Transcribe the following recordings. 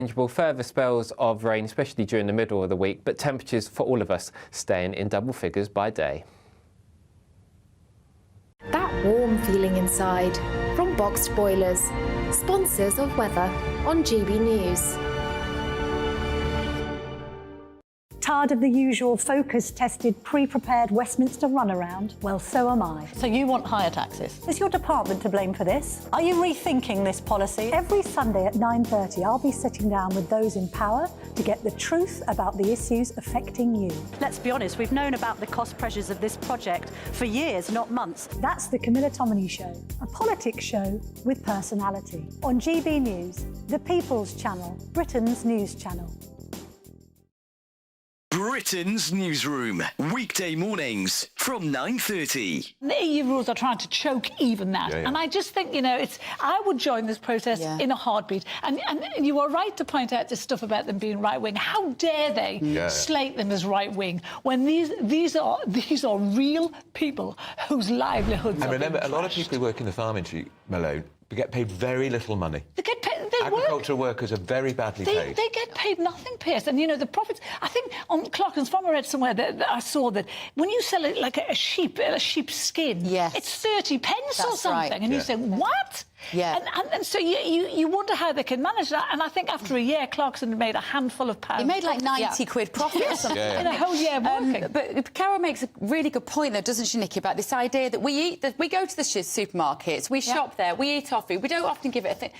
Further spells of rain, especially during the middle of the week, but temperatures for all of us staying in double figures by day. That warm feeling inside from Boxed Boilers, sponsors of weather on GB News. Tired of the usual focus-tested, pre-prepared Westminster runaround? Well, so am I. So you want higher taxes? Is your department to blame for this? Are you rethinking this policy? Every Sunday at 9:30, I'll be sitting down with those in power to get the truth about the issues affecting you. Let's be honest, we've known about the cost pressures of this project for years, not months. That's the Camilla Tominey Show, a politics show with personality. On GB News, the People's Channel, Britain's news channel. Britain's Newsroom, weekday mornings from 9:30. The EU rules are trying to choke even that. And I just think, you know, I would join this protest in a heartbeat. And you are right to point out this stuff about them being right-wing. How dare they slate them as right-wing when these are real people whose livelihoods and are remember, a being lot of trashed. people who work in the farm industry, Malone, they get paid very little money. They get paid, Agricultural workers are very badly paid. They get paid nothing, Pierce. And, you know, the profits... I think on Clarkins Farm, I read somewhere that I saw that when you sell it like a sheep's skin, it's 30 pence or something. Right. And you say, what? Yeah. And so you wonder how they can manage that. And I think after a year, Clarkson made a handful of pounds. He made like 90 quid profit or something. In a whole year of working. But Carol makes a really good point, though, doesn't she, Nikki, about this idea that we go to the supermarkets, we shop there, we eat our food, we don't often give it a thing.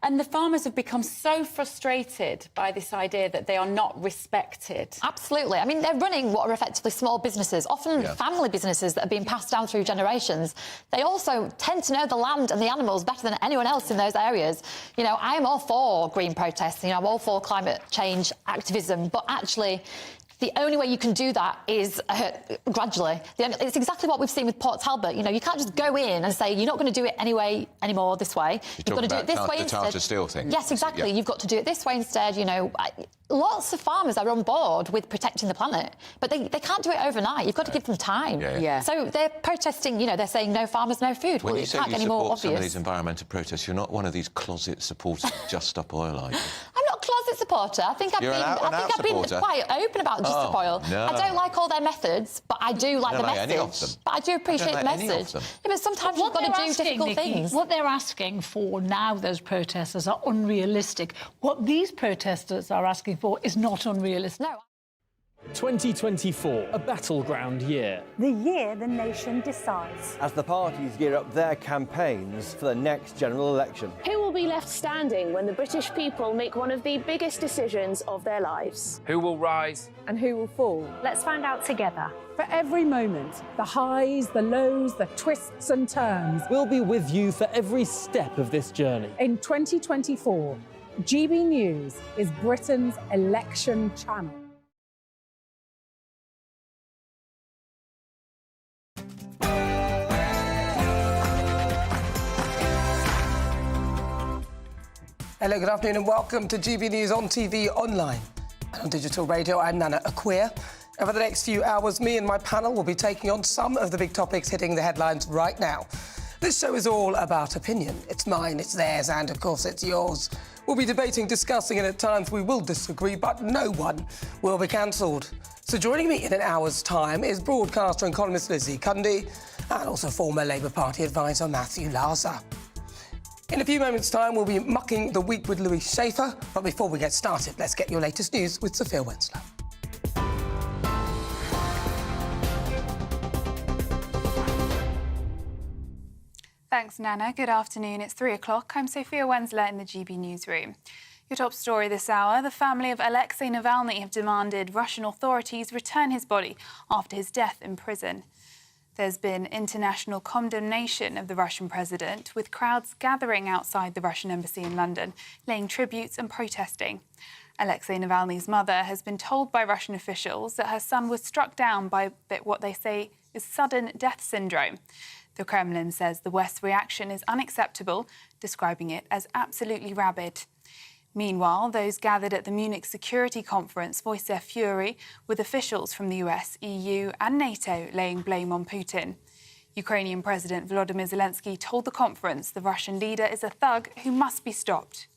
And the farmers have become so frustrated by this idea that they are not respected. Absolutely. I mean, they're running what are effectively small businesses, often family businesses that are being passed down through generations. They also tend to know the land and the animals better than anyone else in those areas. You know, I am all for green protests, you know, I'm all for climate change activism, but actually... the only way you can do that is gradually. It's exactly what we've seen with Port Talbot. You know, you can't just go in and say, you're not going to do it anymore this way. You've got to do it this way instead. The Tata Steel thing. Yes, exactly. You've got to do it this way instead. You know, lots of farmers are on board with protecting the planet, but they can't do it overnight. You've got to give them time. So they're protesting, you know, they're saying no farmers, no food. When well, you say can't you get any more support some of obvious. these environmental protests, you're not one of these closet supporters of Just Stop Oil, are you? I'm not a closet supporter. I think I've been quite open about Just Stop Oil. No. I don't like all their methods, but I do like the message. Any of them. But I do appreciate the message. But sometimes you've got to do difficult things. What they're asking for now, those protesters, are unrealistic. What these protesters are asking for is not unrealistic. No. 2024, a battleground year. The year the nation decides. As the parties gear up their campaigns for the next general election. Who will be left standing when the British people make one of the biggest decisions of their lives? Who will rise? And who will fall? Let's find out together. For every moment, the highs, the lows, the twists and turns. We'll be with you for every step of this journey. In 2024, GB News is Britain's election channel. Hello, good afternoon and welcome to GB News on TV, online and on digital radio. I'm Nana Akua. And for the next few hours, me and my panel will be taking on some of the big topics hitting the headlines right now. This show is all about opinion. It's mine, it's theirs, and of course it's yours. We'll be debating, discussing, and at times we will disagree, but no one will be cancelled. So joining me in an hour's time is broadcaster and columnist Lizzie Cundy and also former Labour Party advisor Matthew Larser. In a few moments' time, we'll be mucking the week with Louis Schaefer. But before we get started, let's get your latest news with Sophia Wensler. Thanks, Nana. Good afternoon. It's 3 o'clock. I'm Sophia Wensler in the GB Newsroom. Your top story this hour, the family of Alexei Navalny have demanded Russian authorities return his body after his death in prison. There's been international condemnation of the Russian president, with crowds gathering outside the Russian embassy in London, laying tributes and protesting. Alexei Navalny's mother has been told by Russian officials that her son was struck down by what they say is sudden death syndrome. The Kremlin says the West's reaction is unacceptable, describing it as absolutely rabid. Meanwhile, those gathered at the Munich Security Conference voiced their fury, with officials from the US, EU and NATO laying blame on Putin. Ukrainian President Volodymyr Zelensky told the conference the Russian leader is a thug who must be stopped.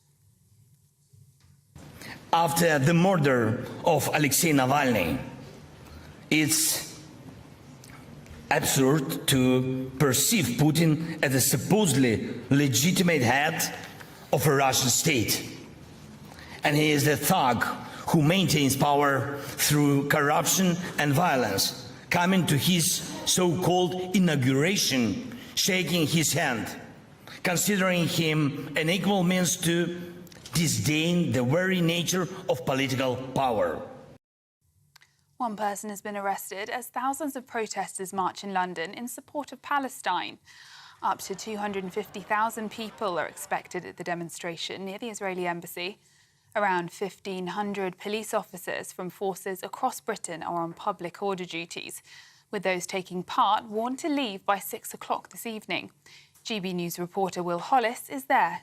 after the murder of Alexei Navalny. It's absurd to perceive Putin as a supposedly legitimate head of a Russian state. And he is a thug who maintains power through corruption and violence, coming to his so-called inauguration, shaking his hand, considering him an equal means to disdain the very nature of political power. One person has been arrested as thousands of protesters march in London in support of Palestine. Up to 250,000 people are expected at the demonstration near the Israeli embassy. Around 1,500 police officers from forces across Britain are on public order duties, with those taking part warned to leave by 6 o'clock this evening. GB News reporter Will Hollis is there.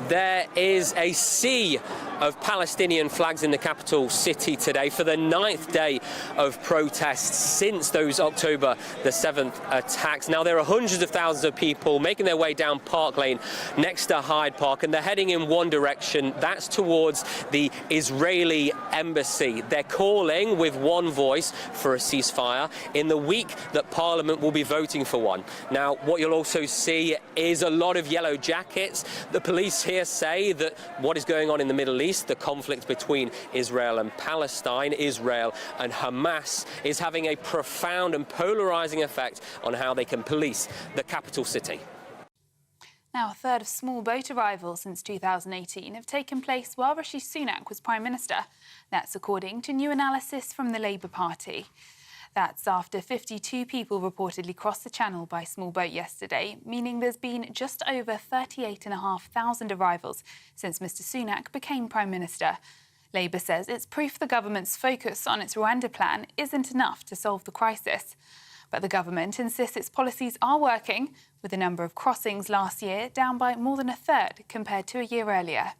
There is a sea of Palestinian flags in the capital city today for the 9th day of protests since those October the 7th attacks. Now, there are hundreds of thousands of people making their way down Park Lane next to Hyde Park, and they're heading in one direction. That's towards the Israeli embassy. They're calling with one voice for a ceasefire in the week that Parliament will be voting for one. Now, what you'll also see is a lot of yellow jackets. The police here say that what is going on in the Middle East, the conflict between Israel and Palestine, Israel and Hamas, is having a profound and polarizing effect on how they can police the capital city. Now, a third of small boat arrivals since 2018 have taken place while Rishi Sunak was Prime Minister. That's according to new analysis from the Labour Party. That's after 52 people reportedly crossed the Channel by small boat yesterday, meaning there's been just over 38,500 arrivals since Mr Sunak became Prime Minister. Labour says it's proof the government's focus on its Rwanda plan isn't enough to solve the crisis. But the government insists its policies are working, with the number of crossings last year down by more than a third compared to a year earlier.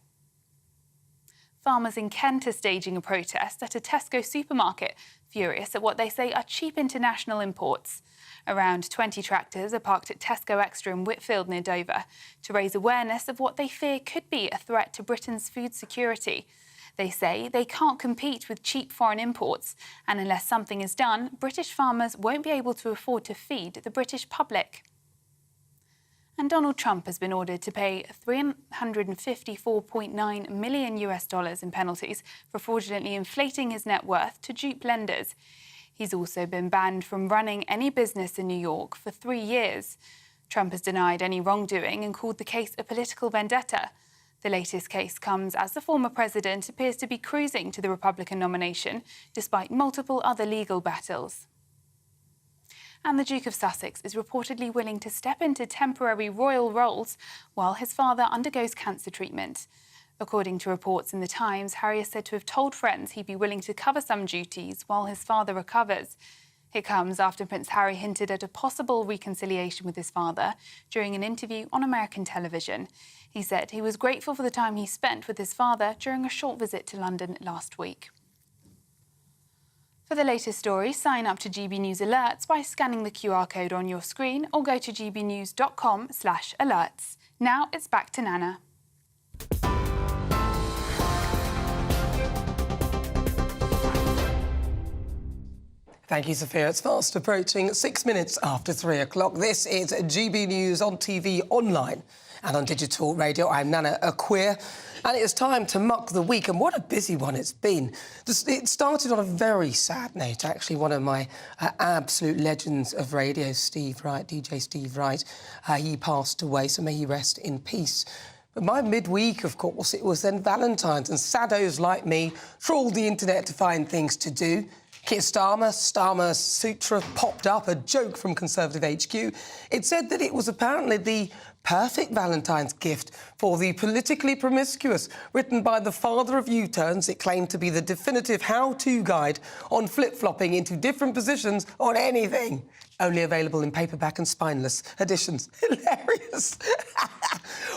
Farmers in Kent are staging a protest at a Tesco supermarket, furious at what they say are cheap international imports. Around 20 tractors are parked at Tesco Extra in Whitfield near Dover to raise awareness of what they fear could be a threat to Britain's food security. They say they can't compete with cheap foreign imports, and unless something is done, British farmers won't be able to afford to feed the British public. And Donald Trump has been ordered to pay $354.9 million in penalties for fraudulently inflating his net worth to dupe lenders. He's also been banned from running any business in New York for 3 years. Trump has denied any wrongdoing and called the case a political vendetta. The latest case comes as the former president appears to be cruising to the Republican nomination, despite multiple other legal battles. And the Duke of Sussex is reportedly willing to step into temporary royal roles while his father undergoes cancer treatment. According to reports in The Times, Harry is said to have told friends he'd be willing to cover some duties while his father recovers. It comes after Prince Harry hinted at a possible reconciliation with his father during an interview on American television. He said he was grateful for the time he spent with his father during a short visit to London last week. For the latest stories, sign up to GB News Alerts by scanning the QR code on your screen or go to gbnews.com/alerts. Now it's back to Nana. Thank you, Sophia. It's fast approaching 6 minutes after 3 o'clock. This is GB News on TV, online and on digital radio. I'm Nana Akua, and it's time to muck the week, and what a busy one it's been. It started on a very sad note, actually. One of my absolute legends of radio, Steve Wright, DJ Steve Wright, he passed away, so may he rest in peace. But my midweek, of course, it was then Valentine's, and saddos like me trawled the internet to find things to do. Keir Starmer's sutra popped up, a joke from Conservative HQ. It said that it was apparently the perfect Valentine's gift for the politically promiscuous, written by the father of U-turns. It claimed to be the definitive how-to guide on flip-flopping into different positions on anything. Only available in paperback and spineless editions. Hilarious.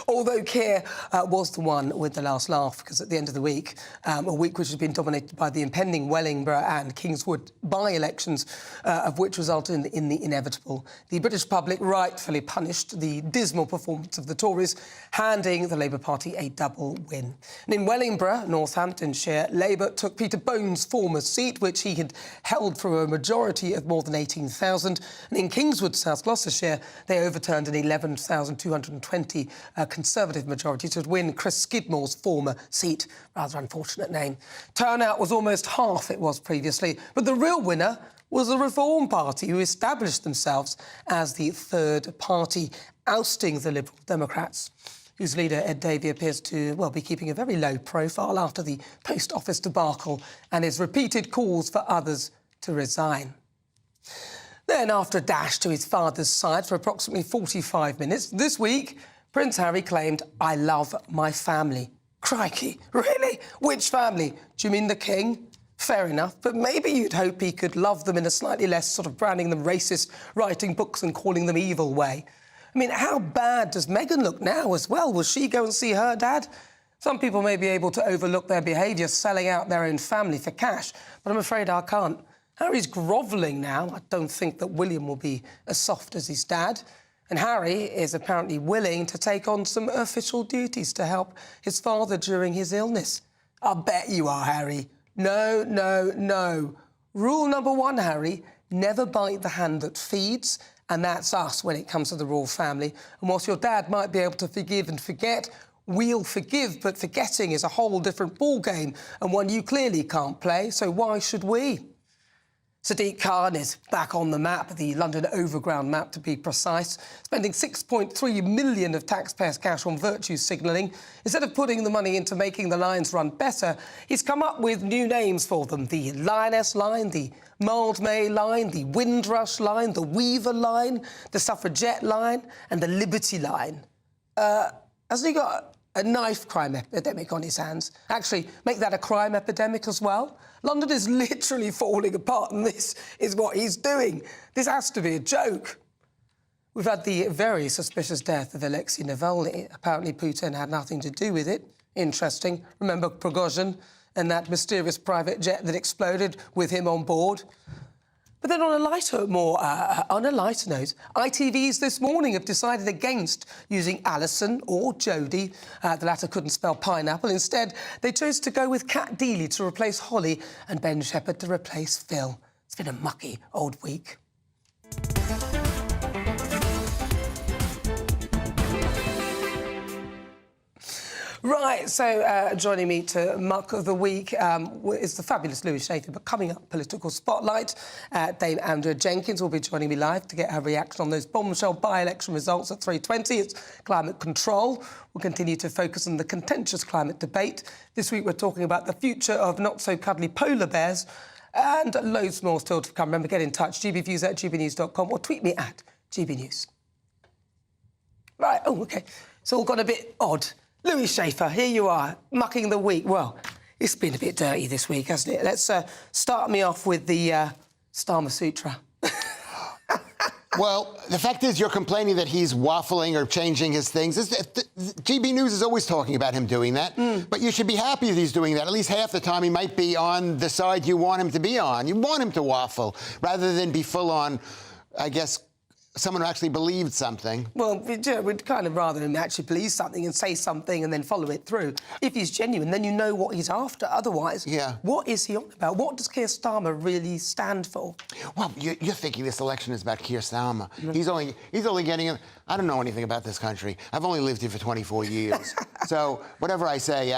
Although Keir was the one with the last laugh, because at the end of the week, a week which has been dominated by the impending Wellingborough and Kingswood by-elections, of which resulted in the inevitable. The British public rightfully punished the dismal performance of the Tories, handing the Labour Party a double win. And in Wellingborough, Northamptonshire, Labour took Peter Bone's former seat, which he had held for a majority of more than 18,000. And in Kingswood, South Gloucestershire, they overturned an 11,220 Conservative majority to win Chris Skidmore's former seat. Rather unfortunate name. Turnout was almost half it was previously, but the real winner was the Reform Party, who established themselves as the third party, ousting the Liberal Democrats, whose leader, Ed Davey, appears to, well, be keeping a very low profile after the Post Office debacle and his repeated calls for others to resign. Then, after a dash to his father's side for approximately 45 minutes, this week, Prince Harry claimed, "I love my family." Crikey, really? Which family? Do you mean the King? Fair enough, but maybe you'd hope he could love them in a slightly less sort of branding them racist, writing books and calling them evil way. I mean, how bad does Meghan look now as well? Will she go and see her dad? Some people may be able to overlook their behaviour selling out their own family for cash, but I'm afraid I can't. Harry's grovelling now. I don't think that William will be as soft as his dad. And Harry is apparently willing to take on some official duties to help his father during his illness. I bet you are, Harry. No, no, no. Rule number one, Harry, never bite the hand that feeds, and that's us when it comes to the royal family. And whilst your dad might be able to forgive and forget, we'll forgive, but forgetting is a whole different ballgame, and one you clearly can't play, so why should we? Sadiq Khan is back on the map, the London Overground map to be precise, spending £6.3 million of taxpayers' cash on virtue signalling. Instead of putting the money into making the lines run better, he's come up with new names for them. The Lioness Line, the Mildmay Line, the Windrush Line, the Weaver Line, the Suffragette Line and the Liberty Line. Hasn't he got a knife crime epidemic on his hands? Actually, make that a crime epidemic as well? London is literally falling apart, and this is what he's doing. This has to be a joke. We've had the very suspicious death of Alexei Navalny. Apparently Putin had nothing to do with it. Interesting. Remember Prigozhin and that mysterious private jet that exploded with him on board? But then on a lighter note, ITVs this morning have decided against using Alison or Jodie. The latter couldn't spell pineapple. Instead, they chose to go with Kat Deely to replace Holly and Ben Shepherd to replace Phil. It's been a mucky old week. Right, so joining me to muck of the week is the fabulous Louis Schaefer, but coming up, Political Spotlight, Dame Andrea Jenkins will be joining me live to get her reaction on those bombshell by-election results at 3:20. It's climate control. We'll continue to focus on the contentious climate debate. This week we're talking about the future of not-so-cuddly polar bears and loads more still to come. Remember, get in touch, gbviews@gbnews.com or tweet me at gbnews. Right, oh, OK. It's all gone a bit odd. Louis Schaefer, here you are, mucking the week. Well, it's been a bit dirty this week, hasn't it? Let's start me off with the Starmer Sutra. Well, the fact is you're complaining that he's waffling or changing his things. GB News is always talking about him doing that, but you should be happy that he's doing that. At least half the time he might be on the side you want him to be on. You want him to waffle, rather than be full on, I guess, someone who actually believed something. Well, we'd kind of rather him actually believe something and say something and then follow it through. If he's genuine, then you know what he's after. Otherwise, what is he on about? What does Keir Starmer really stand for? Well, you're thinking this election is about Keir Starmer. He's only getting... I don't know anything about this country. I've only lived here for 24 years. So whatever I say,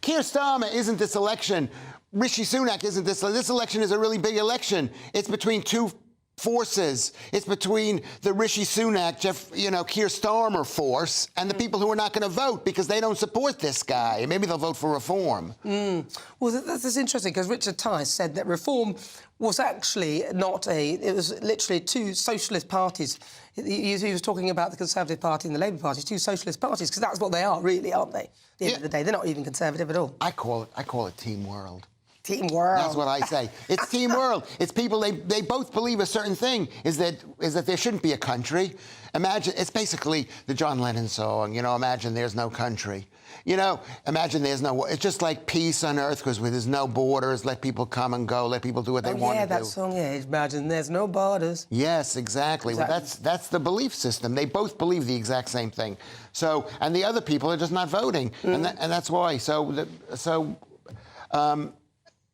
Keir Starmer isn't this election. Rishi Sunak isn't this... This election is a really big election. It's between two forces. It's between the Rishi Sunak, Keir Starmer force and the people who are not going to vote because they don't support this guy. Maybe they'll vote for reform. Well, that's interesting, because Richard Tice said that reform was actually not it was literally two socialist parties. He was talking about the Conservative Party and the Labour Party, two socialist parties, because that's what they are, really, aren't they? At the end of the day, they're not even Conservative at all. I call it Team World. Team World. That's what I say. It's Team World. It's people, they both believe a certain thing, is that there shouldn't be a country. Imagine, it's basically the John Lennon song, you know, imagine there's no country. You know, imagine there's no, it's just like peace on earth, because where there's no borders, let people come and go, let people do what they want to do. Yeah, that song, yeah, imagine there's no borders. Yes, exactly. Well, that's the belief system. They both believe the exact same thing. So, and the other people are just not voting, and that's why.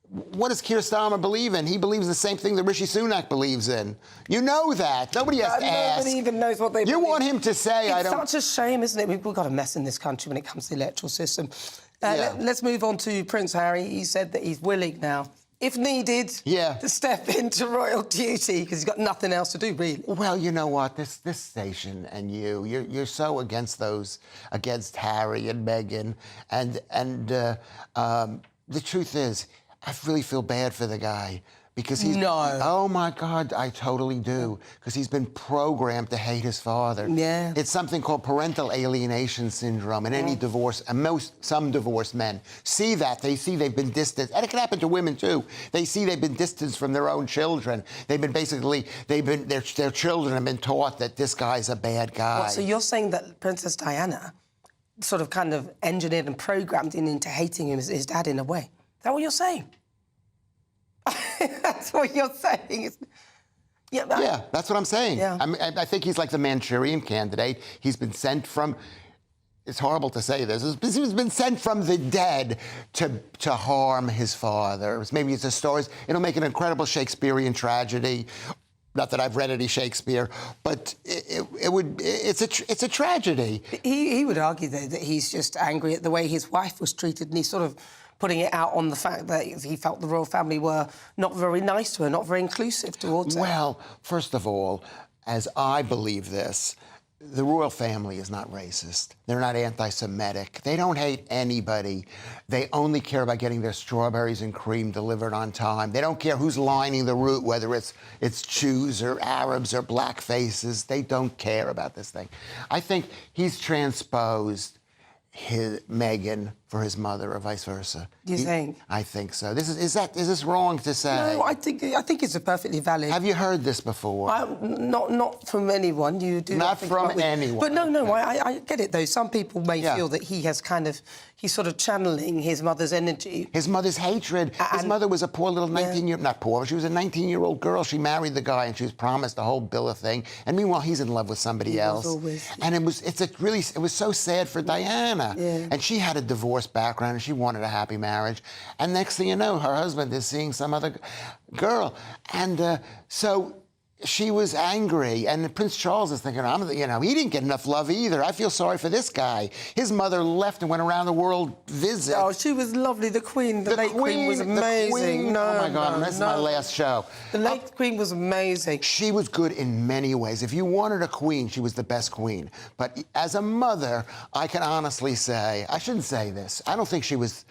What does Keir Starmer believe in? He believes the same thing that Rishi Sunak believes in. You know that. Nobody has to ask. Nobody even knows what they believe. You want him to say, I don't... It's such a shame, isn't it? We've got a mess in this country when it comes to the electoral system. Let's move on to Prince Harry. He said that he's willing now, if needed, to step into royal duty, because he's got nothing else to do, really. Well, you know what? This station and you're so against Harry and Meghan, and the truth is, I really feel bad for the guy, because he's... No. Oh, my God, I totally do, because he's been programmed to hate his father. Yeah. It's something called parental alienation syndrome, and any divorce, and some divorced men see that. They see they've been distanced, and it can happen to women, too. They see they've been distanced from their own children. Their children have been taught that this guy's a bad guy. What, so you're saying that Princess Diana sort of kind of engineered and programmed him into hating his dad in a way? Is that what you're saying? That's what you're saying. Yeah, that's what I'm saying. Yeah. I think he's like the Manchurian Candidate. He's been sent from... It's horrible to say this. He's been sent from the dead to harm his father. Maybe it's a story. It'll make an incredible Shakespearean tragedy. Not that I've read any Shakespeare, but it's a tragedy. He would argue, though, that he's just angry at the way his wife was treated, and he's sort of putting it out on the fact that he felt the royal family were not very nice to her, not very inclusive towards her. Well, first of all, as I believe this, the royal family is not racist. They're not anti-Semitic. They don't hate anybody. They only care about getting their strawberries and cream delivered on time. They don't care who's lining the route, whether it's Jews or Arabs or black faces. They don't care about this thing. I think he's transposed Meghan for his mother, or vice versa. You think? I think so. Is this wrong to say? No, I think it's a perfectly valid. Have you heard this before? Not from anyone. You do not from anyone. But no, I get it though. Some people may feel that he's sort of channeling his mother's energy. His mother's hatred. His mother was a poor little 19-year... Not poor, she was a 19-year-old girl. She married the guy and she was promised a whole bill of thing. And meanwhile, he's in love with somebody else. And it was so sad for Diana. Yeah. And she had a divorce background and she wanted a happy marriage. And next thing you know, her husband is seeing some other girl. And so... she was angry, and Prince Charles is thinking, he didn't get enough love either. I feel sorry for this guy. His mother left and went around the world visit. Oh, she was lovely. The Queen, the late Queen was amazing. Oh, my God, this is my last show. The late Queen was amazing. She was good in many ways. If you wanted a queen, she was the best queen. But as a mother, I can honestly say, I shouldn't say this, I don't think she was...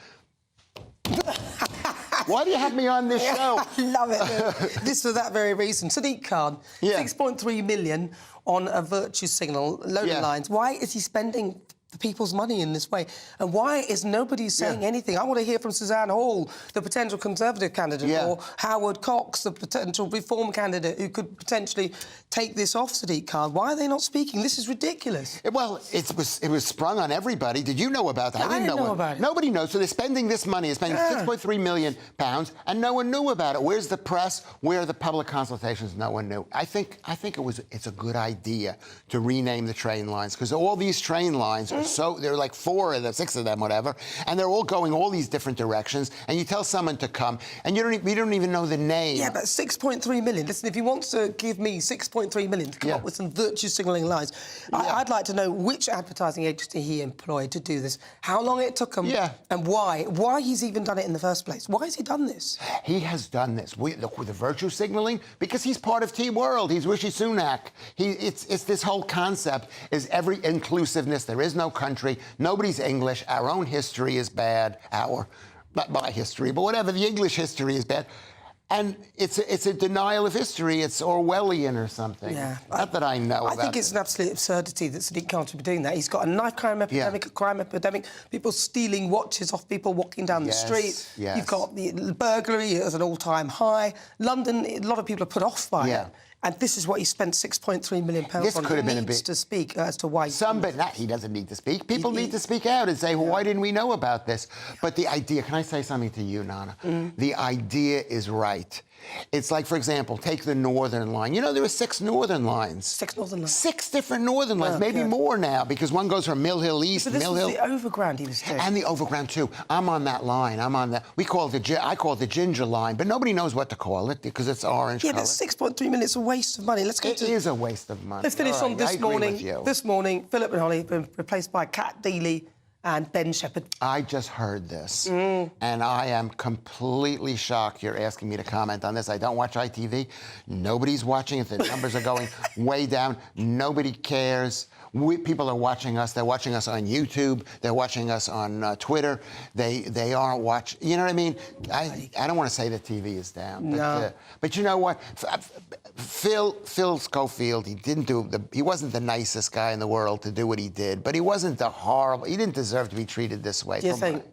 Why do you have me on this show? I love it. This for that very reason. Sadiq Khan, 6.3 million on a virtue signal, loading lines. Why is he spending the people's money in this way? And why is nobody saying anything? I want to hear from Suzanne Hall, the potential Conservative candidate, or Howard Cox, the potential Reform candidate who could potentially take this off Sadiq Khan. Why are they not speaking? This is ridiculous. Well, it was sprung on everybody. Did you know about that? I didn't know about it. Nobody knows. So they're spending this money. They're spending £6.3 million, and no one knew about it. Where's the press? Where are the public consultations? No one knew. I think it's a good idea to rename the train lines, because all these train lines are there are like 6 of them, whatever, and they're all going all these different directions, and you tell someone to come, and you don't even know the name. Yeah, but 6.3 million. Listen, if he wants to give me 6.3 million to come up with some virtue signalling lines, I'd like to know which advertising agency he employed to do this, how long it took him, and why he's even done it in the first place. Why has he done this? He has done this with the virtue signalling because he's part of Team World. He's Rishi Sunak. It's this whole concept is every inclusiveness. There is no country. Nobody's English. Our own history is bad. Not my history, but whatever. The English history is bad. And it's a denial of history. It's Orwellian or something. Yeah. Not that I know I about think it's an absolute absurdity that Sadiq Khan should be doing that. He's got a knife crime epidemic, a crime epidemic, people stealing watches off people walking down the street. Yes. You've got the burglary at an all-time high. London, a lot of people are put off by it. And this is what he spent £6.3 million on. This could have been a bit... to speak as to why... He doesn't need to speak. People need to speak out and say, well, why didn't we know about this? But the idea... Can I say something to you, Nana? The idea is right. It's like, for example, take the Northern Line. You know, there are 6 Northern Lines. 6 Northern Lines. 6 different Northern Lines, maybe more now, because one goes from Mill Hill East, But this Mill was Hill... the Overground he was doing. And the Overground, too. I'm on that line. I'm on that... I call it the Ginger Line, but nobody knows what to call it because it's orange Yeah, colour. but 6.3 million, it's a waste of money. Let's go It is a waste of money. Let's finish on this morning. This morning, Philip and Holly have been replaced by Kat Deely and Ben Shepherd. I just heard this, and I am completely shocked you're asking me to comment on this. I don't watch ITV. Nobody's watching it. The numbers are going way down. Nobody cares. People are watching us. They're watching us on YouTube. They're watching us on Twitter. They aren't watching. You know what I mean? I don't want to say that TV is down. But you know what? Phil Schofield, he wasn't the nicest guy in the world to do what he did, but he wasn't the horrible. He didn't deserve to be treated this way. Do you think?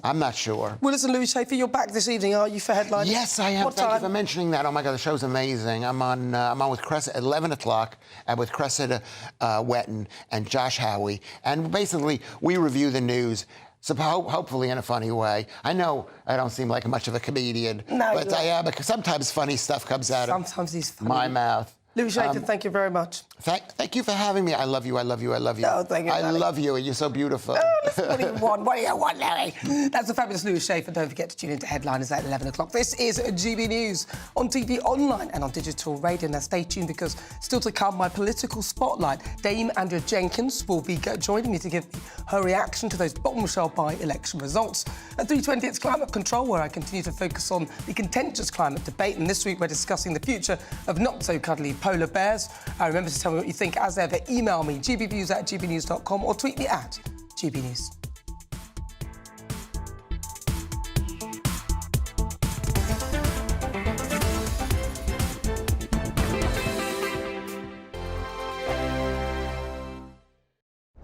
I'm not sure. Willis and Louis Schaefer, you're back this evening, are you, for Headlines? Yes, I am. Thank you for mentioning that. Oh, my God, the show's amazing. I'm on with Cressida at 11 o'clock and with Cressida Wetton and Josh Howie. And basically, we review the news, so hopefully in a funny way. I know I don't seem like much of a comedian, but I am, because sometimes funny stuff comes out of my mouth. Louis Schaefer, thank you very much. Thank you for having me. I love you, I love you, I love you. Oh, thank you, I darling. love you, and you're so beautiful. What do you want? What do you want, Larry? That's the fabulous Louis Schaefer. Don't forget to tune into Headliners at 11 o'clock. This is GB News on TV, online and on digital radio. Now, stay tuned, because still to come, my political spotlight. Dame Andrea Jenkins will be joining me to give me her reaction to those bombshell by-election results. At 3:20, it's Climate Control, where I continue to focus on the contentious climate debate. And this week, we're discussing the future of not-so-cuddly polar bears. Remember to tell me what you think. As ever, email me, gbviews@gbnews.com, or tweet me at GBNews.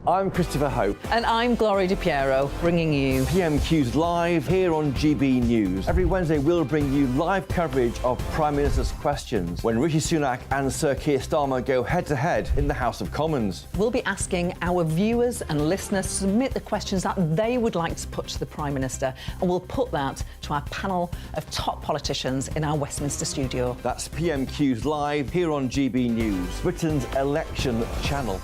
I'm Christopher Hope. And I'm Gloria Di Piero, bringing you PMQ's Live here on GB News. Every Wednesday, we'll bring you live coverage of Prime Minister's questions when Rishi Sunak and Sir Keir Starmer go head-to-head in the House of Commons. We'll be asking our viewers and listeners to submit the questions that they would like to put to the Prime Minister, and we'll put that to our panel of top politicians in our Westminster studio. That's PMQ's Live here on GB News, Britain's election channel.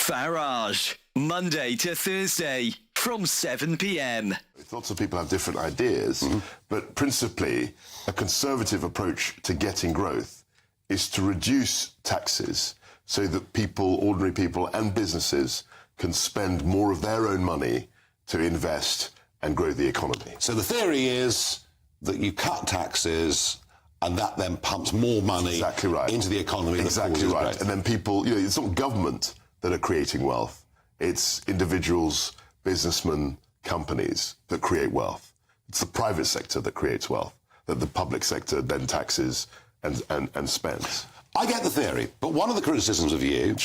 Farage, Monday to Thursday from 7 p.m. Lots of people have different ideas, but principally a conservative approach to getting growth is to reduce taxes so that people, ordinary people and businesses, can spend more of their own money to invest and grow the economy. So the theory is that you cut taxes and that then pumps more money into the economy. Exactly right. And then people, you know, it's not government that are creating wealth. It's individuals, businessmen, companies that create wealth. It's the private sector that creates wealth, that the public sector then taxes and spends. I get the theory, but one of the criticisms of you,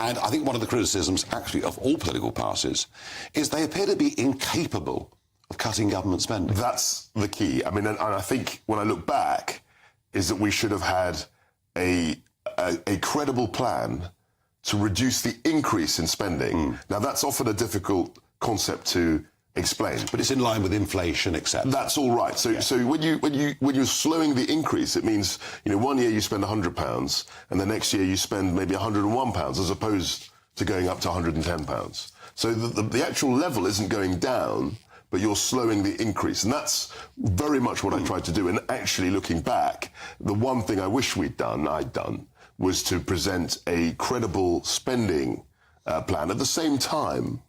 and I think one of the criticisms actually of all political parties, is they appear to be incapable of cutting government spending. That's the key. I mean, and I think when I look back, is that we should have had a credible plan to reduce the increase in spending. Now, that's often a difficult concept to explain. But it's in line with inflation, etc. That's all right. So when you're slowing the increase, it means, you know, one year you spend £100 and the next year you spend maybe £101 as opposed to going up to £110. So the actual level isn't going down, but you're slowing the increase. And that's very much what I tried to do. And actually, looking back, the one thing I wish I'd done, was to present a credible spending plan at the same time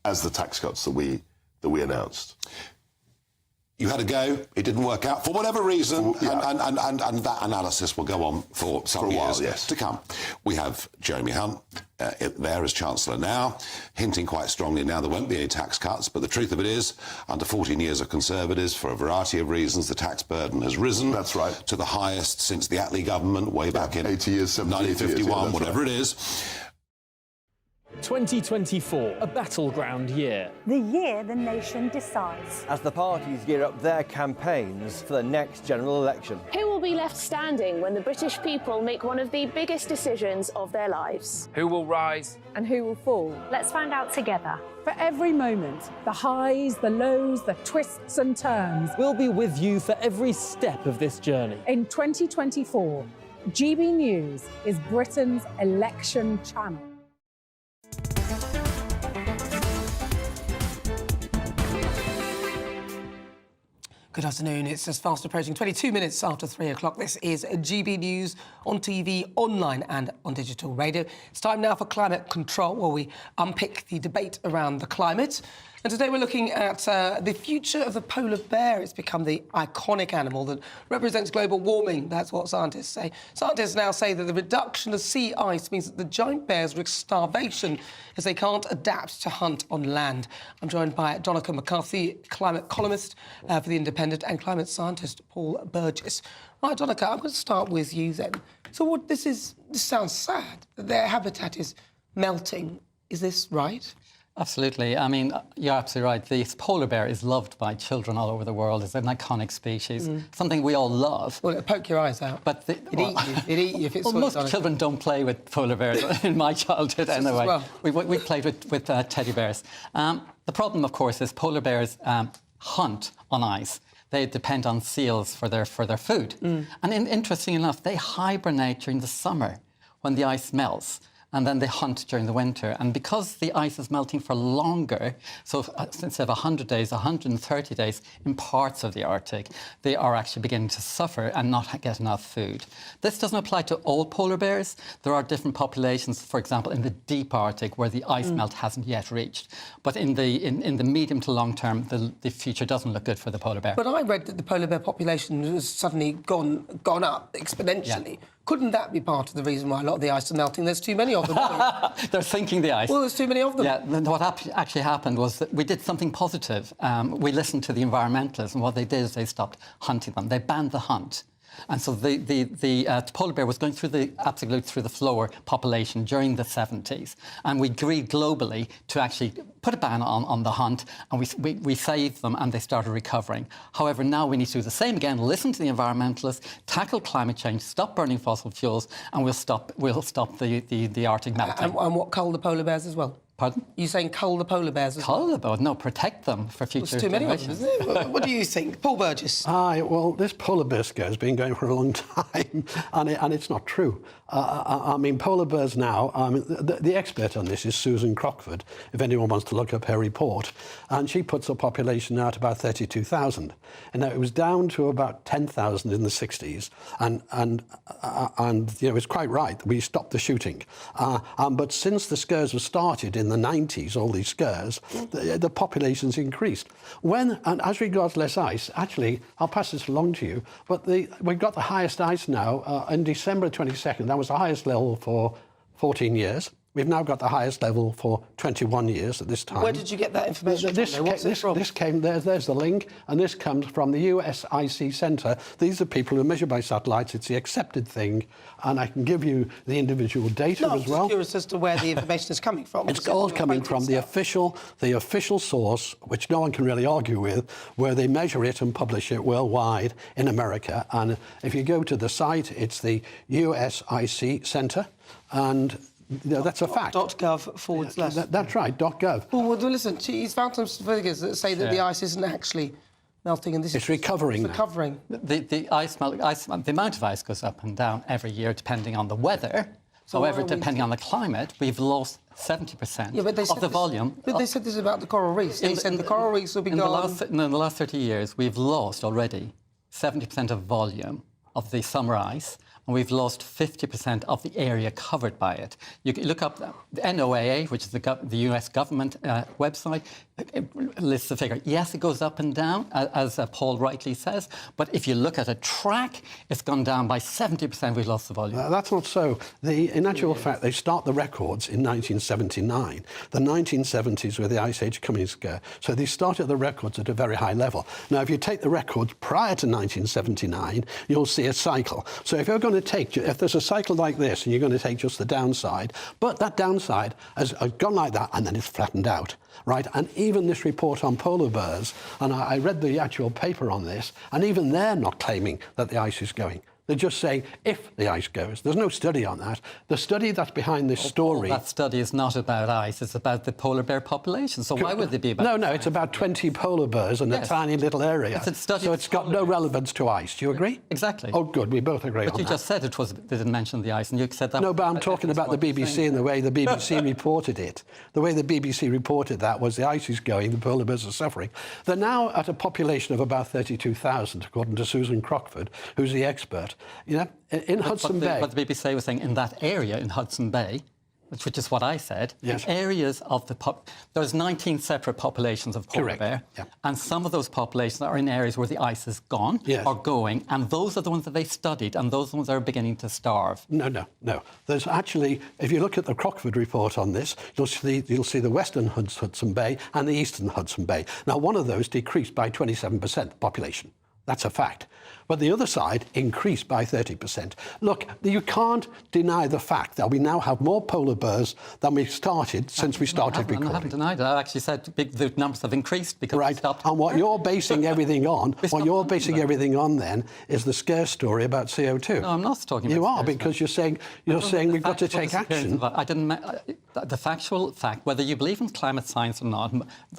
as the tax cuts that we announced. You had a go, it didn't work out for whatever reason, and that analysis will go on for some years to come. We have Jeremy Hunt there as Chancellor now, hinting quite strongly now there won't be any tax cuts, but the truth of it is, under 14 years of Conservatives, for a variety of reasons, the tax burden has risen to the highest since the Attlee government way back in 80 years, 1951, whatever it is. 2024, a battleground year. The year the nation decides. As the parties gear up their campaigns for the next general election. Who will be left standing when the British people make one of the biggest decisions of their lives? Who will rise? And who will fall? Let's find out together. For every moment, the highs, the lows, the twists and turns. We'll be with you for every step of this journey. In 2024, GB News is Britain's election channel. Good afternoon. It's just fast approaching 22 minutes after 3 o'clock. This is GB News on TV, online and on digital radio. It's time now for Climate Control, where we unpick the debate around the climate. And today we're looking at the future of the polar bear. It's become the iconic animal that represents global warming. That's what scientists say. Scientists now say that the reduction of sea ice means that the giant bears risk starvation as they can't adapt to hunt on land. I'm joined by Donica McCarthy, climate columnist for The Independent, and climate scientist Paul Burgess. Right, Donica, I'm going to start with you then. So this sounds sad, that their habitat is melting. Is this right? Absolutely. I mean, you're absolutely right. The polar bear is loved by children all over the world. It's an iconic species, something we all love. Well, it'll poke your eyes out. But it'd eat you if it's... Well, most children don't play with polar bears in my childhood anyway. Well. We played with teddy bears. The problem, of course, is polar bears hunt on ice. They depend on seals for their food. And interesting enough, they hibernate during the summer when the ice melts. And then they hunt during the winter. And because the ice is melting for longer, so instead of 100 days, 130 days in parts of the Arctic, they are actually beginning to suffer and not get enough food. This doesn't apply to all polar bears. There are different populations, for example, in the deep Arctic, where the ice melt hasn't yet reached. But in the medium to long term, the future doesn't look good for the polar bear. But I read that the polar bear population has suddenly gone up exponentially. Yeah. Couldn't that be part of the reason why a lot of the ice are melting? There's too many of them. They're sinking the ice. Well, there's too many of them. Yeah, what actually happened was that we did something positive. We listened to the environmentalists, and what they did is they stopped hunting them. They banned the hunt. And so the polar bear was going absolutely through the floor population during the 70s. And we agreed globally to actually put a ban on the hunt, and we saved them, and they started recovering. However, now we need to do the same again, listen to the environmentalists, tackle climate change, stop burning fossil fuels, and we'll stop the Arctic melting. And what, cull the polar bears as well? Pardon? You're saying cull the polar bears as well? Cull the bears? No, protect them for future generations. There's too many of them, isn't it? What do you think? Paul Burgess. Well, this polar bear scare has been going for a long time, and it's not true. I mean, polar bears now, the expert on this is Susan Crockford, if anyone wants to look up her report, and she puts the population now at about 32,000. And now it was down to about 10,000 in the 60s, and you know, it's quite right, we stopped the shooting. But since the scares were started in the 90s, all these scares, the population's increased. And as regards less ice, actually, I'll pass this along to you, but we've got the highest ice now in December 22nd. That was the highest level for 14 years. We've now got the highest level for 21 years at this time. Where did you get that information from? What's this from? This came, there's the link, and this comes from the USIC Centre. These are people who measure by satellites. It's the accepted thing, and I can give you the individual data as well. I'm just curious as to where the information is coming from. It's all coming from the official source, which no one can really argue with, where they measure it and publish it worldwide in America. And if you go to the site, it's the USIC Centre, and that's a fact. .gov/. That's right, .gov. Well, listen, he's found some figures that say that the ice isn't actually melting, and it's recovering. It's recovering. The amount of ice goes up and down every year depending on the weather. However, depending on the climate, we've lost 70% of the volume. But they said this about the coral reefs. They said the coral reefs will be gone. In the last 30 years, we've lost already 70% of volume of the summer ice, and we've lost 50% of the area covered by it. You can look up the NOAA, which is the US government website, it lists the figure. Yes, it goes up and down, as Paul rightly says, but if you look at a track, it's gone down by 70%. We've lost the volume. That's not so. In actual fact, they start the records in 1979. The 1970s were the Ice Age coming scare, so they started the records at a very high level. Now, if you take the records prior to 1979, you'll see a cycle. So if you're going to take, if there's a cycle like this, and you're going to take just the downside, but that downside has gone like that, and then it's flattened out. Right, and even this report on polar bears, and I read the actual paper on this, and even they're not claiming that the ice is going. They're just saying if the ice goes. There's no study on that. The study that's behind this story... That study is not about ice, it's about the polar bear population. So why would they be about No, it's about 20 polar bears in a tiny little area. So it's got no relevance to ice. Do you agree? Exactly. Oh, good. We both agree on that. But you just said they didn't mention the ice, and you said that... No, but I'm talking about the BBC and the way the BBC reported it. The way the BBC reported that was the ice is going, the polar bears are suffering. They're now at a population of about 32,000, according to Susan Crockford, who's the expert. You know, in Hudson Bay... But the BBC was saying in that area, in Hudson Bay, which is what I said, yes. The areas of the... There's 19 separate populations of polar bear, and some of those populations are in areas where the ice is gone, or going, and those are the ones that they studied, and those are the ones that are beginning to starve. No. There's actually, if you look at the Crockford report on this, you'll see the western Hudson Bay and the eastern Hudson Bay. Now, one of those decreased by 27% population. That's a fact. But the other side increased by 30%. Look, you can't deny the fact that we now have more polar bears than we started since we started recording. I haven't denied it. I actually said the numbers have increased because we stopped. And what you're basing everything on, then is the scare story about CO2. No, I'm not talking about You are, because you're saying we've got to take action. I didn't... The factual fact, whether you believe in climate science or not...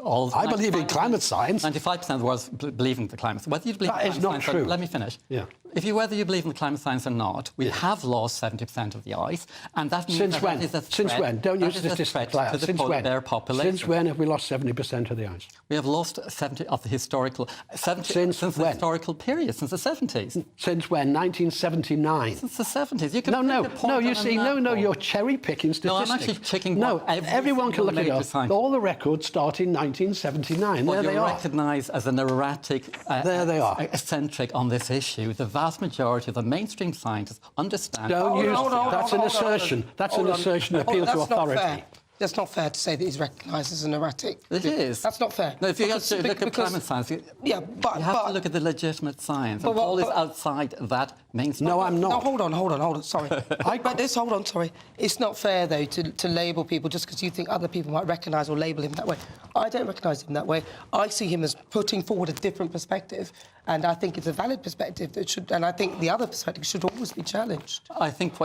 I believe in climate science. 95% of the world believe in the climate. Whether you believe that is not true. Let me finish. Yeah. Whether you believe in climate science or not, we have lost 70% of the ice, and that means Since that when? is a threat. Since when? Don't use statistics like that. To the polar bear population. Since when have we lost 70% of the ice? We have lost 70 of the historical... since the historical period, since the 70s. Since when? 1979? Since the 70s. You can you're cherry-picking statistics. No, I'm actually checking... No, everyone can look it up. All the records start in 1979. Well, there they are. recognised as an erratic... there they are. Eccentric on this issue. The vast majority of the mainstream scientists understand... That's an assertion. That's an assertion appeal to authority. That's not fair to say that he's recognised as an erratic. It is. That's not fair. No, if you have to look at climate science, you have to look at the legitimate science. And Paul is outside that mainstream. No, I'm not. No, hold on. Sorry. Sorry. It's not fair, though, to label people just because you think other people might recognise or label him that way. I don't recognise him that way. I see him as putting forward a different perspective, and I think it's a valid perspective that should, and I think the other perspective should always be challenged. I think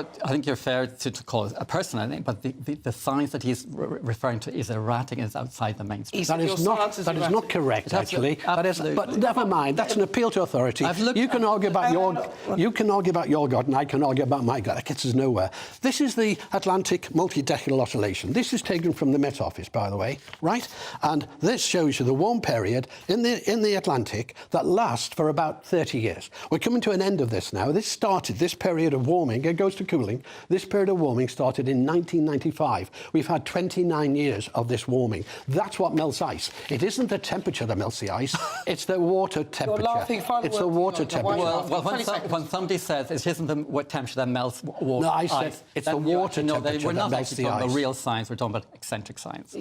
you're fair to call it a person, I think, but the science that he's referring to is erratic and is outside the mainstream. That is not correct, actually. But never mind. That's an appeal to authority. You can argue about your God, and I can argue about my God. That gets us nowhere. This is the Atlantic multi-decadal oscillation. This is taken from the Met Office, by the way, right? And this shows you the warm period in the Atlantic that lasts for about 30 years. We're coming to an end of this now. This period of warming, it goes to cooling. This period of warming started in 1995. We've had 29 years of this warming. That's what melts ice. It isn't the temperature that melts the ice, it's the water temperature. It's the water temperature. Well, when somebody says it isn't the temperature that melts water, no, I said it's the water temperature that melts the ice. We're not talking about real science, we're talking about eccentric science.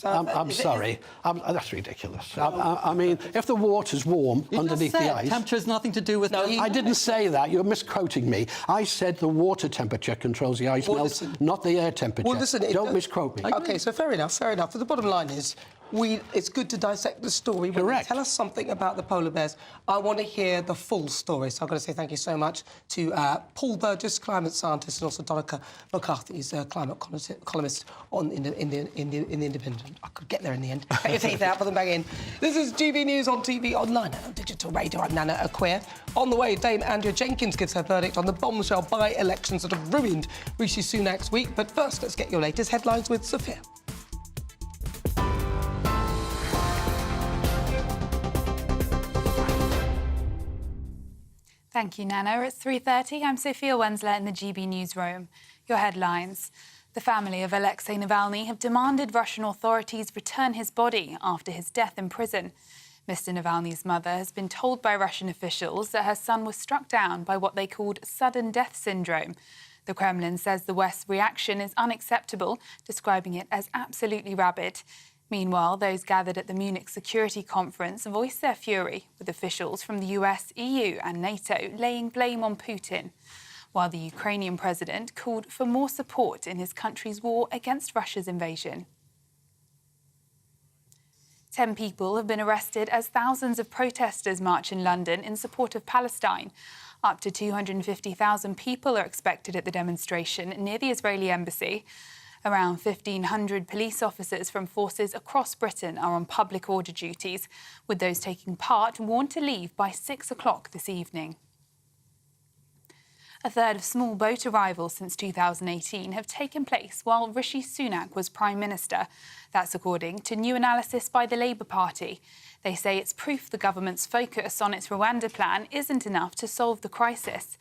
I'm sorry. That's ridiculous. I mean, if the water's warm underneath the ice... temperature has nothing to do with... No, I didn't say that. You're misquoting me. I said the water temperature controls the ice melt, not the air temperature. Well, listen, don't misquote me. OK, so fair enough. But the bottom line is, it's good to dissect the story. Correct. Tell us something about the polar bears. I want to hear the full story. So I've got to say thank you so much to Paul Burgess, climate scientist, and also Donica McCarthy, who's a climate columnist in the Independent. I could get there in the end. Get your teeth out, put them back in. This is GB News on TV, online, and on digital radio. I'm Nana Akua. On the way, Dame Andrea Jenkins gives her verdict on the bombshell by-elections that have ruined Rishi Sunak's week. But first, let's get your latest headlines with Sophia. Thank you, Nana. It's 3:30. I'm Sophia Wensler in the GB newsroom. Your headlines. The family of Alexei Navalny have demanded Russian authorities return his body after his death in prison. Mr. Navalny's mother has been told by Russian officials that her son was struck down by what they called sudden death syndrome. The Kremlin says the West's reaction is unacceptable, describing it as absolutely rabid. Meanwhile, those gathered at the Munich Security Conference voiced their fury, with officials from the US, EU and NATO laying blame on Putin, while the Ukrainian president called for more support in his country's war against Russia's invasion. 10 people have been arrested as thousands of protesters march in London in support of Palestine. Up to 250,000 people are expected at the demonstration near the Israeli embassy. Around 1,500 police officers from forces across Britain are on public order duties, with those taking part warned to leave by 6 o'clock this evening. A third of small boat arrivals since 2018 have taken place while Rishi Sunak was Prime Minister. That's according to new analysis by the Labour Party. They say it's proof the government's focus on its Rwanda plan isn't enough to solve the crisis.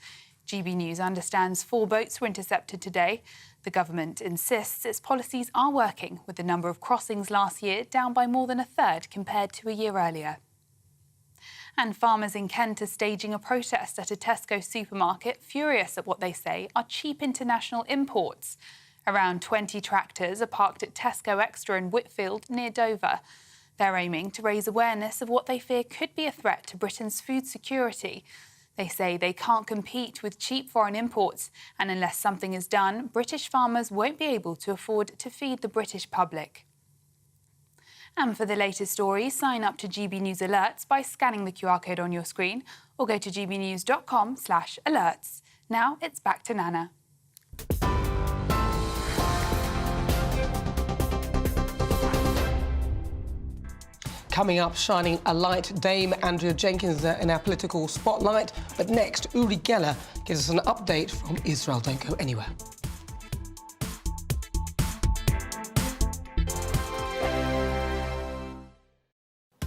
GB News understands 4 boats were intercepted today. The government insists its policies are working, with the number of crossings last year down by more than a third compared to a year earlier. And farmers in Kent are staging a protest at a Tesco supermarket, furious at what they say are cheap international imports. Around 20 tractors are parked at Tesco Extra in Whitfield, near Dover. They're aiming to raise awareness of what they fear could be a threat to Britain's food security. They say they can't compete with cheap foreign imports, and unless something is done, British farmers won't be able to afford to feed the British public. And for the latest stories, sign up to GB News Alerts by scanning the QR code on your screen or go to gbnews.com/alerts. Now it's back to Nana. Coming up, shining a light, Dame Andrea Jenkins in our political spotlight. But next, Uri Geller gives us an update from Israel. Don't go anywhere.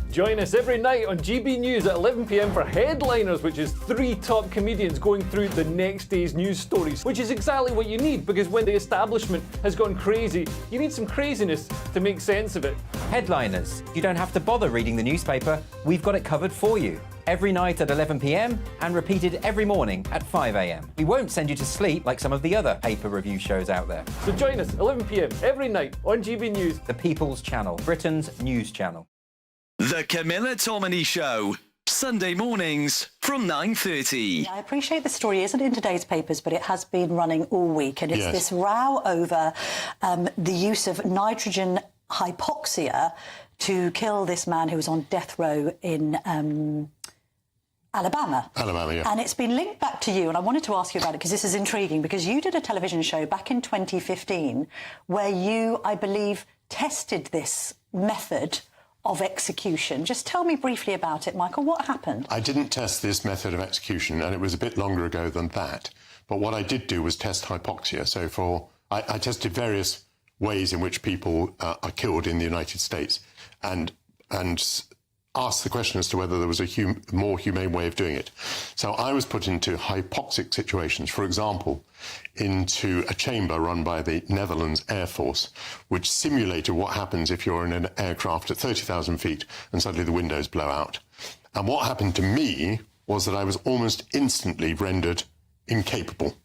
Join us every night on GB News at 11 p.m. for Headliners, which is 3 top comedians going through the next day's news stories, which is exactly what you need, because when the establishment has gone crazy, you need some craziness to make sense of it. Headliners. You don't have to bother reading the newspaper. We've got it covered for you. Every night at 11 p.m. and repeated every morning at 5 a.m. We won't send you to sleep like some of the other paper review shows out there. So join us 11 p.m. every night on GB News. The People's Channel, Britain's news channel. The Camilla Tominey Show, Sunday mornings from 9:30. I appreciate the story isn't in today's papers, but it has been running all week, and it's this row over the use of nitrogen hypoxia to kill this man who was on death row in Alabama. And it's been linked back to you, and I wanted to ask you about it because this is intriguing, because you did a television show back in 2015 where you, I believe, tested this method of execution. Just tell me briefly about it, Michael. What happened? I didn't test this method of execution, and it was a bit longer ago than that. But what I did do was test hypoxia. So I tested various ways in which people are killed in the United States, and asked the question as to whether there was a more humane way of doing it. So I was put into hypoxic situations, for example, into a chamber run by the Netherlands Air Force, which simulated what happens if you're in an aircraft at 30,000 feet and suddenly the windows blow out. And what happened to me was that I was almost instantly rendered incapable.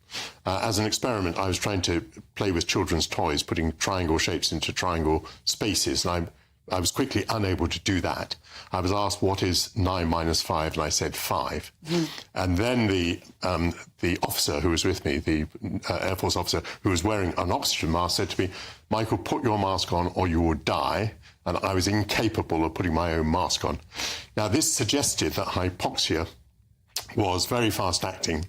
As an experiment, I was trying to play with children's toys, putting triangle shapes into triangle spaces, and I was quickly unable to do that. I was asked, what is 9 minus 5? And I said 5. And then the officer who was with me, the Air Force officer who was wearing an oxygen mask, said to me, Michael, put your mask on or you will die. And I was incapable of putting my own mask on. Now, this suggested that hypoxia was very fast acting.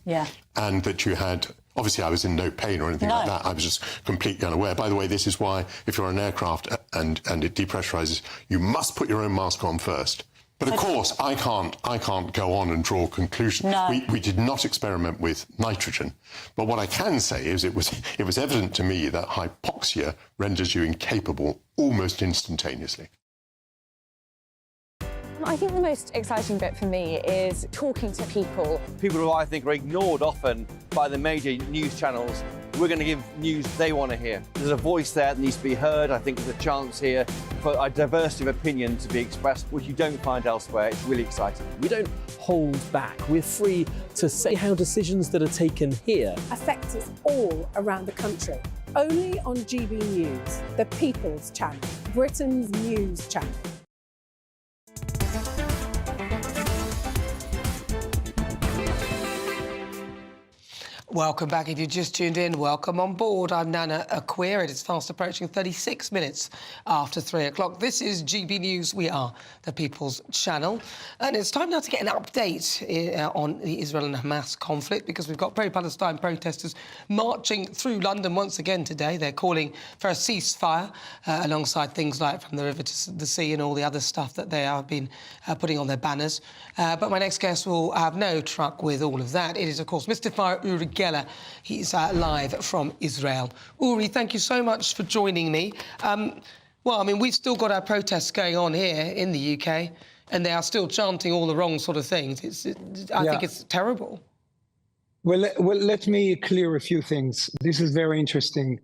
And that you had... Obviously, I was in no pain or anything like that. I was just completely unaware. By the way, this is why, if you're on an aircraft and it depressurizes, you must put your own mask on first. But of course, I can't go on and draw conclusions. We did not experiment with nitrogen. But what I can say is it was evident to me that hypoxia renders you incapable almost instantaneously. I think the most exciting bit for me is talking to people. People who I think are ignored often by the major news channels. We're going to give news they want to hear. There's a voice there that needs to be heard. I think there's a chance here for a diversity of opinion to be expressed, which you don't find elsewhere. It's really exciting. We don't hold back. We're free to say how decisions that are taken here affect us all around the country. Only on GB News, the People's Channel, Britain's news channel. Welcome back. If you just tuned in, welcome on board. I'm Nana Akua. It is fast approaching 36 minutes after 3 o'clock. This is GB News. We are the People's Channel. And it's time now to get an update on the Israel and Hamas conflict, because we've got pro-Palestine protesters marching through London once again today. They're calling for a ceasefire alongside things like from the river to the sea and all the other stuff that they have been putting on their banners. But my next guest will have no truck with all of that. It is, of course, Mr. Uri Geller. He's live from Israel. Uri, thank you so much for joining me. Well, I mean, we've still got our protests going on here in the UK, and they are still chanting all the wrong sort of things. I think it's terrible. Well, let me clear a few things. This is very interesting.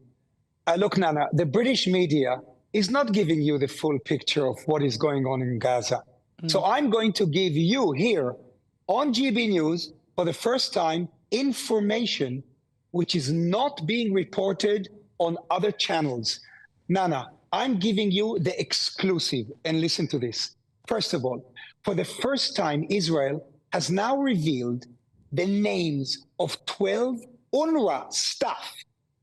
Look, Nana, the British media is not giving you the full picture of what is going on in Gaza. So I'm going to give you here on GB News, for the first time, information which is not being reported on other channels. Nana, I'm giving you the exclusive, and listen to this. First of all, for the first time, Israel has now revealed the names of 12 UNRWA staff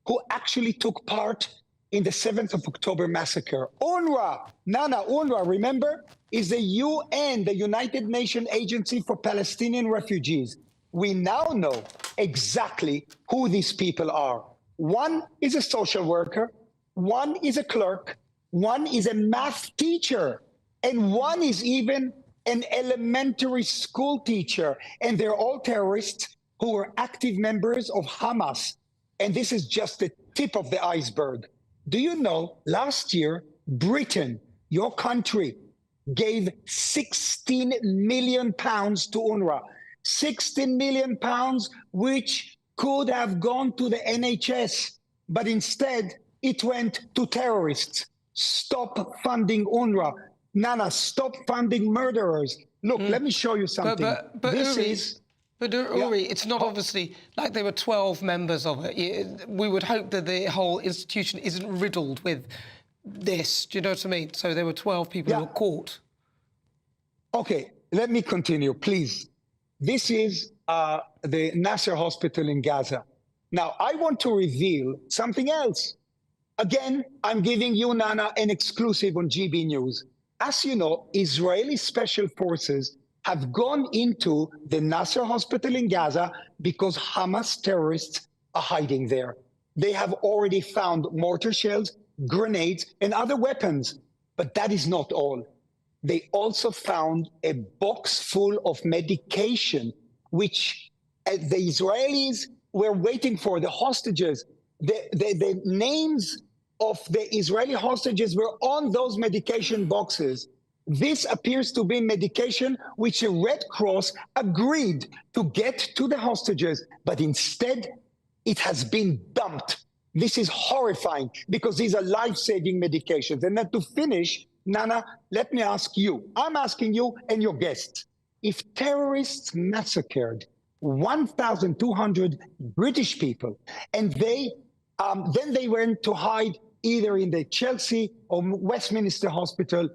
who actually took part in the 7th of October massacre. UNRWA, Nana, UNRWA, remember, is the UN, the United Nations Agency for Palestinian Refugees. We now know exactly who these people are. One is a social worker, one is a clerk, one is a math teacher, and one is even an elementary school teacher. And they're all terrorists who were active members of Hamas. And this is just the tip of the iceberg. Do you know, last year, Britain, your country, gave 16 million pounds to UNRWA. 16 million pounds, which could have gone to the NHS, but instead it went to terrorists. Stop funding UNRWA. Nana, stop funding murderers. Look, let me show you something. But Uri, it's not obviously like there were 12 members of it. We would hope that the whole institution isn't riddled with this. Do you know what I mean? So there were 12 people who were caught. Okay, let me continue, please. This is the Nasser Hospital in Gaza. Now, I want to reveal something else. Again, I'm giving you, Nana, an exclusive on GB News. As you know, Israeli special forces have gone into the Nasser Hospital in Gaza because Hamas terrorists are hiding there. They have already found mortar shells, grenades, and other weapons. But that is not all. They also found a box full of medication, which the Israelis were waiting for, the hostages. The names of the Israeli hostages were on those medication boxes. This appears to be medication which the Red Cross agreed to get to the hostages, but instead it has been dumped. This is horrifying because these are life-saving medications. And then to finish, Nana, let me ask you, I'm asking you and your guests, if terrorists massacred 1,200 British people and then they went to hide either in the Chelsea or Westminster Hospital,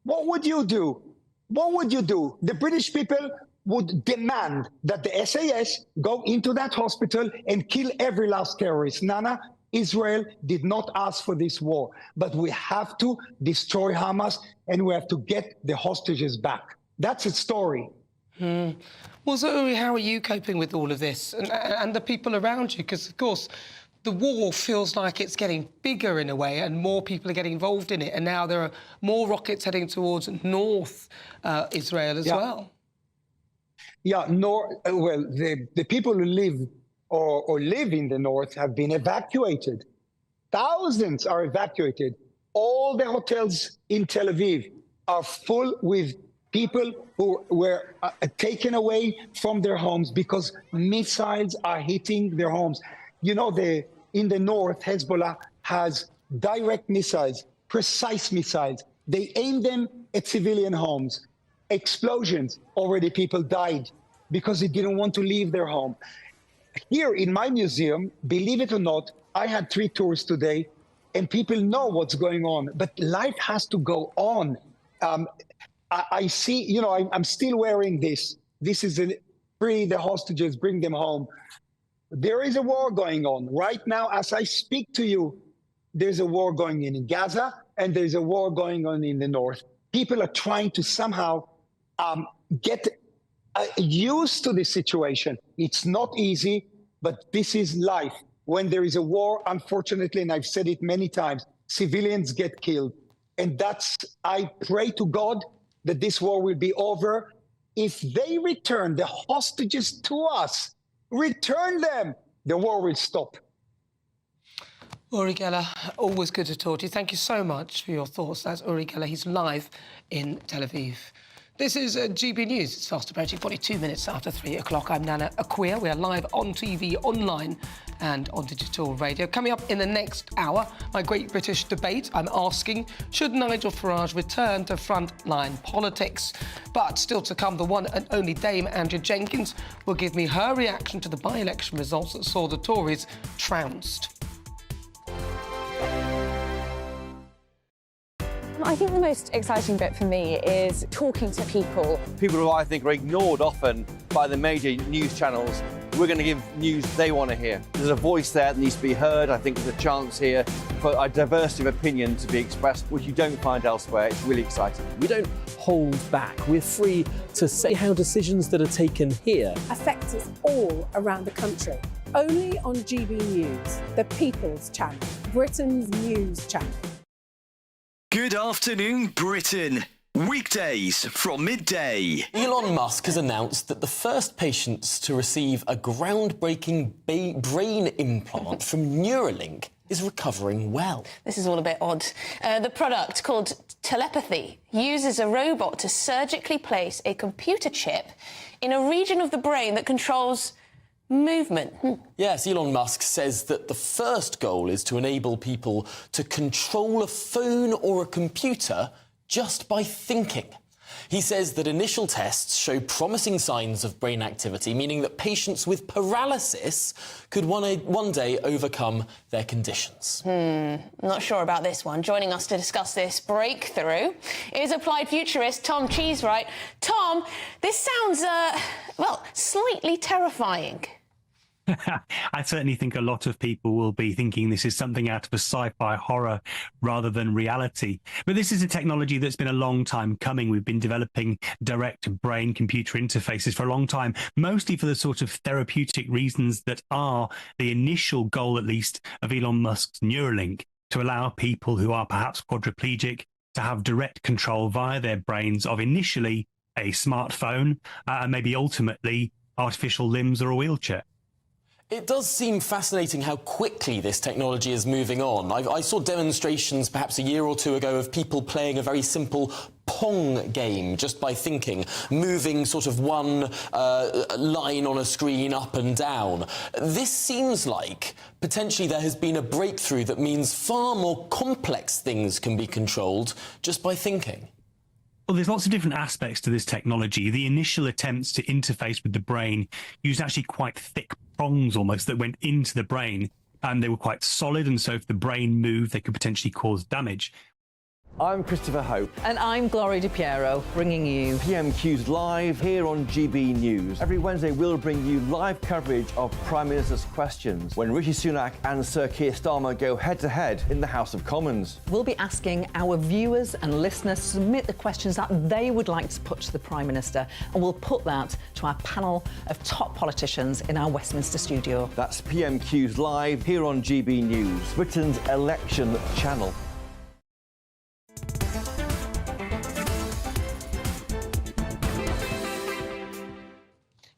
what would you do? What would you do? The British people would demand that the SAS go into that hospital and kill every last terrorist. Nana, Israel did not ask for this war, but we have to destroy Hamas and we have to get the hostages back. That's its story. Well, so how are you coping with all of this and the people around you? Because, of course, the war feels like it's getting bigger in a way and more people are getting involved in it. And now there are more rockets heading towards North Israel as well. Yeah, well, the people who live or live in the north have been evacuated. Thousands are evacuated. All the hotels in Tel Aviv are full with people who were taken away from their homes because missiles are hitting their homes. You know, in the north, Hezbollah has direct missiles, precise missiles. They aim them at civilian homes. Explosions, already people died because they didn't want to leave their home. Here in my museum, believe it or not, I had 3 tours today, and people know what's going on, but life has to go on. I see, you know, I'm still wearing this. This is free the hostages, bring them home. There is a war going on. Right now, as I speak to you, there's a war going in Gaza, and there's a war going on in the north. People are trying to somehow get used to this situation. It's not easy, but this is life. When there is a war, unfortunately, and I've said it many times, civilians get killed. And I pray to God that this war will be over. If they return the hostages to us, return them, the war will stop. Uri Geller, always good to talk to you. Thank you so much for your thoughts. That's Uri Geller. He's live in Tel Aviv. This is GB News. It's fast approaching 42 minutes after 3 o'clock. I'm Nana Akua. We are live on TV, online and on digital radio. Coming up in the next hour, my Great British Debate. I'm asking, should Nigel Farage return to frontline politics? But still to come, the one and only Dame Andrea Jenkins will give me her reaction to the by-election results that saw the Tories trounced. I think the most exciting bit for me is talking to people. People who I think are ignored often by the major news channels. We're going to give news they want to hear. There's a voice there that needs to be heard. I think there's a chance here for a diversity of opinion to be expressed, which you don't find elsewhere. It's really exciting. We don't hold back. We're free to say how decisions that are taken here affect us all around the country. Only on GB News, the People's Channel, Britain's news channel. Good afternoon, Britain. Weekdays from midday. Elon Musk has announced that the first patients to receive a groundbreaking brain implant from Neuralink is recovering well. This is all a bit odd. The product, called telepathy, uses a robot to surgically place a computer chip in a region of the brain that controls movement. Yes, Elon Musk says that the first goal is to enable people to control a phone or a computer just by thinking. He says that initial tests show promising signs of brain activity, meaning that patients with paralysis could one day overcome their conditions. Not sure about this one. Joining us to discuss this breakthrough is applied futurist Tom Cheesewright. Tom, this sounds, well, slightly terrifying. I certainly think a lot of people will be thinking this is something out of a sci-fi horror rather than reality. But this is a technology that's been a long time coming. We've been developing direct brain-computer interfaces for a long time, mostly for the sort of therapeutic reasons that are the initial goal, at least, of Elon Musk's Neuralink, to allow people who are perhaps quadriplegic to have direct control via their brains of initially a smartphone and maybe ultimately artificial limbs or a wheelchair. It does seem fascinating how quickly this technology is moving on. I saw demonstrations perhaps a year or two ago of people playing a very simple Pong game just by thinking, moving sort of one line on a screen up and down. This seems like potentially there has been a breakthrough that means far more complex things can be controlled just by thinking. Well, there's lots of different aspects to this technology. The initial attempts to interface with the brain used actually quite thick prongs almost that went into the brain, and they were quite solid, and so if the brain moved, they could potentially cause damage. I'm Christopher Hope. And I'm Gloria Di Piero, bringing you PMQ's live here on GB News. Every Wednesday, we'll bring you live coverage of Prime Minister's questions when Rishi Sunak and Sir Keir Starmer go head-to-head in the House of Commons. We'll be asking our viewers and listeners to submit the questions that they would like to put to the Prime Minister, and we'll put that to our panel of top politicians in our Westminster studio. That's PMQ's live here on GB News, Britain's election channel.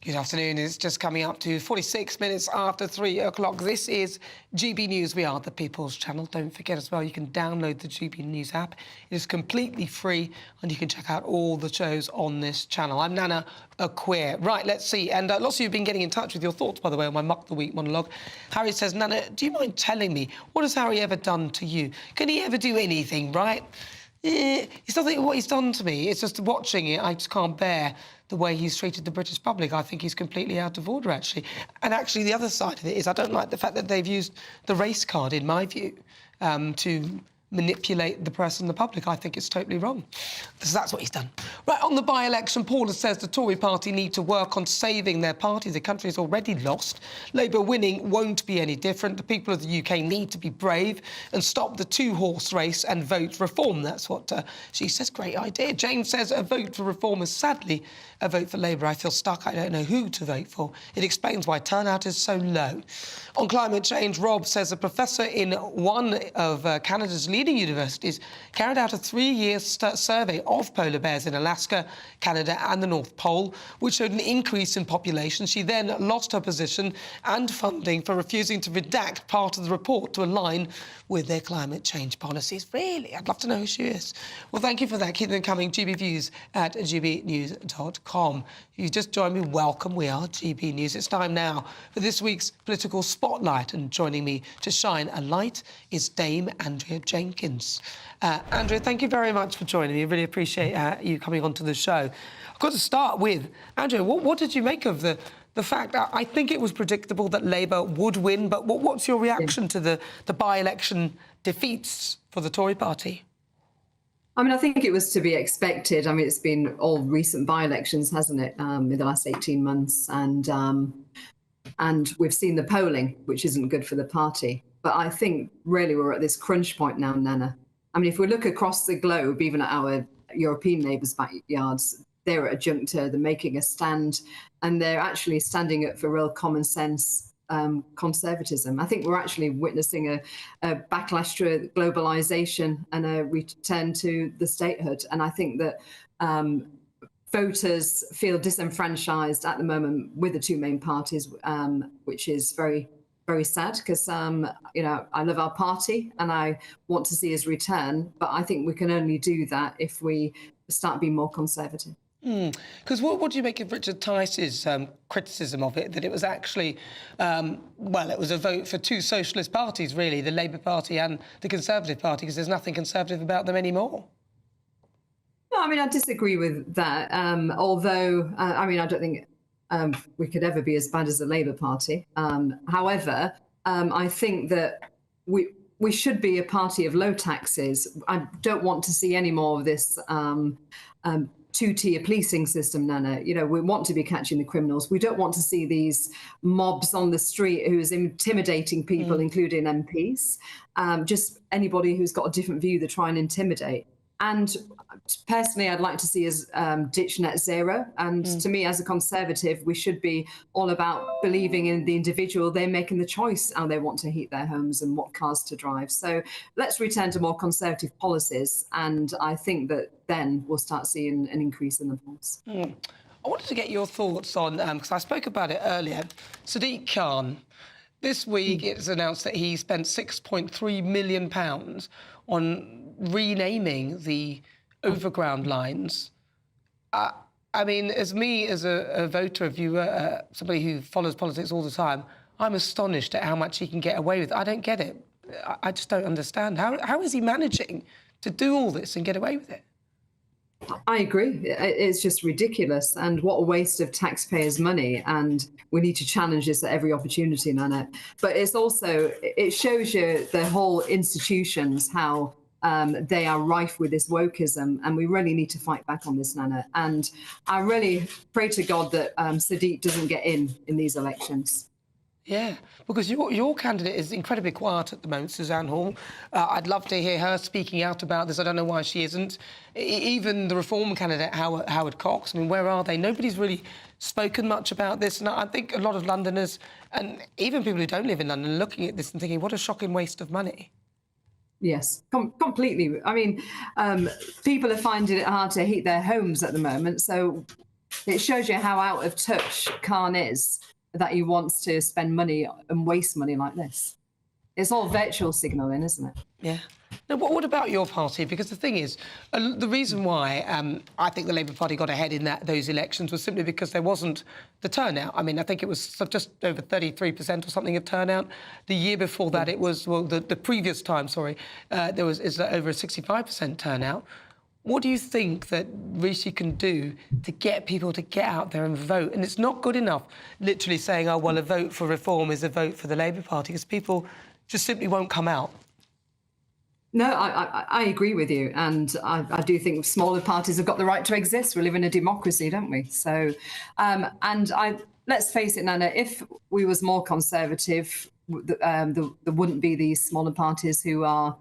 Good afternoon. It's just coming up to 46 minutes after 3 o'clock. This is GB News. We are the People's Channel. Don't forget as well, you can download the GB News app. It is completely free and you can check out all the shows on this channel. I'm Nana Akua. Right, let's see. And lots of you have been getting in touch with your thoughts, by the way, on my Muck the Week monologue. Harry says, Nana, do you mind telling me, what has Harry ever done to you? Can he ever do anything, right? It's not what he's done to me. It's just watching it, I just can't bear the way he's treated the British public. I think he's completely out of order, actually. And actually, the other side of it is I don't like the fact that they've used the race card, in my view, to manipulate the press and the public. I think it's totally wrong. So that's what he's done. Right, on the by-election, Paula says the Tory party need to work on saving their party. The country is already lost. Labour winning won't be any different. The people of the UK need to be brave and stop the two-horse race and vote reform. That's what she says. Great idea. James says a vote for reform is sadly a vote for Labour. I feel stuck. I don't know who to vote for. It explains why turnout is so low. On climate change, Rob says a professor in one of Canada's leading universities carried out a 3-year survey of polar bears in Alaska, Canada and the North Pole, which showed an increase in population. She then lost her position and funding for refusing to redact part of the report to align with their climate change policies. Really? I'd love to know who she is. Well, thank you for that. Keep them coming. GB Views at gbnews.com. If you just joined me, welcome. We are GB News. It's time now for this week's Political Spotlight. And joining me to shine a light is Dame Andrea Jenkins. Andrea, thank you very much for joining me. Really appreciate you coming onto the show. I've got to start with, Andrea, what did you make of the fact that I think it was predictable that Labour would win, but what's your reaction to the by-election defeats for the Tory party? I mean, I think it was to be expected. I mean, it's been all recent by-elections, hasn't it, in the last 18 months? And we've seen the polling, which isn't good for the party. But I think really we're at this crunch point now, Nana. I mean, if we look across the globe, even at our European neighbours' backyards, they're at a juncture, they're making a stand, and they're actually standing up for real common sense conservatism. I think we're actually witnessing a backlash to globalisation and a return to the statehood. And I think that voters feel disenfranchised at the moment with the two main parties, which is very, very sad because, you know, I love our party and I want to see us return. But I think we can only do that if we start being more conservative. Because what do you make of Richard Tice's criticism of it, that it was actually, well, it was a vote for two socialist parties, really, the Labour Party and the Conservative Party, because there's nothing conservative about them anymore? No, I mean, I disagree with that, although, I mean, I don't think we could ever be as bad as the Labour Party. However, I think that we should be a party of low taxes. I don't want to see any more of this two-tier policing system, Nana. You know, we want to be catching the criminals. We don't want to see these mobs on the street who's intimidating people, including MPs. Just anybody who's got a different view, they try and intimidate. And personally, I'd like to see us ditch net zero. And to me, as a Conservative, we should be all about believing in the individual. They're making the choice how they want to heat their homes and what cars to drive. So let's return to more conservative policies. And I think that then we'll start seeing an increase in the polls. I wanted to get your thoughts on, because I spoke about it earlier, Sadiq Khan. This week, it's announced that he spent £6.3 million on renaming the overground lines. I mean, as a voter, a viewer, somebody who follows politics all the time, I'm astonished at how much he can get away with. I don't get it. I just don't understand. How is he managing to do all this and get away with it? I agree. It's just ridiculous. And what a waste of taxpayers' money. And we need to challenge this at every opportunity, Nana. But it's also, it shows you the whole institutions, how they are rife with this wokeism. And we really need to fight back on this, Nana. And I really pray to God that Sadiq doesn't get in these elections. Yeah, because your candidate is incredibly quiet at the moment, Suzanne Hall. I'd love to hear her speaking out about this. I don't know why she isn't. Even the Reform candidate, Howard Cox, I mean, where are they? Nobody's really spoken much about this. And I think a lot of Londoners, and even people who don't live in London, are looking at this and thinking, what a shocking waste of money. Yes, completely. I mean, people are finding it hard to heat their homes at the moment. So It shows you how out of touch Khan is, that he wants to spend money and waste money like this. It's all virtual signalling, isn't it? Yeah. Now, what about your party? Because the thing is, the reason why I think the Labour Party got ahead in those elections was simply because there wasn't the turnout. I mean, I think it was just over 33% or something of turnout. The year before that, it was, well, the previous time, sorry, there was over a 65% turnout. What do you think that Rishi can do to get people to get out there and vote? And it's not good enough literally saying, oh, well, a vote for reform is a vote for the Labour Party, because people just simply won't come out. No, I agree with you. And I do think smaller parties have got the right to exist. We live in a democracy, don't we? So, let's face it, Nana, if we was more conservative, there wouldn't be these smaller parties who are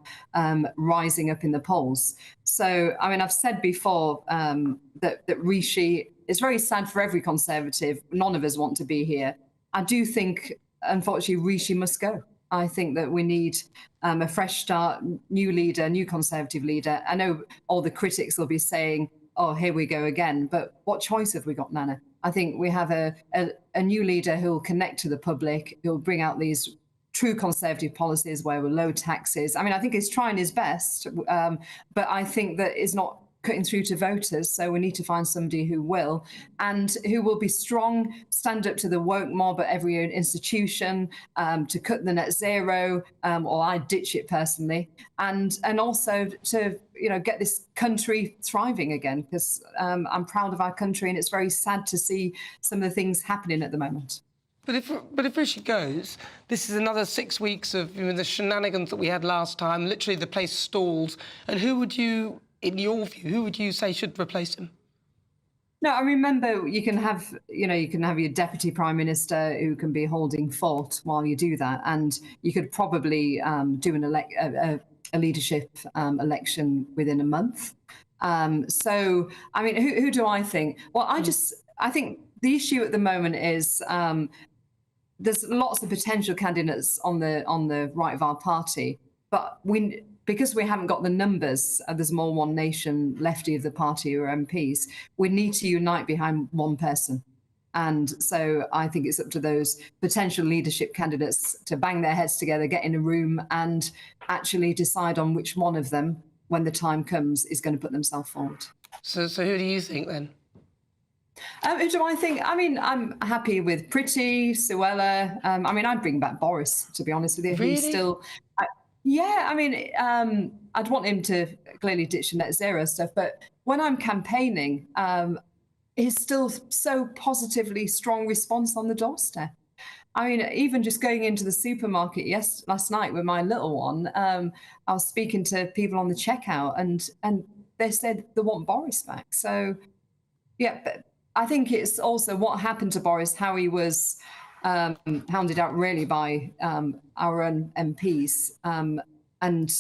rising up in the polls. So, I mean, I've said before that Rishi, it's very sad for every Conservative. None of us want to be here. I do think, unfortunately, Rishi must go. I think that we need a fresh start, new leader, new Conservative leader. I know all the critics will be saying, oh, here we go again. But what choice have we got, Nana? I think we have a new leader who will connect to the public, who will bring out these true Conservative policies where we're low taxes. I mean, I think he's trying his best, but I think that it's not cutting through to voters. So we need to find somebody who will, and who will be strong, stand up to the woke mob at every institution, to cut the net zero, or I ditch it personally, and also to get this country thriving again, because I'm proud of our country, and it's very sad to see some of the things happening at the moment. But if Rishi goes, this is another 6 weeks of the shenanigans that we had last time. Literally, the place stalls. And who would you, in your view, who would you say should replace him? No, I remember you can have your deputy prime minister who can be holding fort while you do that, and you could probably do a leadership election within a month. So, I mean, who do I think? Well, I think the issue at the moment is there's lots of potential candidates on the right of our party, but because we haven't got the numbers, there's more One Nation lefty of the party or MPs, we need to unite behind one person. And so I think it's up to those potential leadership candidates to bang their heads together, get in a room and actually decide on which one of them, when the time comes, is going to put themselves forward. So who do you think then? Who do I think? I mean, I'm happy with Priti, Suella. I mean, I'd bring back Boris, to be honest with you. Really? He's still... Yeah, I mean, I'd want him to clearly ditch the net zero stuff, but when I'm campaigning, he's still so positively strong response on the doorstep. I mean, even just going into the supermarket last night with my little one, I was speaking to people on the checkout, and they said they want Boris back. So, yeah, but I think it's also what happened to Boris, how he was hounded out really by our own MPs. And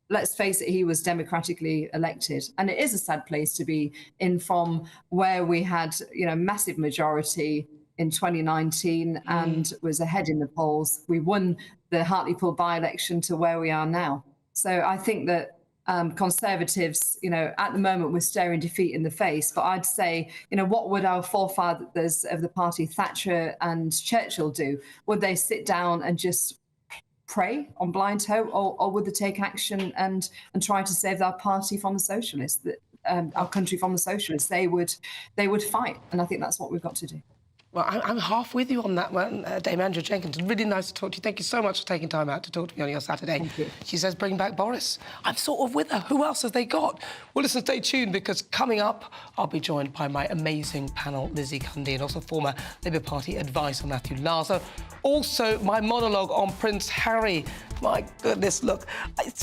let's face it, he was democratically elected. And it is a sad place to be in, from where we had, massive majority in 2019 and was ahead in the polls. We won the Hartlepool by-election to where we are now. So I think that Conservatives, at the moment we're staring defeat in the face. But I'd say, what would our forefathers of the party, Thatcher and Churchill, do? Would they sit down and just pray on blind hope, or would they take action and try to save our party from the socialists, our country from the socialists? They would fight, and I think that's what we've got to do. Well, I'm half with you on that one, Dame Andrea Jenkins. Really nice to talk to you. Thank you so much for taking time out to talk to me on your Saturday. Thank you. She says, bring back Boris. I'm sort of with her. Who else have they got? Well, listen, stay tuned, because coming up, I'll be joined by my amazing panel, Lizzie Cundy, and also former Labour Party advisor, Matthew Lazo. Also, my monologue on Prince Harry. My goodness, look,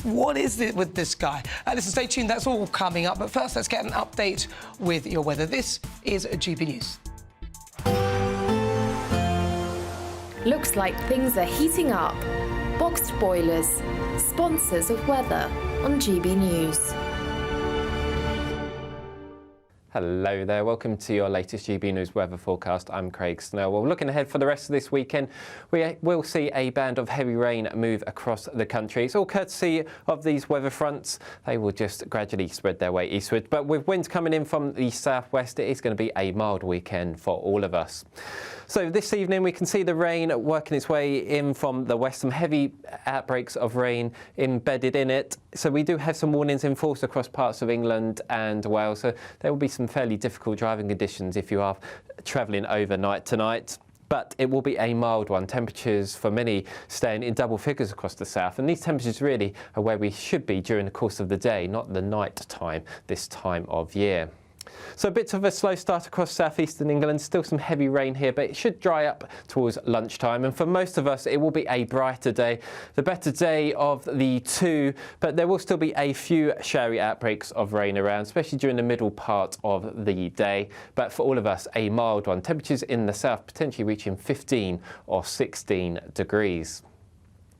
what is it with this guy? Listen, stay tuned. That's all coming up. But first, let's get an update with your weather. This is GB News. Looks like things are heating up. Boxed boilers, sponsors of weather on GB News. Hello there, welcome to your latest GB News weather forecast. I'm Craig Snell. Well, looking ahead for the rest of this weekend, we will see a band of heavy rain move across the country. It's all courtesy of these weather fronts. They will just gradually spread their way eastward. But with winds coming in from the southwest, it is going to be a mild weekend for all of us. So this evening we can see the rain working its way in from the west, some heavy outbreaks of rain embedded in it. So we do have some warnings in force across parts of England and Wales. So there will be some fairly difficult driving conditions if you are travelling overnight tonight. But it will be a mild one. Temperatures for many staying in double figures across the south. And these temperatures really are where we should be during the course of the day, not the night time this time of year. So a bit of a slow start across southeastern England, still some heavy rain here, but it should dry up towards lunchtime. And for most of us, it will be a brighter day, the better day of the two, but there will still be a few showery outbreaks of rain around, especially during the middle part of the day. But for all of us, a mild one. Temperatures in the south potentially reaching 15 or 16 degrees.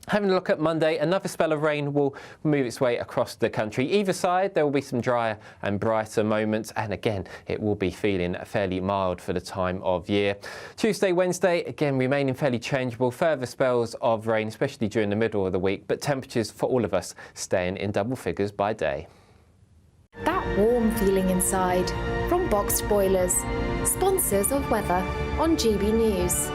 Having a look at Monday, another spell of rain will move its way across the country. Either side, there will be some drier and brighter moments, and again, it will be feeling fairly mild for the time of year. Tuesday, Wednesday, again, remaining fairly changeable. Further spells of rain, especially during the middle of the week, but temperatures for all of us staying in double figures by day. That warm feeling inside from Boxed Boilers, sponsors of weather on GB News.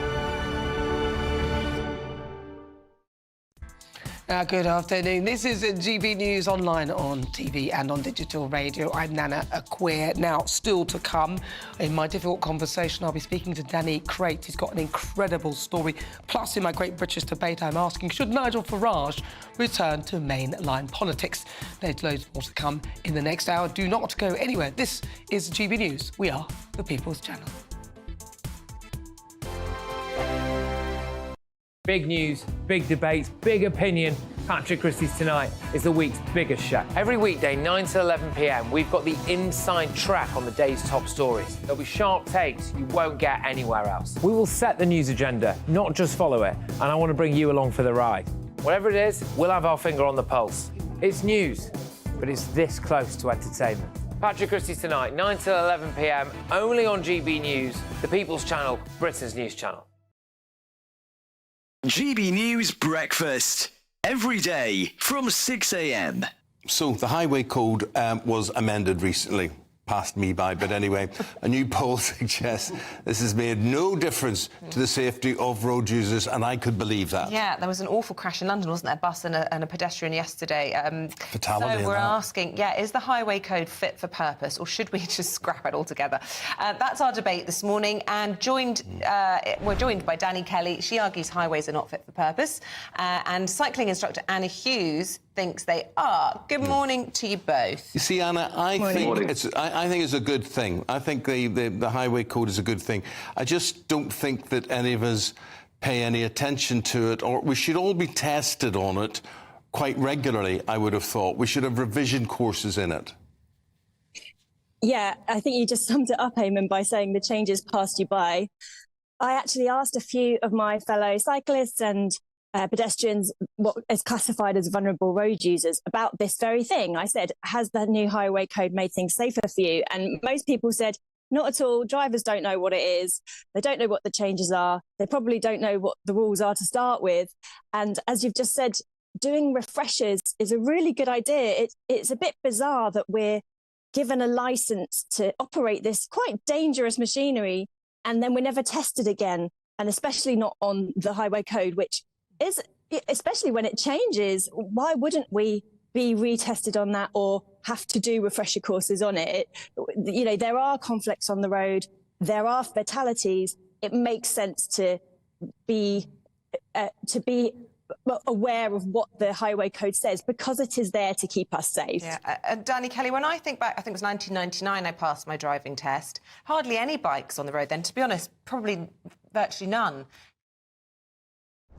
Good afternoon. This is GB News online on TV and on digital radio. I'm Nana Akua. Now, still to come, in my difficult conversation, I'll be speaking to Danny Crate. He's got an incredible story. Plus, in my Great British Debate, I'm asking, should Nigel Farage return to mainline politics? There's loads more to come in the next hour. Do not go anywhere. This is GB News. We are the People's Channel. Big news, big debates, big opinion. Patrick Christie's Tonight is the week's biggest show. Every weekday, 9 to 11 p.m, we've got the inside track on the day's top stories. There'll be sharp takes you won't get anywhere else. We will set the news agenda, not just follow it, and I want to bring you along for the ride. Whatever it is, we'll have our finger on the pulse. It's news, but it's this close to entertainment. Patrick Christie's Tonight, 9 to 11 p.m, only on GB News, the People's Channel, Britain's news channel. GB News Breakfast. Every day from 6 a.m. So the highway code was amended recently. Passed me by, but anyway, a new poll suggests this has made no difference to the safety of road users, and I could believe that. Yeah, there was an awful crash in London, wasn't there? A bus and a pedestrian yesterday. Fatality. So we're asking, is the highway code fit for purpose, or should we just scrap it altogether? That's our debate this morning, and we're joined by Danny Kelly. She argues highways are not fit for purpose, and cycling instructor Anna Hughes thinks they are. Good morning to you both. You see, Anna, I think it's a good thing. I think the highway code is a good thing. I just don't think that any of us pay any attention to it, or we should all be tested on it quite regularly, I would have thought. We should have revision courses in it. Yeah, I think you just summed it up, Eamon, by saying the changes passed you by. I actually asked a few of my fellow cyclists and pedestrians, what is classified as vulnerable road users, about this very thing. I said, has the new highway code made things safer for you? And most people said, not at all. Drivers don't know what it is. They don't know what the changes are. They probably don't know what the rules are to start with. And as you've just said, doing refreshers is a really good idea. It's a bit bizarre that we're given a license to operate this quite dangerous machinery, and then we're never tested again, and especially not on the highway code, which is, especially when it changes, why wouldn't we be retested on that or have to do refresher courses on it? You know, there are conflicts on the road, there are fatalities. It makes sense to be aware of what the highway code says, because it is there to keep us safe. Yeah, Danny Kelly, when I think back, I think it was 1999 I passed my driving test. Hardly any bikes on the road then, to be honest, probably virtually none.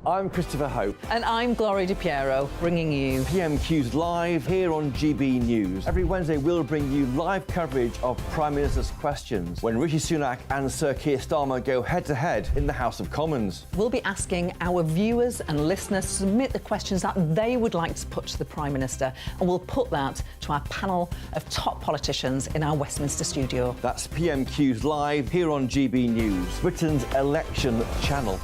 I'm Christopher Hope. And I'm Gloria Di Piero, bringing you PMQ's live here on GB News. Every Wednesday, we'll bring you live coverage of Prime Minister's questions when Rishi Sunak and Sir Keir Starmer go head-to-head in the House of Commons. We'll be asking our viewers and listeners to submit the questions that they would like to put to the Prime Minister, and we'll put that to our panel of top politicians in our Westminster studio. That's PMQ's live here on GB News, Britain's election channel.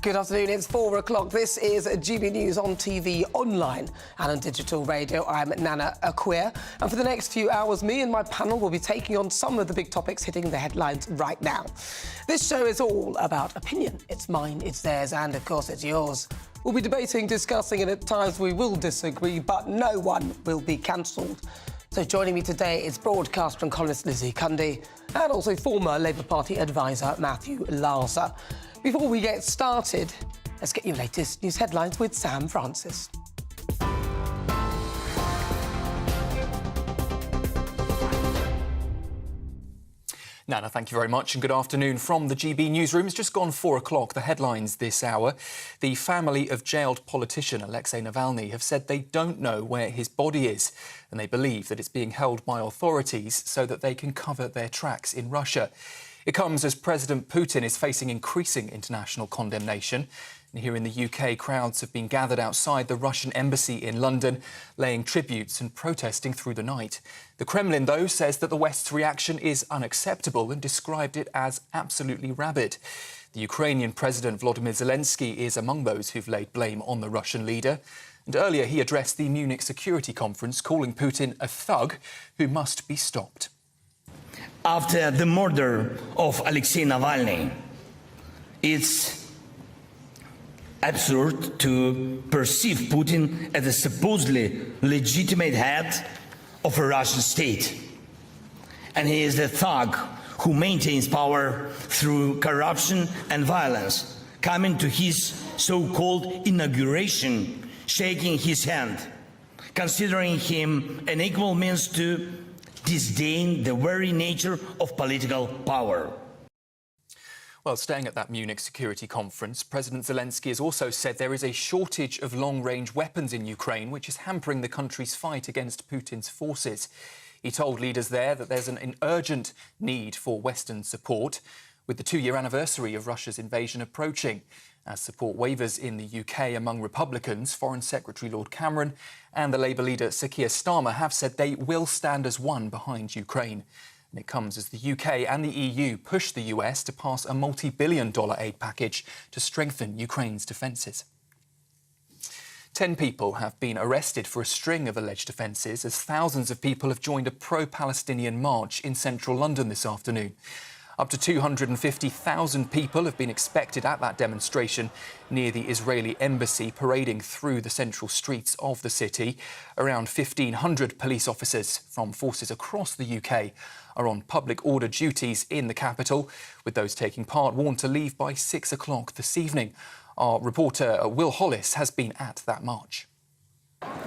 Good afternoon, it's 4 o'clock. This is GB News on TV, online and on digital radio. I'm Nana Akua. And for the next few hours, me and my panel will be taking on some of the big topics hitting the headlines right now. This show is all about opinion. It's mine, it's theirs, and of course it's yours. We'll be debating, discussing, and at times we will disagree, but no one will be cancelled. So joining me today is broadcaster and columnist Lizzie Cundy and also former Labour Party advisor Matthew Larser. Before we get started, let's get your latest news headlines with Sam Francis. Nana, thank you very much and good afternoon from the GB newsroom. It's just gone 4 o'clock. The headlines this hour. The family of jailed politician Alexei Navalny have said they don't know where his body is and they believe that it's being held by authorities so that they can cover their tracks in Russia. It comes as President Putin is facing increasing international condemnation. And here in the UK, crowds have been gathered outside the Russian embassy in London, laying tributes and protesting through the night. The Kremlin, though, says that the West's reaction is unacceptable and described it as absolutely rabid. The Ukrainian President Volodymyr Zelensky is among those who've laid blame on the Russian leader. And earlier he addressed the Munich Security Conference, calling Putin a thug who must be stopped. After the murder of Alexei Navalny, it's absurd to perceive Putin as a supposedly legitimate head of a Russian state. And he is a thug who maintains power through corruption and violence, coming to his so-called inauguration, shaking his hand, considering him an equal means to disdain the very nature of political power. Well, staying at that Munich Security Conference, President Zelensky has also said there is a shortage of long-range weapons in Ukraine, which is hampering the country's fight against Putin's forces. He told leaders there that there's an urgent need for Western support, with the 2-year anniversary of Russia's invasion approaching. As support wavers in the UK among Republicans, Foreign Secretary Lord Cameron and the Labour leader Sir Keir Starmer have said they will stand as one behind Ukraine. And it comes as the UK and the EU push the US to pass a multi-billion-dollar aid package to strengthen Ukraine's defences. 10 people have been arrested for a string of alleged offences as thousands of people have joined a pro-Palestinian march in central London this afternoon. Up to 250,000 people have been expected at that demonstration near the Israeli embassy, parading through the central streets of the city. Around 1,500 police officers from forces across the UK are on public order duties in the capital, with those taking part warned to leave by 6 o'clock this evening. Our reporter Will Hollis has been at that march.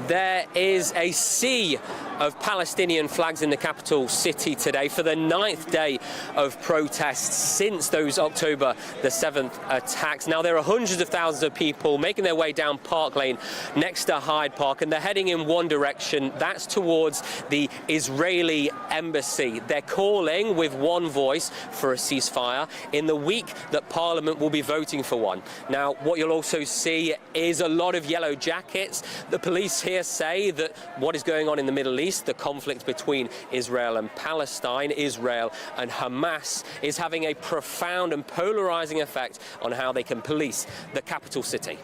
There is a sea of Palestinian flags in the capital city today for the 9th day of protests since those October the 7th attacks. Now, there are hundreds of thousands of people making their way down Park Lane next to Hyde Park, and they're heading in one direction. That's towards the Israeli embassy. They're calling with one voice for a ceasefire in the week that Parliament will be voting for one. Now, what you'll also see is a lot of yellow jackets. The police here say that what is going on in the Middle East, the conflict between Israel and Palestine, Israel and Hamas, is having a profound and polarising effect on how they can police the capital city.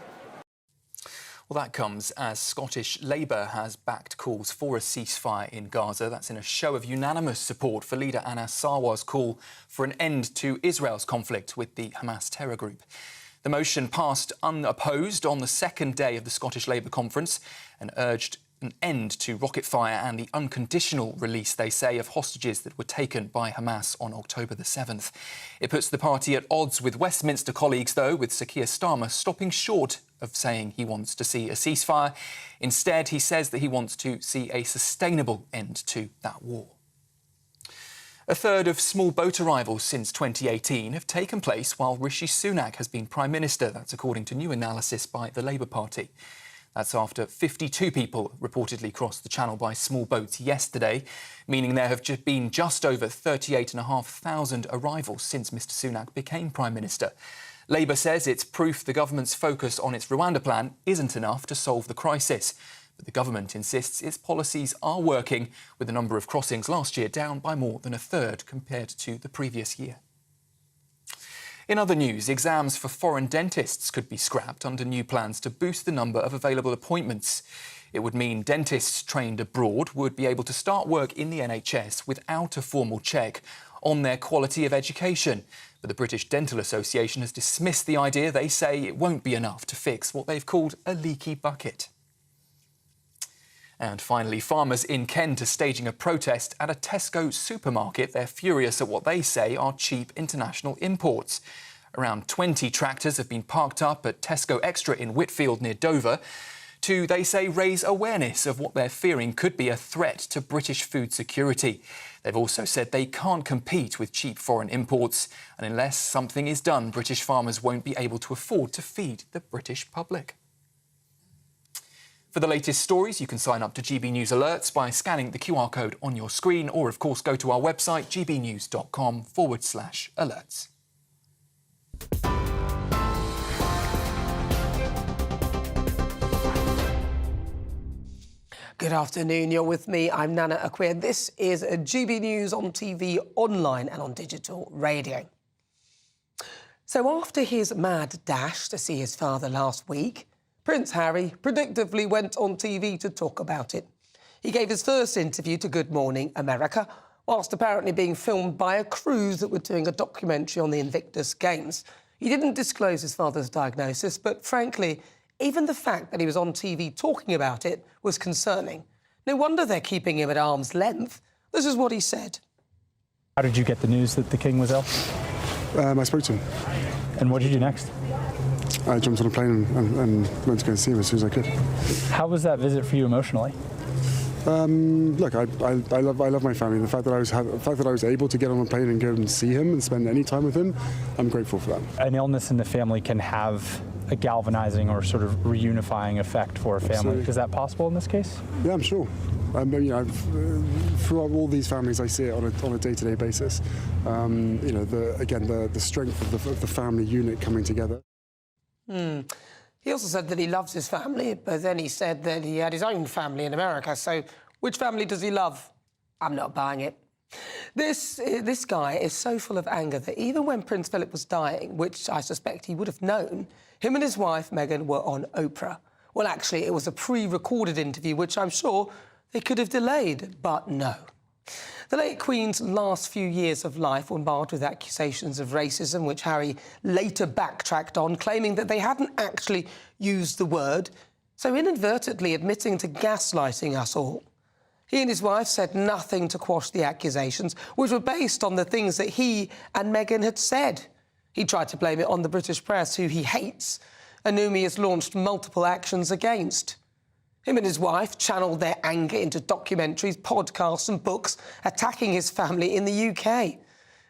Well, that comes as Scottish Labour has backed calls for a ceasefire in Gaza. That's in a show of unanimous support for leader Anas Sarwar's call for an end to Israel's conflict with the Hamas terror group. The motion passed unopposed on the second day of the Scottish Labour conference and urged an end to rocket fire and the unconditional release, they say, of hostages that were taken by Hamas on October the 7th. It puts the party at odds with Westminster colleagues, though, with Sir Keir Starmer stopping short of saying he wants to see a ceasefire. Instead, he says that he wants to see a sustainable end to that war. A third of small boat arrivals since 2018 have taken place while Rishi Sunak has been Prime Minister. That's according to new analysis by the Labour Party. That's after 52 people reportedly crossed the Channel by small boats yesterday, meaning there have been just over 38,500 arrivals since Mr Sunak became Prime Minister. Labour says it's proof the government's focus on its Rwanda plan isn't enough to solve the crisis. But the government insists its policies are working, with the number of crossings last year down by more than a third compared to the previous year. In other news, exams for foreign dentists could be scrapped under new plans to boost the number of available appointments. It would mean dentists trained abroad would be able to start work in the NHS without a formal check on their quality of education. But the British Dental Association has dismissed the idea. They say it won't be enough to fix what they've called a leaky bucket. And finally, farmers in Kent are staging a protest at a Tesco supermarket. They're furious at what they say are cheap international imports. Around 20 tractors have been parked up at Tesco Extra in Whitfield near Dover to, they say, raise awareness of what they're fearing could be a threat to British food security. They've also said they can't compete with cheap foreign imports, and unless something is done, British farmers won't be able to afford to feed the British public. For the latest stories, you can sign up to GB News Alerts by scanning the QR code on your screen, or of course go to our website gbnews.com/alerts. Good afternoon, you're with me, I'm Nana Akua. This is GB News on TV, online and on digital radio. So after his mad dash to see his father last week, Prince Harry predictably went on TV to talk about it. He gave his first interview to Good Morning America, whilst apparently being filmed by a crew that were doing a documentary on the Invictus Games. He didn't disclose his father's diagnosis, but frankly, even the fact that he was on TV talking about it was concerning. No wonder they're keeping him at arm's length. This is what he said. How did you get the news that the king was ill? I spoke to him. And what did you do next? I jumped on a plane and went to go and see him as soon as I could. How was that visit for you emotionally? Look, I love my family. The fact that I was able to get on a plane and go and see him and spend any time with him, I'm grateful for that. An illness in the family can have a galvanizing or sort of reunifying effect for a family. Absolutely. Is that possible in this case? Yeah, I'm sure. Throughout all these families, I see it on a day-to-day basis. The strength of the family unit coming together. He also said that he loves his family, but then he said that he had his own family in America. So which family does he love? I'm not buying it. This guy is so full of anger that even when Prince Philip was dying, which I suspect he would have known, him and his wife, Meghan, were on Oprah. Well, actually, it was a pre-recorded interview, which I'm sure they could have delayed, but no. The late Queen's last few years of life were marred with accusations of racism, which Harry later backtracked on, claiming that they hadn't actually used the word, so inadvertently admitting to gaslighting us all. He and his wife said nothing to quash the accusations, which were based on the things that he and Meghan had said. He tried to blame it on the British press, who he hates, and whom he has launched multiple actions against. Him and his wife channelled their anger into documentaries, podcasts and books, attacking his family in the UK.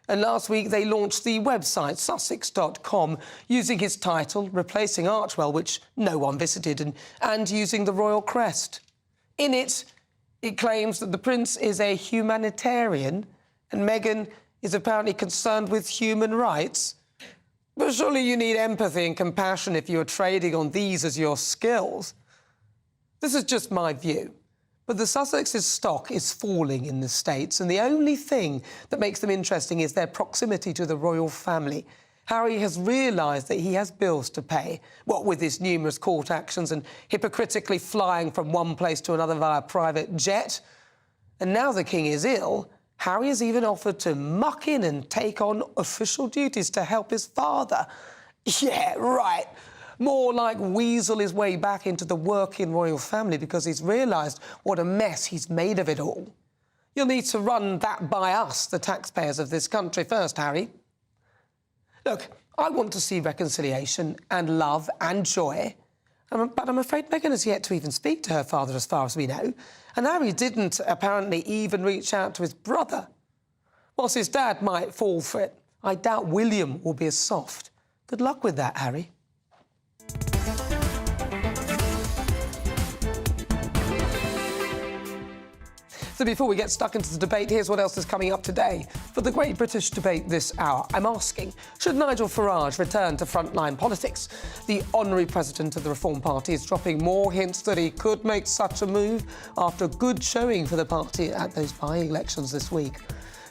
And last week they launched the website Sussex.com, using his title, replacing Archwell, which no one visited, and using the royal crest. In it, it claims that the prince is a humanitarian and Meghan is apparently concerned with human rights. But surely you need empathy and compassion if you're trading on these as your skills. This is just my view, but the Sussex's stock is falling in the States, and the only thing that makes them interesting is their proximity to the royal family. Harry has realised that he has bills to pay, what with his numerous court actions and hypocritically flying from one place to another via private jet. And now the king is ill, Harry has even offered to muck in and take on official duties to help his father. Yeah, right. More like weasel his way back into the working royal family because he's realised what a mess he's made of it all. You'll need to run that by us, the taxpayers of this country, first, Harry. Look, I want to see reconciliation and love and joy, But I'm afraid Meghan has yet to even speak to her father, as far as we know. And Harry didn't apparently even reach out to his brother. Whilst his dad might fall for it, I doubt William will be as soft. Good luck with that, Harry. So before we get stuck into the debate, here's what else is coming up today. For the Great British Debate this hour, I'm asking, should Nigel Farage return to frontline politics? The honorary president of the Reform Party is dropping more hints that he could make such a move after a good showing for the party at those by-elections this week.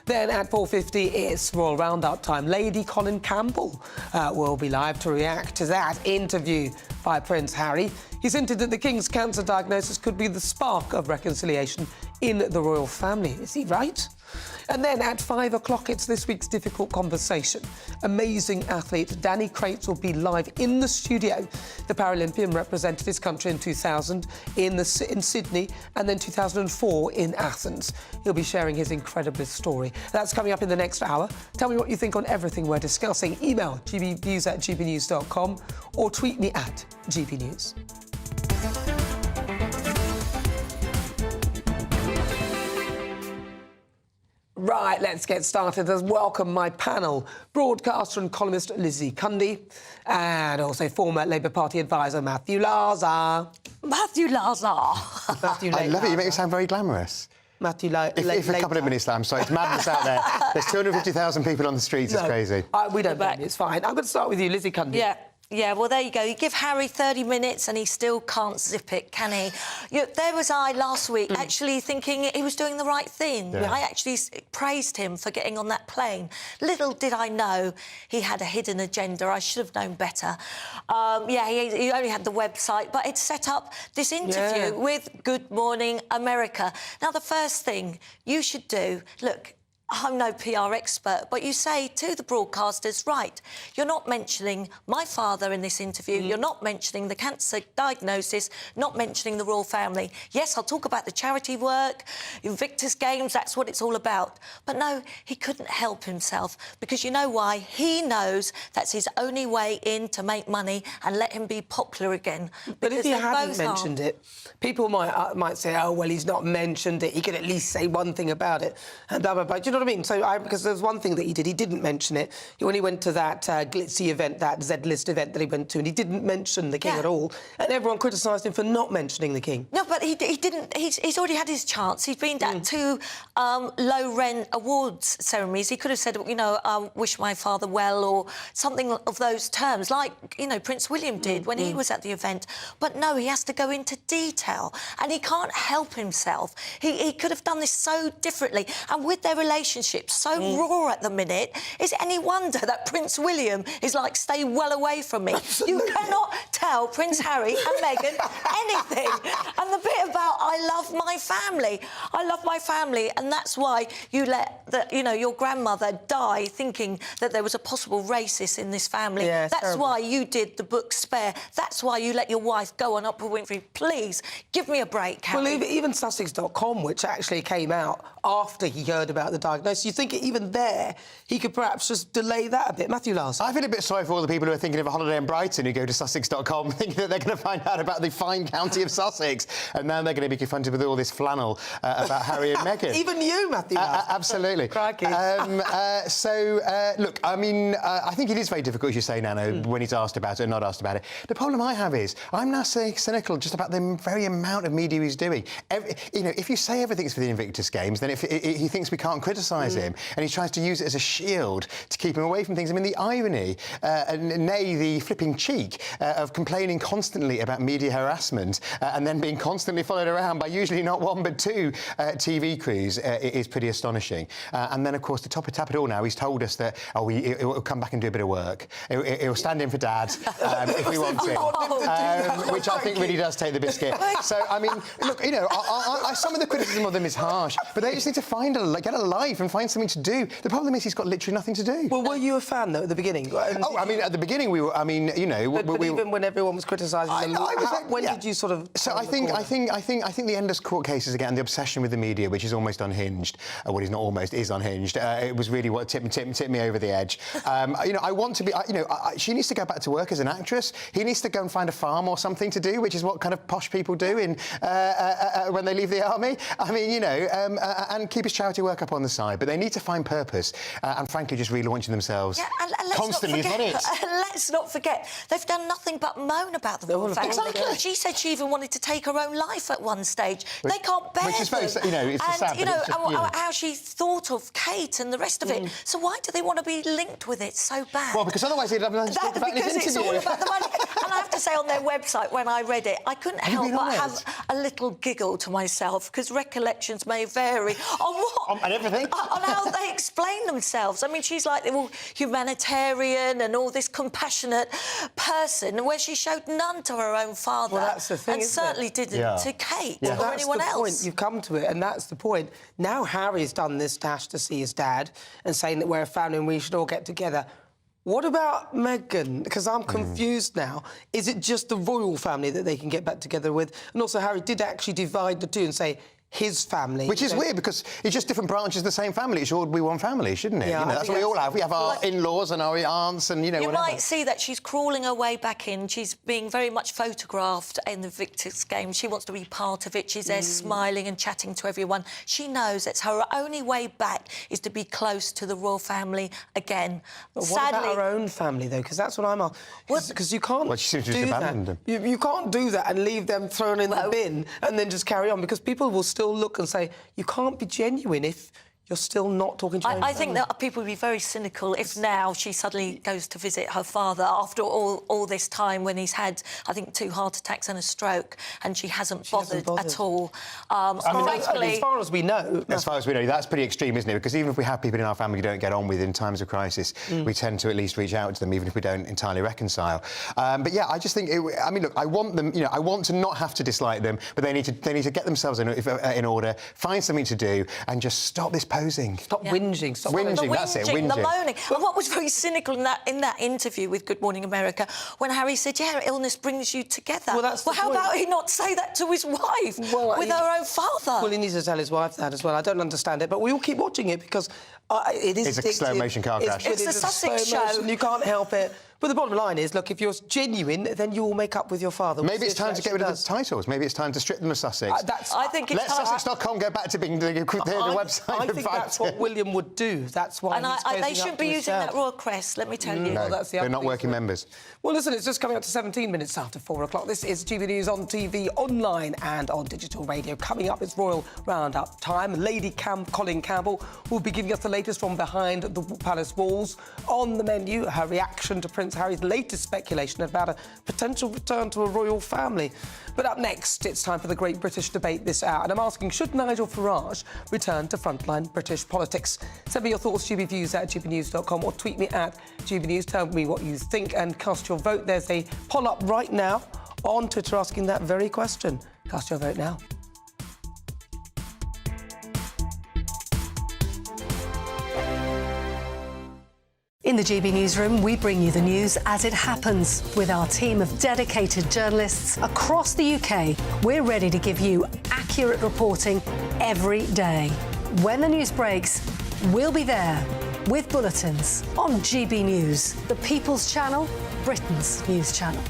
Then at 4:50, it's Royal Roundup time. Lady Colin Campbell will be live to react to that interview by Prince Harry. He's hinted that the King's cancer diagnosis could be the spark of reconciliation in the royal family. Is he right? And then at 5 o'clock, it's this week's Difficult Conversation. Amazing athlete Danny Crates will be live in the studio. The Paralympian represented his country in 2000 in Sydney and then 2004 in Athens. He'll be sharing his incredible story. That's coming up in the next hour. Tell me what you think on everything we're discussing. Email gbnews@gbnews.com or tweet me at gbnews. Right, let's get started. Let's welcome my panel, broadcaster and columnist Lizzie Cundy, and also former Labour Party advisor Matthew Lazar. Matthew Lazar. Matthew I love it. You make it sound very glamorous. Matthew If a couple of minutes, I'm sorry, it's madness out there. There's 250,000 people on the streets. It's crazy. We don't blame you. It's fine. I'm going to start with you, Lizzie Cundy. Yeah, well, there you go. You give Harry 30 minutes and he still can't zip it, can he? There was I last week actually thinking he was doing the right thing. Yeah. I actually praised him for getting on that plane. Little did I know he had a hidden agenda. I should have known better. He only had the website, but it set up this interview with Good Morning America. Now, the first thing you should do, look, I'm no PR expert, but you say to the broadcasters, right, you're not mentioning my father in this interview, you're not mentioning the cancer diagnosis, not mentioning the royal family. Yes, I'll talk about the charity work, Invictus Games, that's what it's all about. But no, he couldn't help himself, because you know why? He knows that's his only way in to make money and let him be popular again. But if he hadn't mentioned it, people might say, oh, well, he's not mentioned it, he could at least say one thing about it, and blah, blah, blah. Do you know what I mean? So, because there's one thing that he didn't mention it. When he went to that glitzy event, that Z-list event that he went to, and he didn't mention the King at all, and everyone criticised him for not mentioning the King. No, but he didn't. He's already had his chance. He's been at two low-rent awards ceremonies. He could have said, you know, wish my father well, or something of those terms, like, you know, Prince William did when he was at the event. But no, he has to go into detail, and he can't help himself. He could have done this so differently, and with their relationship so raw at the minute, is it any wonder that Prince William is like, stay well away from me? Absolutely. You cannot tell Prince Harry and Meghan anything. And the bit about I love my family, and that's why you let your grandmother die thinking that there was a possible racist in this family. Yeah, that's terrible. why you did the book Spare. That's why you let your wife go on Oprah Winfrey. Please give me a break, Harry. Well, even Sussex.com, which actually came out after he heard about the diagnosis, you think even there he could perhaps just delay that a bit. Matthew Lars. I feel a bit sorry for all the people who are thinking of a holiday in Brighton who go to Sussex.com thinking that they're going to find out about the fine county of Sussex, and now they're going to be confronted with all this flannel about Harry and Meghan. Even you, Matthew Lars. Absolutely. Crikey. Look, I mean, I think it is very difficult, as you say, Nano, when he's asked about it and not asked about it. The problem I have is I'm now cynical just about the very amount of media he's doing. If you say everything's for the Invictus Games, then he thinks we can't criticise him, and he tries to use it as a shield to keep him away from things. I mean, the irony, nay, the flipping cheek of complaining constantly about media harassment and then being constantly followed around by usually not one but two TV crews is pretty astonishing. And then, of course, to top it all now, he's told us that, he'll come back and do a bit of work. He'll stand in for Dad if we want him, which I think really does take the biscuit. So, I mean, look, some of the criticism of them is harsh, but they just need to get a life and find something to do. The problem is he's got literally nothing to do. Well, were you a fan, though, at the beginning? At the beginning we were, But even when everyone was criticising them, when did you sort of... So I think the end of numerous court cases again, and the obsession with the media, which is almost unhinged. Well, it's not almost, is unhinged. It was really what tipped me over the edge. You know, I want to be, you know, she needs to go back to work as an actress. He needs to go and find a farm or something to do, which is what kind of posh people do in when they leave the army. I mean, you know, and keep his charity work up on the side. But they need to find purpose and, frankly, just relaunching themselves constantly, isn't it? Let's not forget, they've done nothing but moan about the royal family. Exactly. She said she even wanted to take her own life at one stage. They can't bear Which is very, you know, it's sad. And, you know, it's just, you know, how she thought of Kate and the rest of it. So why do they want to be linked with it so bad? Well, because otherwise they'd have nothing to talk about in his Because it's interview. all about the money. And I have to say, on their website, when I read it, I couldn't help but have a little giggle to myself, because recollections may vary on what... and everything. On how they explain themselves. I mean, she's like the humanitarian and all this compassionate person, where she showed none to her own father. Well, that's the thing, and certainly didn't to Kate or anyone else. Point. You've come to it, and that's the point. Now Harry's done this dash to see his dad and saying that we're a family and we should all get together. What about Meghan? Because I'm confused now. Is it just the royal family that they can get back together with? And also, Harry did actually divide the two and say his family. Which is weird, because it's just different branches of the same family. It should be one family, shouldn't it? Yeah, you know, that's what we all have. We have our in-laws and our aunts and, you know, You whatever. might see that she's crawling her way back in. She's being very much photographed in the Victor's game. She wants to be part of it. She's there smiling and chatting to everyone. She knows it's her only way back is to be close to the royal family again. But what about her own family, though? Because that's what I'm... Because you can't she seems to do just that. abandoned them. You can't do that and leave them thrown in the bin and then just carry on, because people will still look and say, you can't be genuine if you're still not talking to your own I think family. that people would be very cynical if now she suddenly goes to visit her father after all this time, when he's had, I think, 2 heart attacks and a stroke, and she hasn't bothered at all. I mean, as far as we know... As far as we know, that's pretty extreme, isn't it? Because even if we have people in our family we don't get on with in times of crisis, we tend to at least reach out to them, even if we don't entirely reconcile. But yeah, I just think... I mean, look, I want them... You know, I want to not have to dislike them, but they need to get themselves in order, find something to do, and just stop this posing. Stop whinging. Stop whinging, that's it, whinging. The moaning. And what was very cynical in that interview with Good Morning America, when Harry said, yeah, illness brings you together. Well, how about he not say that to his wife with her own father? Well, he needs to tell his wife that as well. I don't understand it, but we all keep watching it because it is It's a slow-motion car crash. It's the Sussex show. You can't help it. But the bottom line is, look, if you're genuine, then you will make up with your father. Maybe it's time to get rid of the titles. Maybe it's time to strip them of Sussex. I think it's Let Sussex.com go back to being the website. I think that's what William would do. That's why they shouldn't be using that royal crest, let me tell you. No, that's the they're not working members. Well, listen, it's just coming up to 17 minutes after 4 o'clock. This is GB News on TV, online and on digital radio. Coming up, it's Royal Roundup time. Lady Colin Campbell will be giving us the latest from behind the palace walls. On the menu, her reaction to Prince Harry's latest speculation about a potential return to a royal family. But up next, it's time for the Great British Debate this hour, and I'm asking, should Nigel Farage return to frontline British politics? Send me your thoughts, gbviews@gbnews.com, or tweet me at gbnews. Tell me what you think and cast your vote. There's a poll up right now on Twitter asking that very question. Cast your vote now. In the GB Newsroom, we bring you the news as it happens. With our team of dedicated journalists across the UK, we're ready to give you accurate reporting every day. When the news breaks, we'll be there with bulletins on GB News, the People's Channel, Britain's news channel.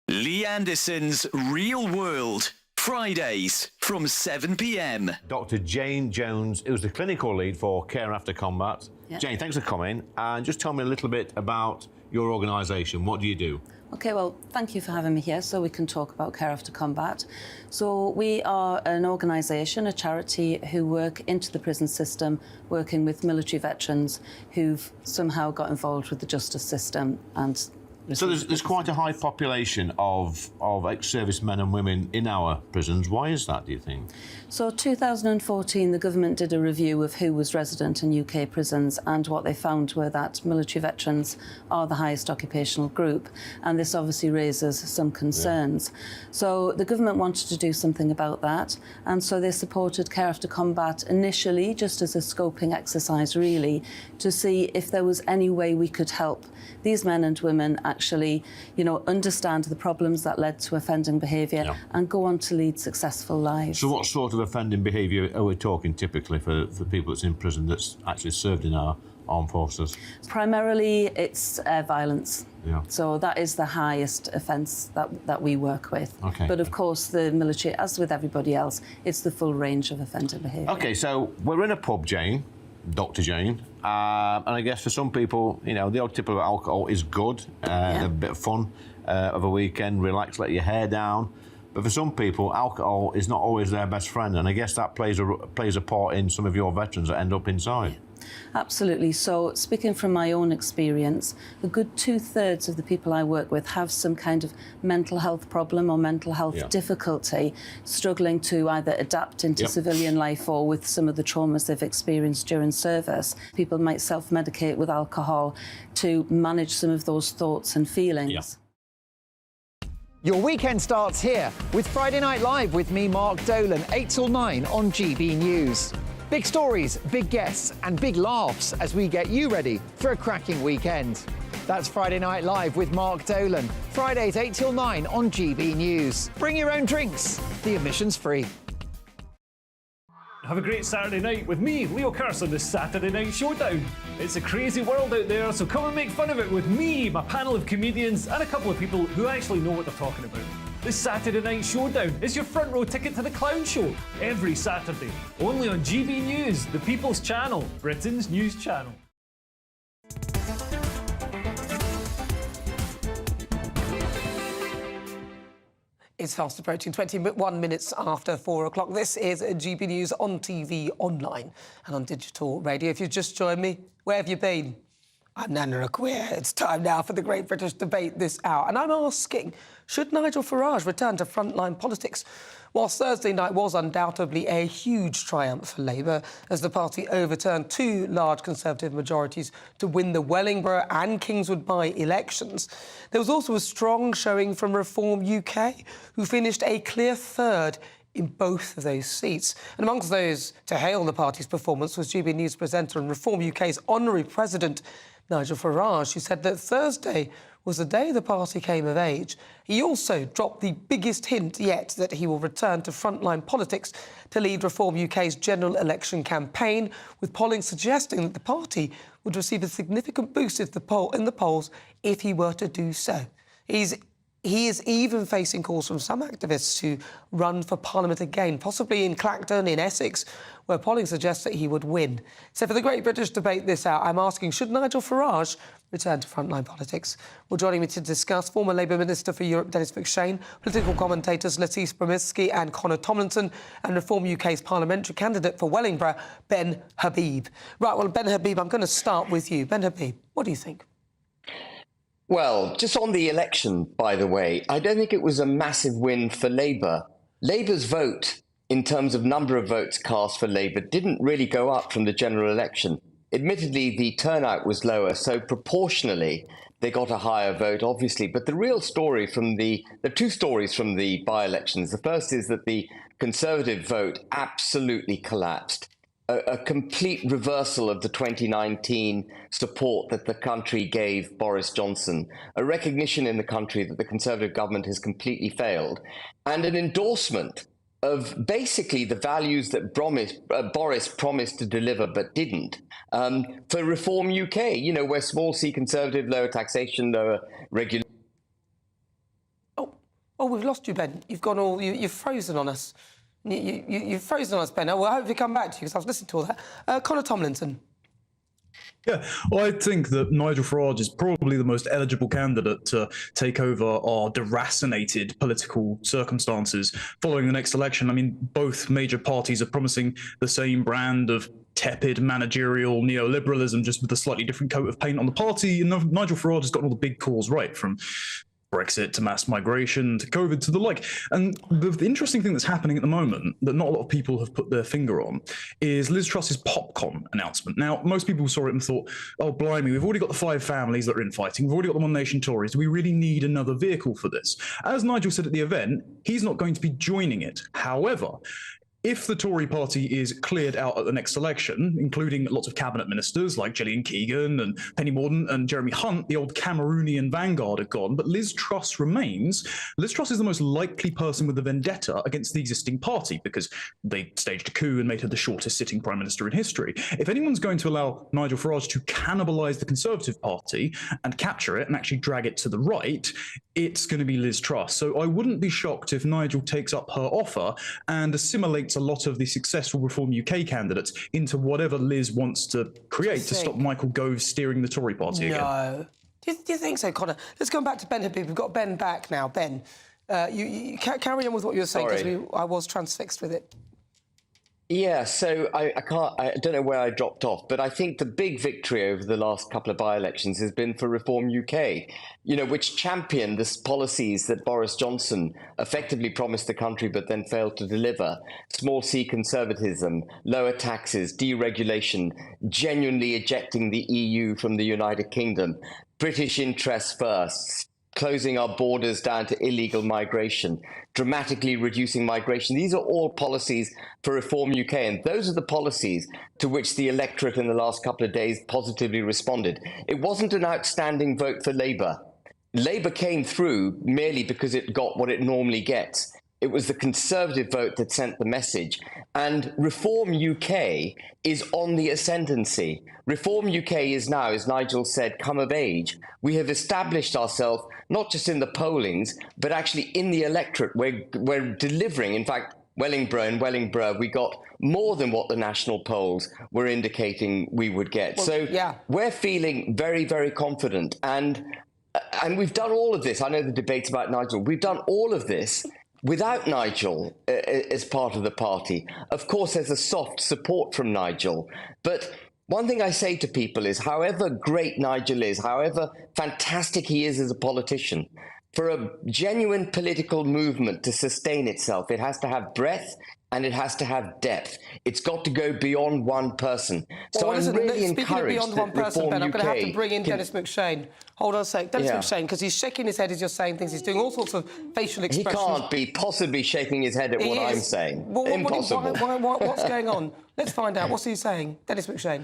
Lee Anderson's Real World. Fridays from 7 p.m. Dr. Jane Jones, who's the clinical lead for Care After Combat. Yeah. Jane, thanks for coming. And just tell me a little bit about your organisation. What do you do? OK, well, thank you for having me here so we can talk about Care After Combat. So we are an organisation, a charity, who work into the prison system, working with military veterans who've somehow got involved with the justice system and... So there's quite a high population of ex-servicemen and women in our prisons. Why is that, do you think? So 2014, the government did a review of who was resident in UK prisons, and what they found were that military veterans are the highest occupational group, and this obviously raises some concerns. Yeah. So the government wanted to do something about that, and so they supported Care After Combat initially just as a scoping exercise, really, to see if there was any way we could help these men and women actually, you know, understand the problems that led to offending behaviour and go on to lead successful lives. So what sort of offending behaviour are we talking typically for people that's in prison that's actually served in our armed forces? Primarily, it's violence. Yeah. So that is the highest offence that we work with. Okay. But of course, the military, as with everybody else, it's the full range of offender behaviour. OK, so we're in a pub, Jane, Dr Jane, and I guess for some people, you know, the odd tip of alcohol is good, a bit of fun of a weekend, relax, let your hair down. But for some people, alcohol is not always their best friend, and I guess that plays a part in some of your veterans that end up inside. Absolutely. So, speaking from my own experience, a good 2/3 of the people I work with have some kind of mental health problem or mental health difficulty, struggling to either adapt into civilian life or with some of the traumas they've experienced during service. People might self-medicate with alcohol to manage some of those thoughts and feelings. Your weekend starts here with Friday Night Live with me, Mark Dolan, 8 till 9 on GB News. Big stories, big guests and big laughs as we get you ready for a cracking weekend. That's Friday Night Live with Mark Dolan. Fridays 8 till 9 on GB News. Bring your own drinks. The admission's free. Have a great Saturday night with me, Leo Curse, on the Saturday Night Showdown. It's a crazy world out there, so come and make fun of it with me, my panel of comedians, and a couple of people who actually know what they're talking about. The Saturday Night Showdown is your front row ticket to the clown show every Saturday, only on GB News, the People's Channel, Britain's news channel. It's fast approaching 21 minutes after 4 o'clock. This is GB News on TV, online and on digital radio. If you've just joined me, where have you been? I'm Nana Akua. It's time now for the Great British Debate this hour. And I'm asking, should Nigel Farage return to frontline politics? Whilst Thursday night was undoubtedly a huge triumph for Labour as the party overturned two large Conservative majorities to win the Wellingborough and Kingswood by-elections, there was also a strong showing from Reform UK, who finished a clear third in both of those seats. And amongst those to hail the party's performance was GB News presenter and Reform UK's honorary president, Nigel Farage, who said that Thursday was the day the party came of age. He also dropped the biggest hint yet that he will return to frontline politics to lead Reform UK's general election campaign, with polling suggesting that the party would receive a significant boost in the polls if he were to do so. He is even facing calls from some activists to run for Parliament again, possibly in Clacton, in Essex, where polling suggests that he would win. So for the Great British Debate this hour, I'm asking, should Nigel Farage return to frontline politics? Well, joining me to discuss, former Labour Minister for Europe, Dennis McShane, political commentators Letice Bromiski and Conor Tomlinson, and Reform UK's parliamentary candidate for Wellingborough, Ben Habib. Right, well, Ben Habib, I'm going to start with you. Ben Habib, what do you think? Well, just on the election, by the way, I don't think it was a massive win for Labour. Labour's vote, in terms of number of votes cast for Labour, didn't really go up from the general election. Admittedly, the turnout was lower, so proportionally they got a higher vote, obviously. But the real story from the two stories from the by-elections, the first is that the Conservative vote absolutely collapsed. A complete reversal of the 2019 support that the country gave Boris Johnson, a recognition in the country that the Conservative government has completely failed, and an endorsement of basically the values that Boris promised to deliver but didn't. For Reform UK, you know, where small c Conservative, lower taxation, lower regulation. Oh, we've lost you, Ben. You've gone all... You've frozen on us. You've frozen on us, Ben. Well, I hope we come back to you, because I was listening to all that. Conor Tomlinson. Yeah, well, I think that Nigel Farage is probably the most eligible candidate to take over our deracinated political circumstances following the next election. I mean, both major parties are promising the same brand of tepid managerial neoliberalism, just with a slightly different coat of paint on the party. And Nigel Farage has gotten all the big calls right, from Brexit to mass migration to COVID to the like. And the interesting thing that's happening at the moment that not a lot of people have put their finger on is Liz Truss's popcorn announcement. Now, most people saw it and thought, oh, blimey, we've already got the 5 families that are infighting. We've already got the One Nation Tories. Do we really need another vehicle for this? As Nigel said at the event, he's not going to be joining it. However, if the Tory party is cleared out at the next election, including lots of cabinet ministers like Gillian Keegan and Penny Mordaunt and Jeremy Hunt, the old Cameroonian vanguard are gone, but Liz Truss remains. Liz Truss is the most likely person with a vendetta against the existing party because they staged a coup and made her the shortest sitting prime minister in history. If anyone's going to allow Nigel Farage to cannibalise the Conservative Party and capture it and actually drag it to the right, it's going to be Liz Truss. So I wouldn't be shocked if Nigel takes up her offer and assimilates a lot of the successful Reform UK candidates into whatever Liz wants to create to stop Michael Gove steering the Tory party again. No. Do you think so, Connor? Let's go back to Ben Habib. We've got Ben back now. Ben, you carry on with what you were saying because I was transfixed with it. Yeah, so I don't know where I dropped off, but I think the big victory over the last couple of by-elections has been for Reform UK, which championed the policies that Boris Johnson effectively promised the country but then failed to deliver. Small C conservatism, lower taxes, deregulation, genuinely ejecting the EU from the United Kingdom, British interests first, closing our borders down to illegal migration, dramatically reducing migration. These are all policies for Reform UK, and those are the policies to which the electorate in the last couple of days positively responded. It wasn't an outstanding vote for Labour. Labour came through merely because it got what it normally gets. It was the Conservative vote that sent the message. And Reform UK is on the ascendancy. Reform UK is now, as Nigel said, come of age. We have established ourselves not just in the pollings, but actually in the electorate. We're delivering. In fact, Wellingborough, we got more than what the national polls were indicating we would get. We're feeling very, very confident. And we've done all of this. I know the debate's about Nigel. We've done all of this without Nigel as part of the party. Of course, there's a soft support from Nigel. But one thing I say to people is, however great Nigel is, however fantastic he is as a politician, for a genuine political movement to sustain itself, it has to have breadth and it has to have depth. It's got to go beyond one person. So I'm really encouraged beyond one person, Ben, I'm going to have to bring in Dennis McShane. Hold on a sec. Dennis McShane, because he's shaking his head as you're saying things. He's doing all sorts of facial expressions. He can't be possibly shaking his head at what I'm saying. Impossible. What's going on? Let's find out. What's he saying? Dennis McShane.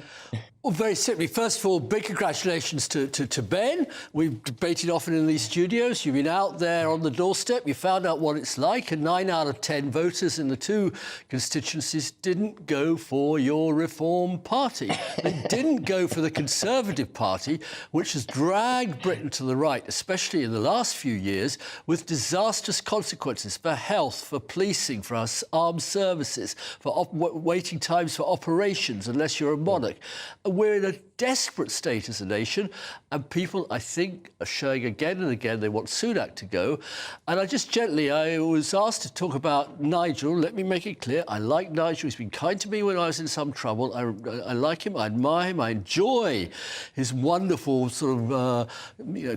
Well, very simply, first of all, big congratulations to Ben. We've debated often in these studios. You've been out there on the doorstep. You found out what it's like, and 9 out of 10 voters in the two constituencies didn't go for your Reform Party. They didn't go for the Conservative Party, which has dragged Britain to the right, especially in the last few years, with disastrous consequences for health, for policing, for our armed services, for waiting times for operations, unless you're a monarch. We're in a desperate state as a nation, and people, I think, are showing again and again they want Sunak to go. And I was asked to talk about Nigel. Let me make it clear, I like Nigel. He's been kind to me when I was in some trouble. I like him, I admire him, I enjoy his wonderful sort of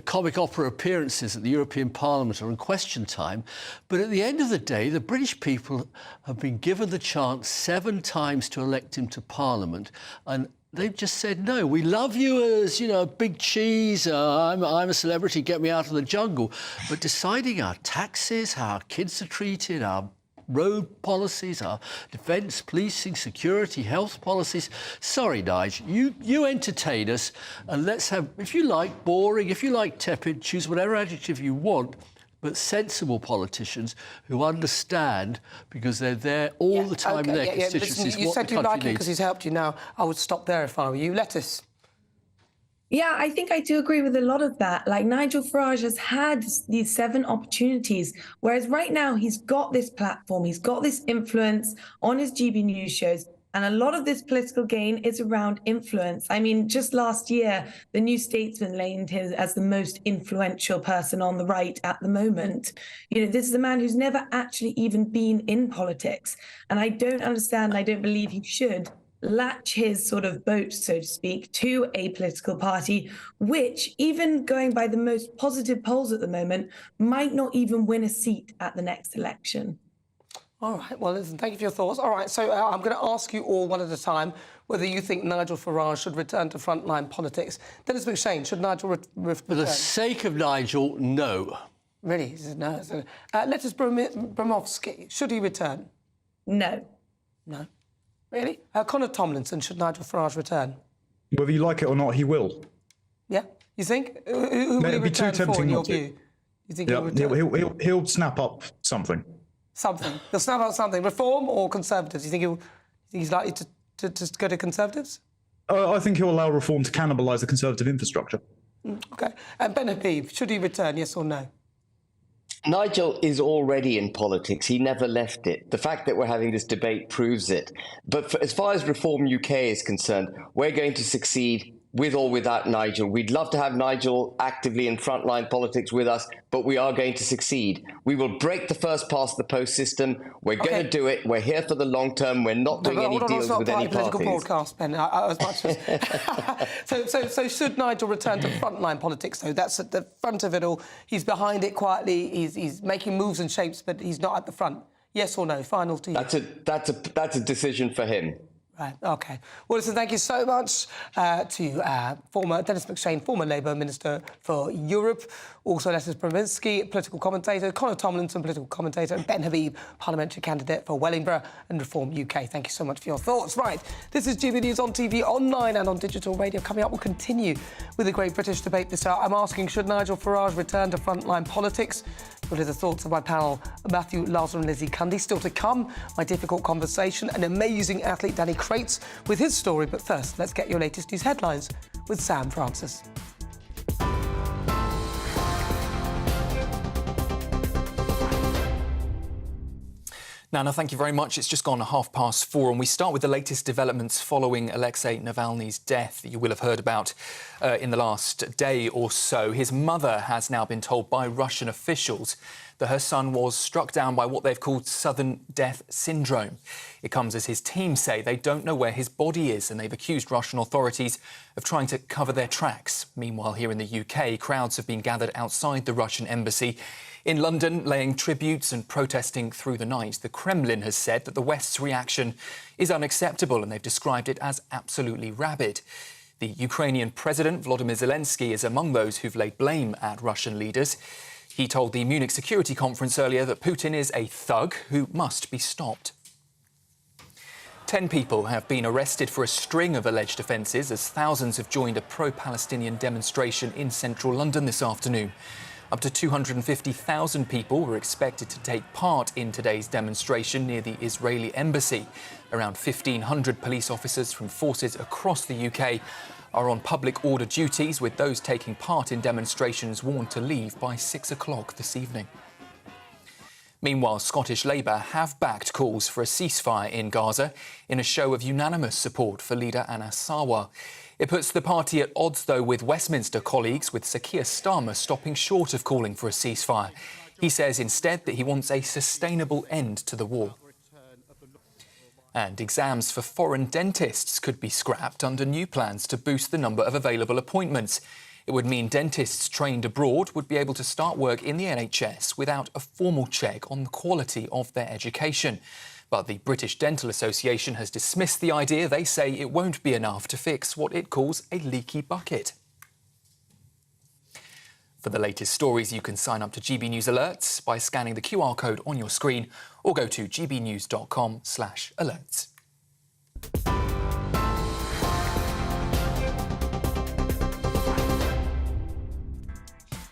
comic opera appearances at the European Parliament or in Question Time. But at the end of the day, the British people have been given the chance 7 times to elect him to Parliament, and they've just said, no, we love you as, big cheese, I'm a celebrity, get me out of the jungle. But deciding our taxes, how our kids are treated, our road policies, our defence, policing, security, health policies. Sorry, Nigel, you entertain us, and let's have, if you like boring, if you like tepid, choose whatever adjective you want, but sensible politicians who understand, because they're there all the time in their constituencies. Listen, you said you like him because he's helped you. Now, I would stop there if I were you. Lettuce. Yeah, I think I do agree with a lot of that. Like, Nigel Farage has had these 7 opportunities, whereas right now he's got this platform, he's got this influence on his GB News shows. And a lot of this political gain is around influence. I mean, just last year, the New Statesman named him as the most influential person on the right at the moment. This is a man who's never actually even been in politics. And I don't understand, I don't believe he should latch his sort of boat, so to speak, to a political party, which, even going by the most positive polls at the moment, might not even win a seat at the next election. All right, well, listen, thank you for your thoughts. All right, so I'm going to ask you all one at a time whether you think Nigel Farage should return to frontline politics. Dennis McShane, should Nigel return? For the sake of Nigel, no. Really? He says no. Lettuce Bromovsky, should he return? No. No. Really? Conor Tomlinson, should Nigel Farage return? Whether you like it or not, he will. Yeah? You think? Who will he It'd be too return for, tempting in your not to. view? You think Yeah, he'll return? he'll snap up something. Something. He'll snap out something. Reform or Conservatives? You think he's likely to go to Conservatives? I think he'll allow reform to cannibalise the Conservative infrastructure. OK. And Ben Habib, should he return, yes or no? Nigel is already in politics. He never left it. The fact that we're having this debate proves it. But as far as Reform UK is concerned, we're going to succeed with or without Nigel. We'd love to have Nigel actively in frontline politics with us, but we are going to succeed. We will break the first past the post system. We're going to do it. We're here for the long term. We're not doing any deals with any political parties. broadcast, Ben. As much as so should Nigel return to frontline politics? Though that's at the front of it all. He's behind it quietly. He's making moves and shapes, but he's not at the front. Yes or no? Final to you. That's a decision for him. Right, OK. Well, listen, thank you so much to former Dennis McShane, former Labour Minister for Europe, also Letters Pravinsky, political commentator, Conor Tomlinson, political commentator, and Ben Habib, parliamentary candidate for Wellingborough and Reform UK. Thank you so much for your thoughts. Right, this is GB News on TV, online and on digital radio. Coming up, we'll continue with the Great British Debate this hour. I'm asking, should Nigel Farage return to frontline politics? What are the thoughts of my panel, Matthew, Lazar and Lizzie Cundy? Still to come, my difficult conversation, an amazing athlete, Danny Crates, with his story. But first, let's get your latest news headlines with Sam Francis. Nana, thank you very much. It's just gone 4:30, and we start with the latest developments following Alexei Navalny's death that you will have heard about in the last day or so. His mother has now been told by Russian officials that her son was struck down by what they've called sudden death syndrome. It comes as his team say they don't know where his body is, and they've accused Russian authorities of trying to cover their tracks. Meanwhile, here in the UK, crowds have been gathered outside the Russian embassy in London, laying tributes and protesting through the night. The Kremlin has said that the West's reaction is unacceptable, and they've described it as absolutely rabid. The Ukrainian President, Volodymyr Zelensky, is among those who've laid blame at Russian leaders. He told the Munich Security Conference earlier that Putin is a thug who must be stopped. 10 people have been arrested for a string of alleged offences as thousands have joined a pro-Palestinian demonstration in central London this afternoon. Up to 250,000 people were expected to take part in today's demonstration near the Israeli embassy. Around 1,500 police officers from forces across the UK are on public order duties, with those taking part in demonstrations warned to leave by 6 o'clock this evening. Meanwhile, Scottish Labour have backed calls for a ceasefire in Gaza in a show of unanimous support for leader Nana Akua. It puts the party at odds, though, with Westminster colleagues, with Sir Keir Starmer stopping short of calling for a ceasefire. He says instead that he wants a sustainable end to the war. And exams for foreign dentists could be scrapped under new plans to boost the number of available appointments. It would mean dentists trained abroad would be able to start work in the NHS without a formal check on the quality of their education. But the British Dental Association has dismissed the idea. They say it won't be enough to fix what it calls a leaky bucket. For the latest stories, you can sign up to GB News Alerts by scanning the QR code on your screen or go to gbnews.com/alerts.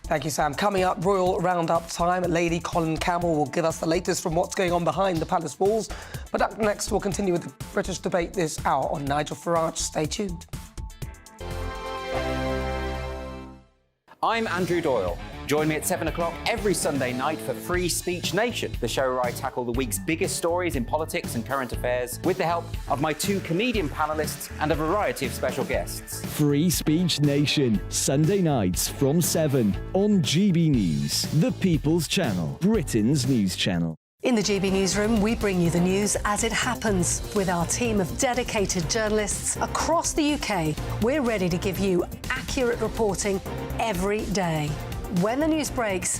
Thank you, Sam. Coming up, Royal Roundup time. Lady Colin Campbell will give us the latest from what's going on behind the palace walls. But up next, we'll continue with the British debate this hour on Nigel Farage. Stay tuned. I'm Andrew Doyle. Join me at 7 o'clock every Sunday night for Free Speech Nation, the show where I tackle the week's biggest stories in politics and current affairs with the help of my 2 comedian panellists and a variety of special guests. Free Speech Nation, Sunday nights from 7 on GB News, the People's Channel, Britain's news channel. In the GB Newsroom, we bring you the news as it happens. With our team of dedicated journalists across the UK, we're ready to give you accurate reporting every day. When the news breaks,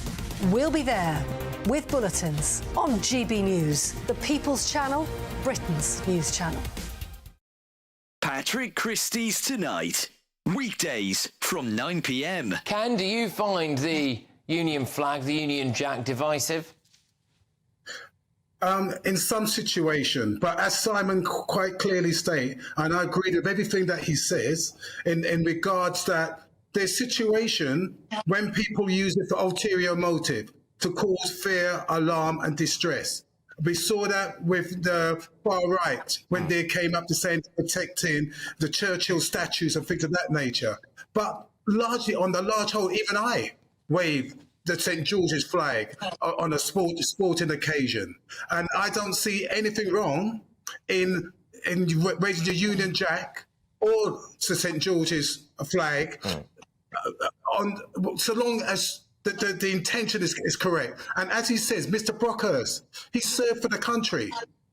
we'll be there with bulletins on GB News, the People's Channel, Britain's news channel. Patrick Christie's Tonight. Weekdays from 9 p.m. Ken, do you find the Union flag, the Union Jack, divisive? in some situation, but as Simon quite clearly stated, and I agree with everything that he says in regards that there's situation when people use it for ulterior motive to cause fear, alarm and distress. We saw that with the far right when they came up to saying protecting the Churchill statues and things of that nature. But largely on the large whole, even I wave the St. George's flag on a sporting occasion. And I don't see anything wrong in raising the Union Jack or the St. George's flag so long as the intention is correct. And as he says, Mr. Brockhurst, he served for the country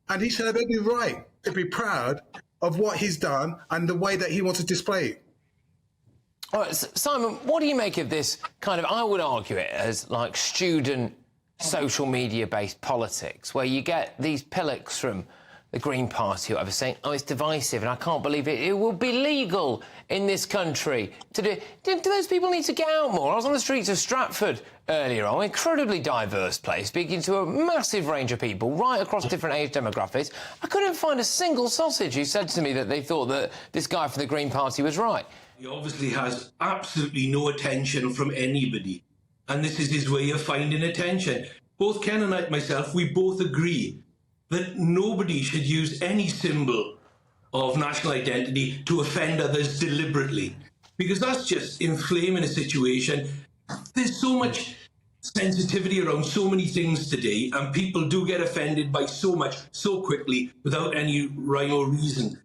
and he should have every right to be proud of what he's done and the way that he wants to display it. All right, Simon, what do you make of this kind of, I would argue it as like student social media-based politics, where you get these pillocks from the Green Party or whatever saying, oh, it's divisive and I can't believe it. It will be legal in this country to do... Do those people need to get out more? I was on the streets of Stratford earlier on, an incredibly diverse place, speaking to a massive range of people right across different age demographics. I couldn't find a single sausage who said to me that they thought that this guy from the Green Party was right. He obviously has absolutely no attention from anybody, and this is his way of finding attention. Both Ken and myself, we both agree that nobody should use any symbol of national identity to offend others deliberately, because that's just inflaming a situation. There's so much sensitivity around so many things today, and people do get offended by so much so quickly without any rhyme or reason.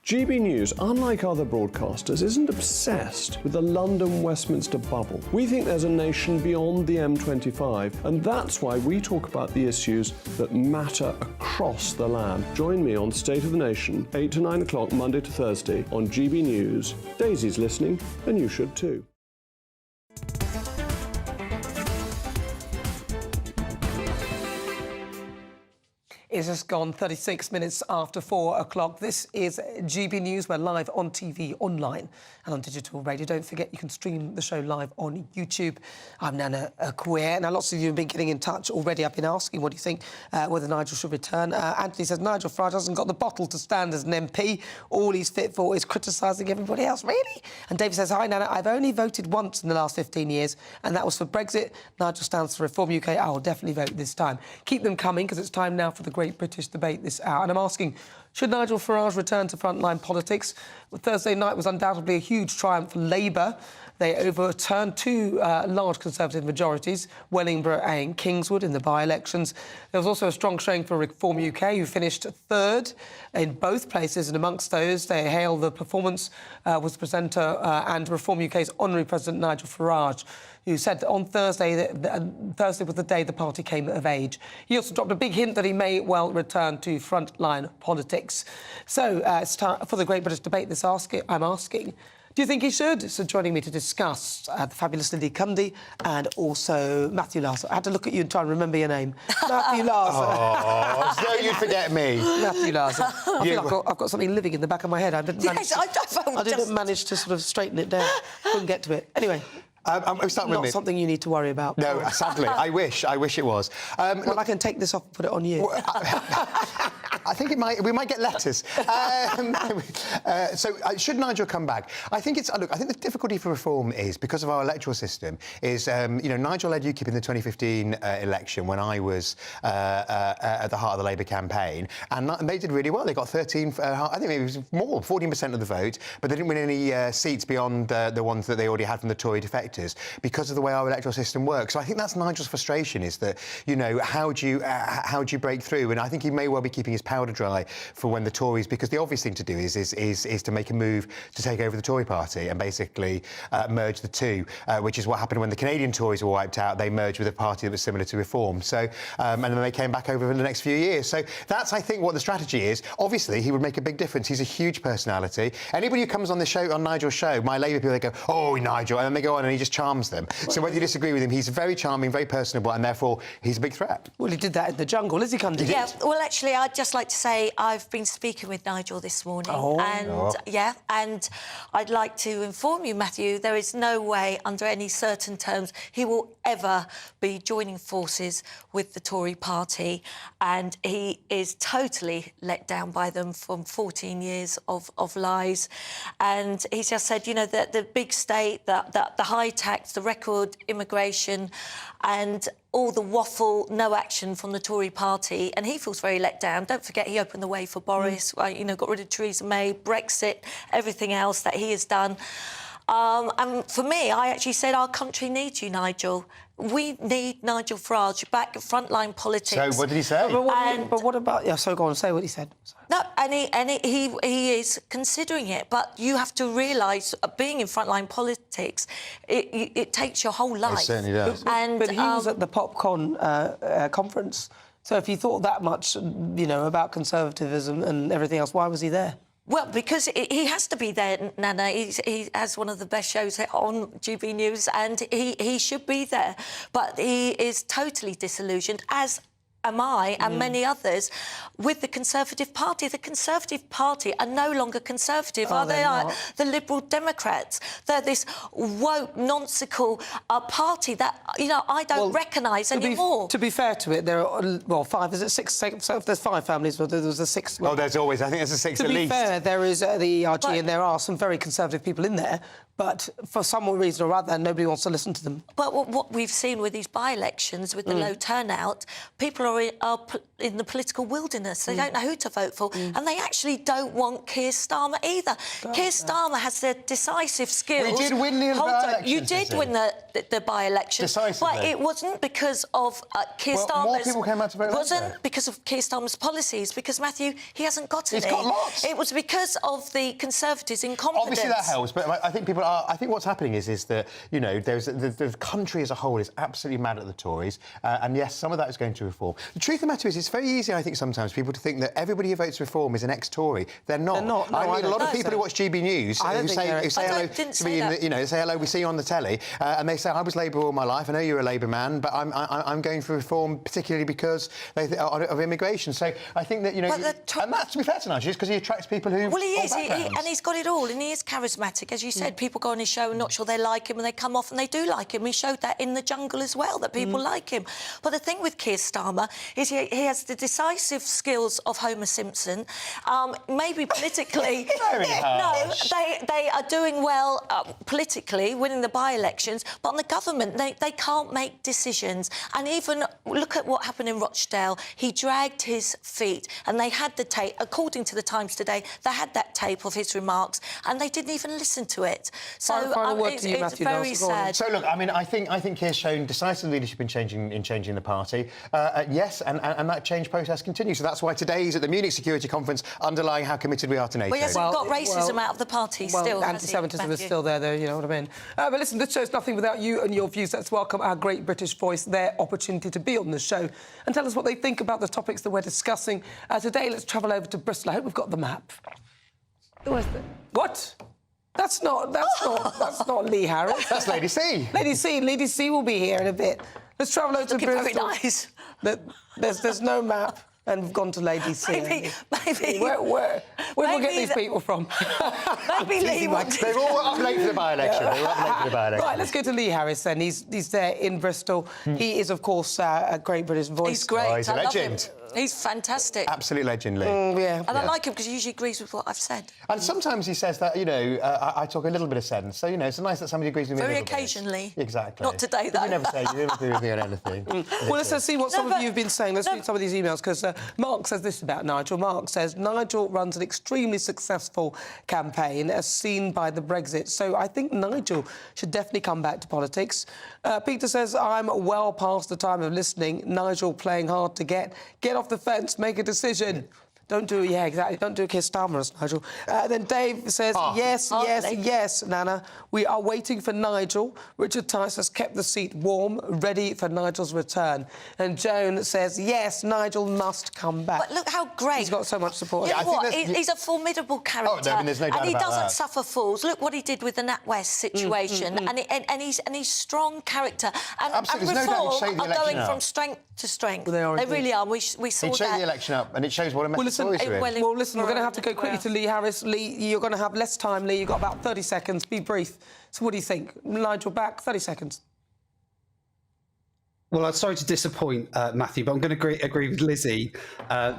GB News, unlike other broadcasters, isn't obsessed with the London-Westminster bubble. We think there's a nation beyond the M25, and that's why we talk about the issues that matter across the land. Join me on State of the Nation, 8 to 9 o'clock, Monday to Thursday, on GB News. Daisy's listening, and you should too. It's just gone 36 minutes after 4 o'clock. This is GB News. We're live on TV, online and on digital radio. Don't forget you can stream the show live on YouTube. I'm Nana Akua. Now, lots of you have been getting in touch already. I've been asking, what do you think, whether Nigel should return? Anthony says, Nigel Farage hasn't got the bottle to stand as an MP. All he's fit for is criticising everybody else. Really? And David says, hi, Nana. I've only voted once in the last 15 years, and that was for Brexit. Nigel stands for Reform UK. I will definitely vote this time. Keep them coming, because it's time now for the Great British Debate this hour. And I'm asking, should Nigel Farage return to frontline politics? Well, Thursday night was undoubtedly a huge triumph for Labour. They overturned two large Conservative majorities, Wellingborough and Kingswood, in the by-elections. There was also a strong showing for Reform UK, who finished third in both places, and amongst those, they hailed the performance was the presenter and Reform UK's honorary president, Nigel Farage, who said that on Thursday, Thursday was the day the party came of age. He also dropped a big hint that he may well return to frontline politics. So it's time for the Great British Debate this I'm asking, do you think he should? So joining me to discuss the fabulous Lily Cundy and also Matthew Larson. I had to look at you and try and remember your name. Matthew Larson. Oh, so you forget me. Matthew Larson. I feel like I've got something living in the back of my head. I didn't manage to sort of straighten it down. Couldn't get to it. Anyway. Not something you need to worry about. No, sadly. I wish it was. Well, I can take this off and put it on you. I think we might get letters. Should Nigel come back? I think I think the difficulty for reform is, because of our electoral system, is, Nigel led UKIP in the 2015 election when I was at the heart of the Labour campaign, and they did really well. They got 13, I think maybe it was more, 14% of the vote, but they didn't win any seats beyond the ones that they already had from the Tory defectors, because of the way our electoral system works. So I think that's Nigel's frustration, is that, how do you break through? And I think he may well be keeping his powder dry for when the Tories, because the obvious thing to do is to make a move to take over the Tory party and basically merge the two, which is what happened when the Canadian Tories were wiped out. They merged with a party that was similar to Reform. So, and then they came back over in the next few years. So that's, I think, what the strategy is. Obviously, he would make a big difference. He's a huge personality. Anybody who comes on the show, on Nigel's show, my Labour people, they go, oh, Nigel, and then they go on and he just charms them. So whether you disagree with him, he's very charming, very personable, and therefore he's a big threat. Well, he did that in the jungle, is he, Cundy? Yeah, well, actually, I'd just like like to say I've been speaking with Nigel this morning. Oh. And I'd like to inform you, Matthew, there is no way, under any certain terms, he will ever be joining forces with the Tory party, and he is totally let down by them from 14 years of lies. And he just said, you know, the big state, the high tax, the record immigration, and all the waffle, no action from the Tory party, and he feels very let down. Don't forget, he opened the way for Boris, you know, got rid of Theresa May, Brexit, everything else that he has done. And for me, I actually said our country needs you, Nigel. We need Nigel Farage back at frontline politics. So what did he say? But what about... Yeah, so go on, say what he said. No, and he is considering it, but you have to realise, being in frontline politics, it takes your whole life. It certainly does. But he was at the PopCon conference, so if he thought that much, you know, about conservatism and everything else, why was he there? Well, because he has to be there, Nana. He has one of the best shows on GBNews, and he should be there. But he is totally disillusioned, as am I and many others, with the Conservative Party. The Conservative Party are no longer Conservative. They are the Liberal Democrats. They're this woke, nonsensical party that, you know, I don't recognise anymore. To be fair to it, there are, well, 5, is it 6? So if there's 5 families, well, there's a 6. Oh, there's always, I think there's a 6 at least. To be fair, there is the ERG, and there are some very conservative people in there, but for some reason or other, nobody wants to listen to them. But what we've seen with these by-elections, with the low turnout, people are in the political wilderness. They don't know who to vote for, and they actually don't want Keir Starmer either. Keir Starmer has the decisive skills. We did win the by-elections. You did win the by-elections. Decisively. But it wasn't because of Keir Starmer's... More people came out to vote. It wasn't because of Keir Starmer's policies, because, Matthew, he hasn't got any. He's got lots. It was because of the Conservatives' incompetence. Obviously that helps, but I think people are... I think what's happening is that, you know, the country as a whole is absolutely mad at the Tories, and yes, some of that is going to reform. The truth of the matter is, it's very easy, I think, sometimes people to think that everybody who votes reform is an ex-Tory. They're not. They're not. No, I mean, a lot of people who watch GBNews who say hello to me, you know, they say hello, we see you on the telly, and they say, I was Labour all my life, I know you're a Labour man, but I'm going for reform particularly because of immigration. So I think that, you know, and that's, to be fair to Nigel, because he attracts people who... Well, he is, and he's got it all, and he is charismatic. As you said, people go on his show and not sure they like him, and they come off and they do like him. He showed that in The Jungle as well, that people like him. But the thing with Keir Starmer is he has the decisive skills of Homer Simpson. Maybe politically... No, they are doing well politically, winning the by-elections, but on the government, they can't make decisions. And even look at what happened in Rochdale. He dragged his feet, and they had the tape. According to the Times today, they had that tape of his remarks, and they didn't even listen to it. So it's very sad. So look, I mean, I think Keir's shown decisive leadership in changing the party. Yes, and that change process continues. So that's why today's at the Munich Security Conference underlying how committed we are to NATO. Well, he hasn't got racism out of the party still. Anti-Semitism is still there, though, you know what I mean? But listen, this show's nothing without you and your views. Let's welcome our great British voice, their opportunity to be on the show and tell us what they think about the topics that we're discussing. Today, let's travel over to Bristol. I hope we've got the map. What? That's not Lee Harris. That's Lady C. Lady C will be here in a bit. Let's travel over to Bristol. Very nice. There's no map, and we've gone to Lady C. Maybe. Where will we get these people from? Maybe Lee wants... They were all up late for the by-election. Right, let's go to Lee Harris then. He's there in Bristol. He is, of course, a great British voice. He's great. Oh, he's a legend. He's fantastic. Absolute legend, Lee. And I like him because he usually agrees with what I've said. And sometimes he says that, you know, I talk a little bit of sense. So, you know, it's nice that somebody agrees with me. Very occasionally. Exactly. Not today, though. You never say you agree with me on anything. Well, let's see what some of you have been saying. Let's read some of these emails, because Mark says this about Nigel. Mark says, Nigel runs an extremely successful campaign, as seen by the Brexit. So I think Nigel should definitely come back to politics. Peter says, I'm well past the time of listening. Nigel playing hard to get off the fence, make a decision. Don't do it, yeah, exactly. Don't do a Keir Starmer, Nigel. Then Dave says, yes, Nana. We are waiting for Nigel. Richard Tice has kept the seat warm, ready for Nigel's return. And Joan says, yes, Nigel must come back. But look how great. He's got so much support. You know what? He's a formidable character. Oh, no, there's no doubt and he about doesn't that. suffer fools. Look what he did with the NatWest situation. And he's strong character. And Absolutely. Reform are going from strength to strength. They really are. We saw He'd shake that. the election up, and it shows what a message. Well, listen, voice, really. well, listen, we're going to have to go quickly to Lee Harris. Lee, you're going to have less time, Lee. You've got about 30 seconds. Be brief. So what do you think? Nigel, back, 30 seconds. Well, I'm sorry to disappoint Matthew, but I'm going to agree with Lizzie.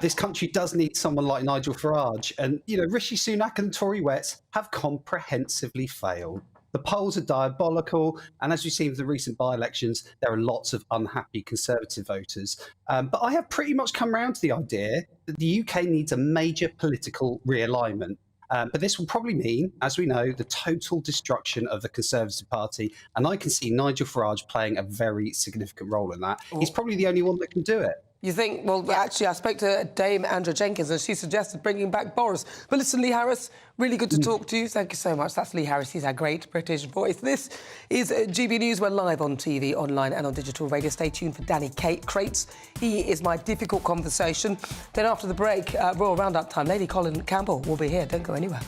This country does need someone like Nigel Farage. And, you know, Rishi Sunak and Tory Wets have comprehensively failed. The polls are diabolical. And as we've seen with the recent by-elections, there are lots of unhappy Conservative voters. But I have pretty much come around to the idea that the UK needs a major political realignment. But this will probably mean, as we know, the total destruction of the Conservative Party. And I can see Nigel Farage playing a very significant role in that. He's probably the only one that can do it. You think, well, actually, I spoke to Dame Andrea Jenkins and she suggested bringing back Boris. But listen, Lee Harris, really good to talk to you. Thank you so much. That's Lee Harris. He's our great British voice. This is GB News. We're live on TV, online and on digital radio. Stay tuned for Danny Crates. He is my difficult conversation. Then after the break, Royal Roundup time, Lady Colin Campbell will be here. Don't go anywhere.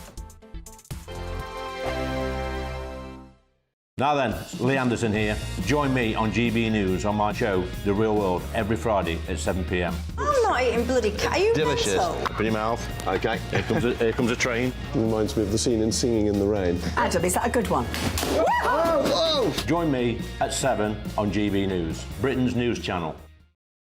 Now then, Lee Anderson here. Join me on GB News on my show, The Real World, every Friday at 7 p.m. I'm not eating bloody cat. Are you Delicious. mental? Put in your mouth. OK, here comes a train. Reminds me of the scene in Singing in the Rain. Adam, is that a good one? Whoa! Join me at 7 on GB News, Britain's news channel.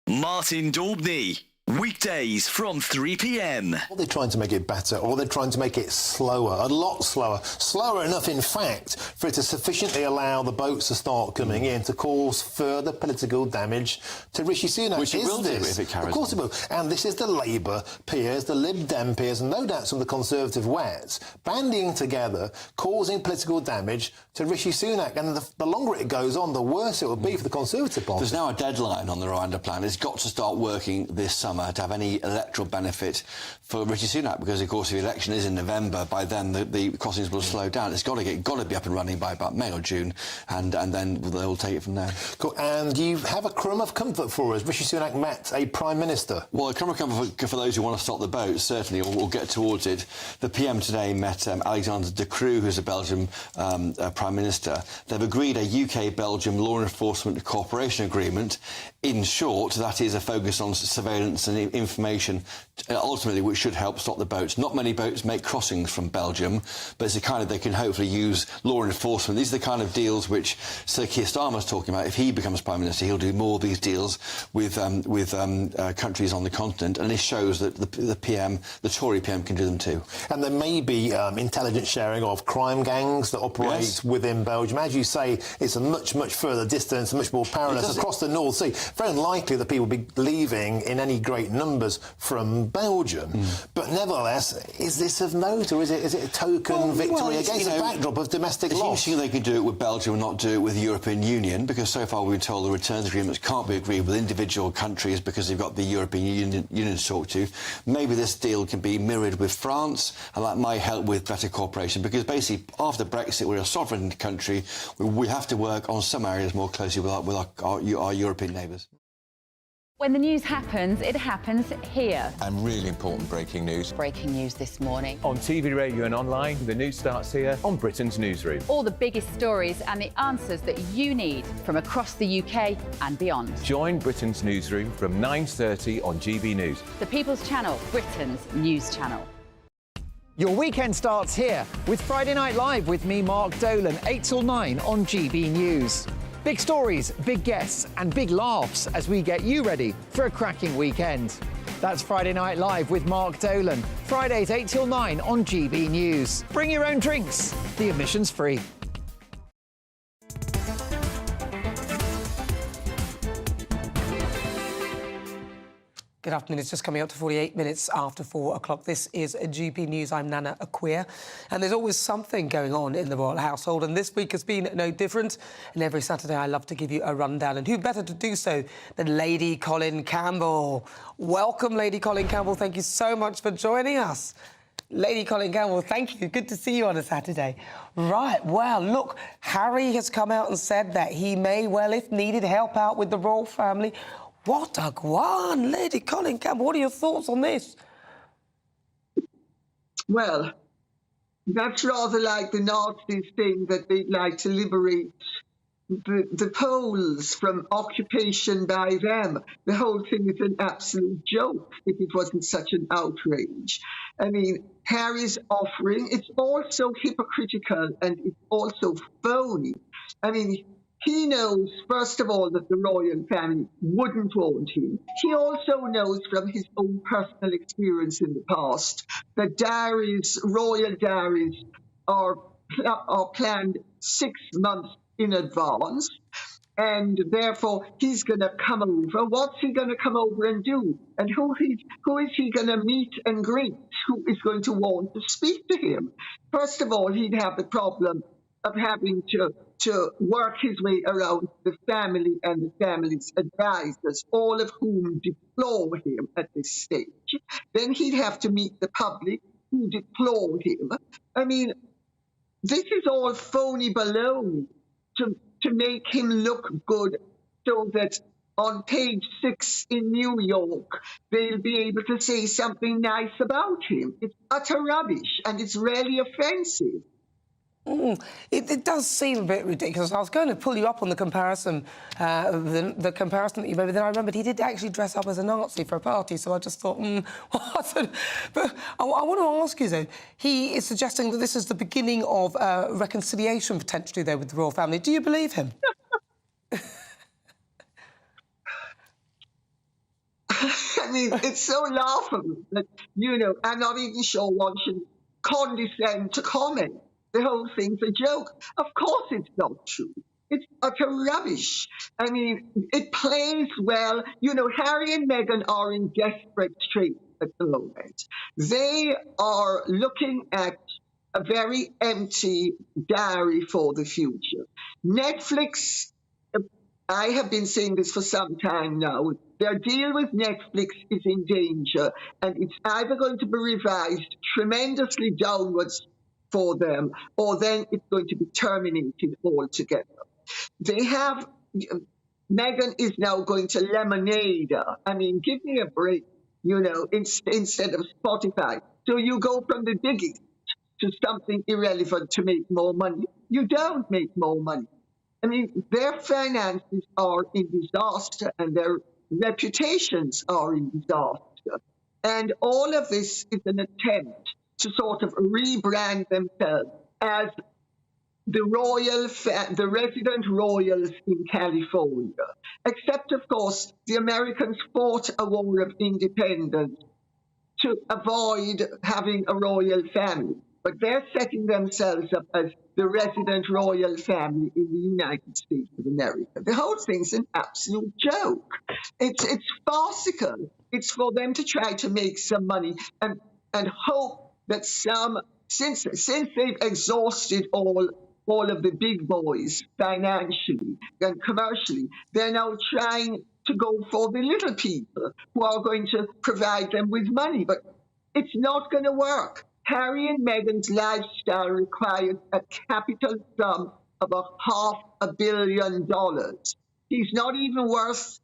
Martin Daubney. Weekdays from 3 p.m. Or they're trying to make it better, or they're trying to make it slower, a lot slower. Slower enough, in fact, for it to sufficiently allow the boats to start coming in to cause further political damage to Rishi Sunak. Which it will do if it carries on. Of course it will. And this is the Labour peers, the Lib Dem peers, and no doubt some of the Conservative wets, banding together, causing political damage to Rishi Sunak. And the longer it goes on, the worse it will be for the Conservative Party. There's now a deadline on the Rwanda plan. It's got to start working this summer to have any electoral benefit for Rishi Sunak, because of course if the election is in November, by then the costings will slow down. It's got to be up and running by about May or June, and then they'll take it from there. Cool. And you have a crumb of comfort for us. Rishi Sunak met a Prime Minister. Well, a crumb of comfort for those who want to stop the boat, certainly, or we'll get towards it. The PM today met Alexander De Croo, who's a Belgian Prime Minister. They've agreed a UK-Belgium law enforcement cooperation agreement. In short, that is a focus on surveillance and information, ultimately, which should help stop the boats. Not many boats make crossings from Belgium, but it's the kind of they can hopefully use law enforcement. These are the kind of deals which Sir Keir Starmer's talking about. If he becomes Prime Minister, he'll do more of these deals with countries on the continent, and this shows that the Tory PM can do them too. And there may be intelligence sharing of crime gangs that operate within Belgium. As you say, it's a much, much further distance, much more perilous across the North Sea. Very unlikely that people will be leaving in any great numbers from Belgium. But nevertheless, is this of note, or is it a token victory against the backdrop of domestic loss? It's interesting they could do it with Belgium and not do it with the European Union, because so far we've been told the returns agreements can't be agreed with individual countries because they've got the European Union to talk to. Maybe this deal can be mirrored with France, and that might help with better cooperation, because basically after Brexit we're a sovereign country. We have to work on some areas more closely with our European neighbours. When the news happens, it happens here. And really important breaking news. Breaking news this morning. On TV, radio and online, the news starts here on Britain's Newsroom. All the biggest stories and the answers that you need from across the UK and beyond. Join Britain's Newsroom from 9:30 on GB News. The People's Channel, Britain's news channel. Your weekend starts here with Friday Night Live with me, Mark Dolan, 8 till 9 on GB News. Big stories, big guests and big laughs as we get you ready for a cracking weekend. That's Friday Night Live with Mark Dolan. Fridays 8 till 9 on GB News. Bring your own drinks. The admission's free. Good afternoon. It's just coming up to 48 minutes after 4 o'clock. This is GB News. I'm Nana Akua. And there's always something going on in the royal household, and this week has been no different. And every Saturday I love to give you a rundown. And who better to do so than Lady Colin Campbell? Welcome, Lady Colin Campbell. Thank you so much for joining us. Lady Colin Campbell, thank you. Good to see you on a Saturday. Right, well, look, Harry has come out and said that he may well, if needed, help out with the royal family. What a guan, Lady Colin Campbell. What are your thoughts on this? Well, that's rather like the Nazis thing that they'd like to liberate the polls from occupation by them. The whole thing is an absolute joke if it wasn't such an outrage. I mean, Harry's offering, it's also hypocritical and it's also phony. I mean, he knows, first of all, that the royal family wouldn't want him. He also knows from his own personal experience in the past that diaries, royal diaries, are planned 6 months in advance, and therefore he's going to come over. What's he going to come over and do? And who is he going to meet and greet? Who is going to want to speak to him? First of all, he'd have the problem of having to work his way around the family and the family's advisors, all of whom deplore him at this stage. Then he'd have to meet the public who deplore him. I mean, this is all phony baloney to make him look good so that on page 6 in New York, they'll be able to say something nice about him. It's utter rubbish, and it's really offensive. It does seem a bit ridiculous. I was going to pull you up on the comparison, the comparison that you made, but then I remembered he did actually dress up as a Nazi for a party, so I just thought, what? But I want to ask you, though, he is suggesting that this is the beginning of reconciliation, potentially, there, with the royal family. Do you believe him? I mean, it's so laughable that, you know, I'm not even sure one should condescend to comment. The whole thing's a joke. Of course it's not true. It's utter rubbish. I mean, it plays well. You know, Harry and Meghan are in desperate straits at the moment. They are looking at a very empty diary for the future. Netflix, I have been saying this for some time now, their deal with Netflix is in danger, and it's either going to be revised tremendously downwards for them, or then it's going to be terminated altogether. They have, Meghan is now going to Lemonade. I mean, give me a break, you know, instead of Spotify. So you go from the biggest to something irrelevant to make more money. You don't make more money. I mean, their finances are in disaster and their reputations are in disaster. And all of this is an attempt to sort of rebrand themselves as the resident royals in California. Except, of course, the Americans fought a war of independence to avoid having a royal family. But they're setting themselves up as the resident royal family in the United States of America. The whole thing's an absolute joke. It's farcical. It's for them to try to make some money and hope that since they've exhausted all of the big boys financially and commercially, they're now trying to go for the little people who are going to provide them with money. But it's not going to work. Harry and Meghan's lifestyle requires a capital sum of $500 million. He's not even worth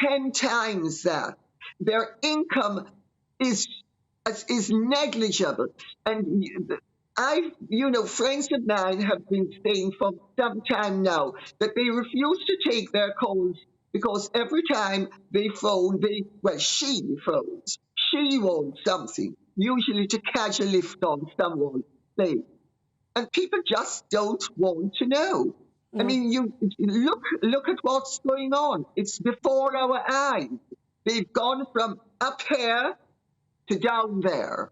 10 times that. Their income is negligible. And friends of mine have been saying for some time now that they refuse to take their calls because every time they phone, she phones. She wants something, usually to catch a lift on someone's plane. And people just don't want to know. I mean, you look at what's going on. It's before our eyes. They've gone from up here to down there,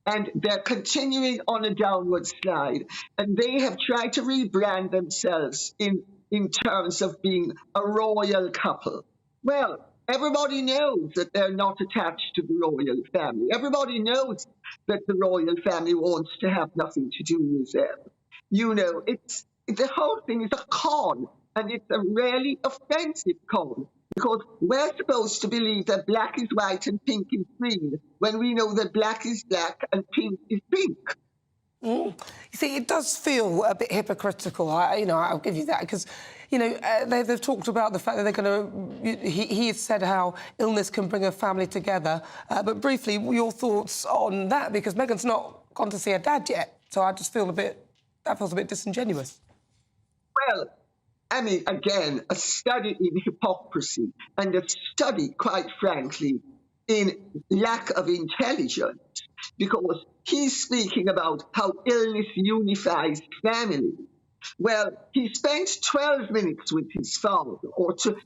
and they're continuing on a downward slide. And they have tried to rebrand themselves in terms of being a royal couple. Well, everybody knows that they're not attached to the royal family. Everybody knows that the royal family wants to have nothing to do with them. You know, the whole thing is a con, and it's a really offensive con. Because we're supposed to believe that black is white and pink is green, when we know that black is black and pink is pink. You see, it does feel a bit hypocritical. I'll give you that, because, they've talked about the fact that they're going to... He has said how illness can bring a family together. But briefly, your thoughts on that? Because Meghan's not gone to see her dad yet, so I just feel that feels a bit disingenuous. Well, I mean, again, a study in hypocrisy and a study, quite frankly, in lack of intelligence, because he's speaking about how illness unifies family. Well, he spent 12 minutes with his father,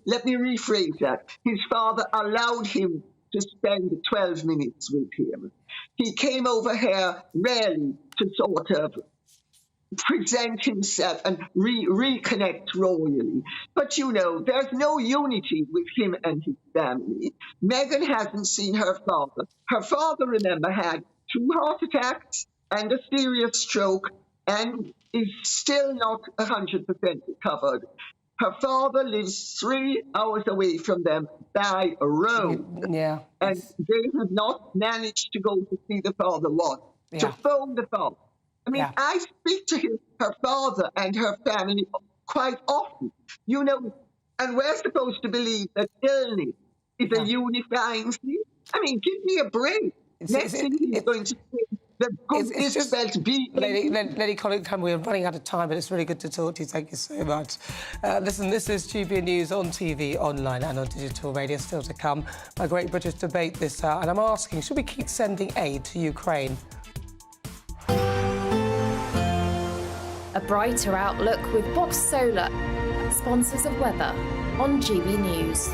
let me rephrase that. His father allowed him to spend 12 minutes with him. He came over here rarely to sort of present himself and reconnect royally. But you know, there's no unity with him and his family. Meghan hasn't seen her father. Her father, remember, had 2 heart attacks and a serious stroke and is still not 100% recovered. Her father lives 3 hours away from them by road. Yeah. And they have not managed to go to see the father once, to phone the father. I mean, I speak to her father and her family quite often, you know, and we're supposed to believe that illness is a unifying thing. I mean, give me a break. Next thing he's going to say, the good is spelled B. Lady Colin, we're running out of time, but it's really good to talk to you. Thank you so much. Listen, this is GBN News on TV, online and on digital radio, still to come. My Great British Debate this hour, and I'm asking, should we keep sending aid to Ukraine? A brighter outlook with Box Solar, sponsors of weather on GB News.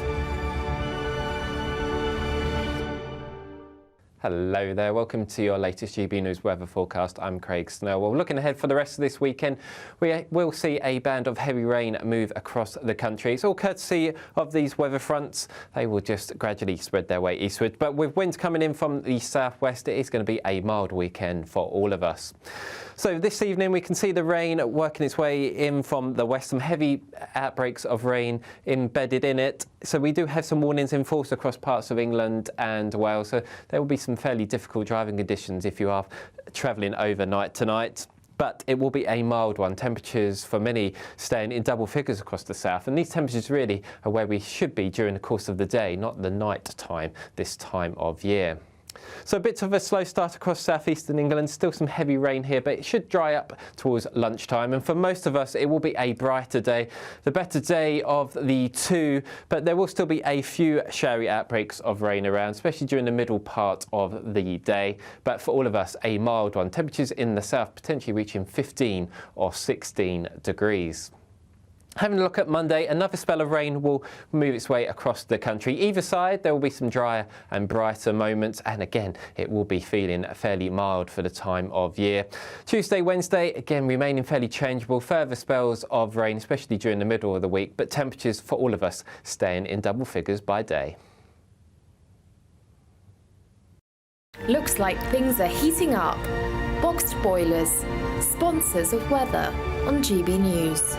Hello there, welcome to your latest GB News weather forecast. I'm Craig Snell. Well, looking ahead for the rest of this weekend, we will see a band of heavy rain move across the country. It's all courtesy of these weather fronts. They will just gradually spread their way eastward. But with winds coming in from the southwest, it is going to be a mild weekend for all of us. So this evening we can see the rain working its way in from the west, some heavy outbreaks of rain embedded in it. So we do have some warnings in force across parts of England and Wales. So there will be some fairly difficult driving conditions if you are travelling overnight tonight. But it will be a mild one. Temperatures for many staying in double figures across the south. And these temperatures really are where we should be during the course of the day, not the night time this time of year. So a bit of a slow start across southeastern England, still some heavy rain here, but it should dry up towards lunchtime. And for most of us, it will be a brighter day, the better day of the two, but there will still be a few showery outbreaks of rain around, especially during the middle part of the day. But for all of us, a mild one. Temperatures in the south potentially reaching 15 or 16 degrees. Having a look at Monday, another spell of rain will move its way across the country. Either side, there will be some drier and brighter moments, and again, it will be feeling fairly mild for the time of year. Tuesday, Wednesday, again, remaining fairly changeable. Further spells of rain, especially during the middle of the week, but temperatures for all of us staying in double figures by day. Looks like things are heating up. Boxed boilers, sponsors of weather on GB News.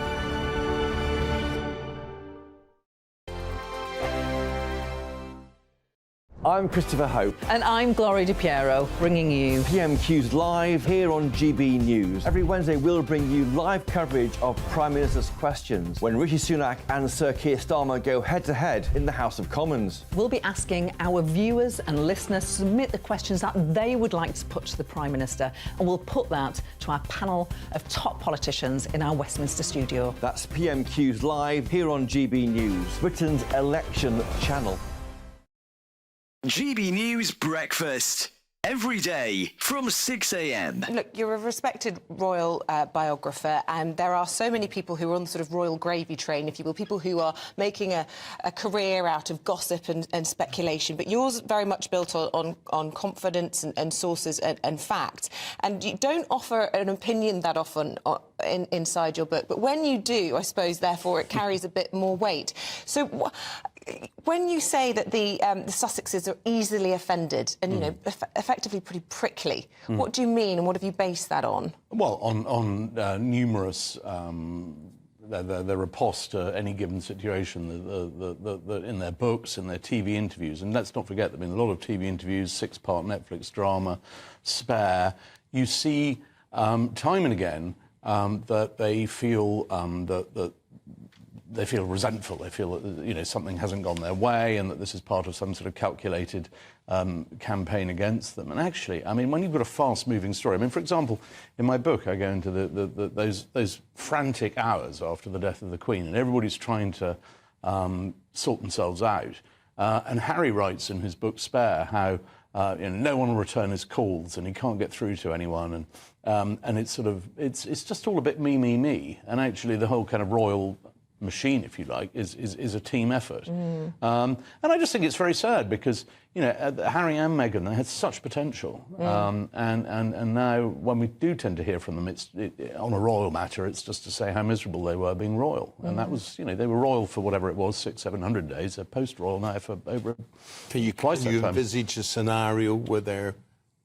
I'm Christopher Hope. And I'm Gloria Di Piero, bringing you PMQ's Live here on GB News. Every Wednesday, we'll bring you live coverage of Prime Minister's questions when Rishi Sunak and Sir Keir Starmer go head-to-head in the House of Commons. We'll be asking our viewers and listeners to submit the questions that they would like to put to the Prime Minister, and we'll put that to our panel of top politicians in our Westminster studio. That's PMQ's Live here on GB News, Britain's election channel. GB News Breakfast. Every day from 6 a.m. Look, you're a respected royal biographer, and there are so many people who are on the sort of royal gravy train, if you will, people who are making a career out of gossip and speculation. But yours very much built on confidence and sources and facts. And you don't offer an opinion that often inside your book. But when you do, I suppose, therefore, it carries a bit more weight. So when you say that the Sussexes are easily offended and, you know, effectively pretty prickly, what do you mean and what have you based that on? Well, on numerous their riposte to any given situation in their books, in their TV interviews. And let's not forget, there have been a lot of TV interviews, 6-part Netflix drama, Spare. You see time and again that they feel that they feel resentful. They feel that, you know, something hasn't gone their way and that this is part of some sort of calculated campaign against them. And actually, I mean, when you've got a fast-moving story, I mean, for example, in my book, I go into those frantic hours after the death of the Queen, and everybody's trying to sort themselves out. And Harry writes in his book Spare how no one will return his calls, and he can't get through to anyone, and it's sort of it's just all a bit me. And actually, the whole kind of royal machine, if you like, is a team effort. And I just think it's very sad because, you know, Harry and Meghan, they had such potential. And now when we do tend to hear from them, on a royal matter, it's just to say how miserable they were being royal. And that was, you know, they were royal for whatever it was, 600-700 days. They're post-royal now for over twice that time. Can you envisage a scenario where they're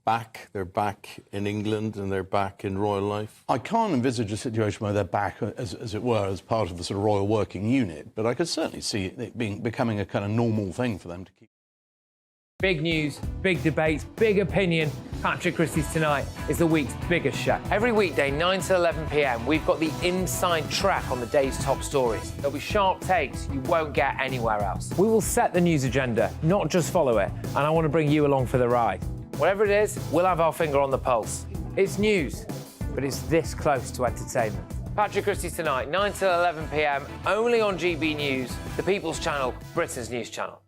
back in England and they're back in royal life? I can't envisage a situation where they're back, as it were, as part of the sort of royal working unit, but I could certainly see it becoming a kind of normal thing for them to keep. Big news, big debates, big opinion. Patrick Christie's Tonight is the week's biggest show. Every weekday, 9 to 11 p.m, we've got the inside track on the day's top stories. There'll be sharp takes you won't get anywhere else. We will set the news agenda, not just follow it, and I want to bring you along for the ride. Whatever it is, we'll have our finger on the pulse. It's news, but it's this close to entertainment. Patrick Christie's Tonight, 9 till 11 p.m, only on GB News, the People's Channel, Britain's news channel.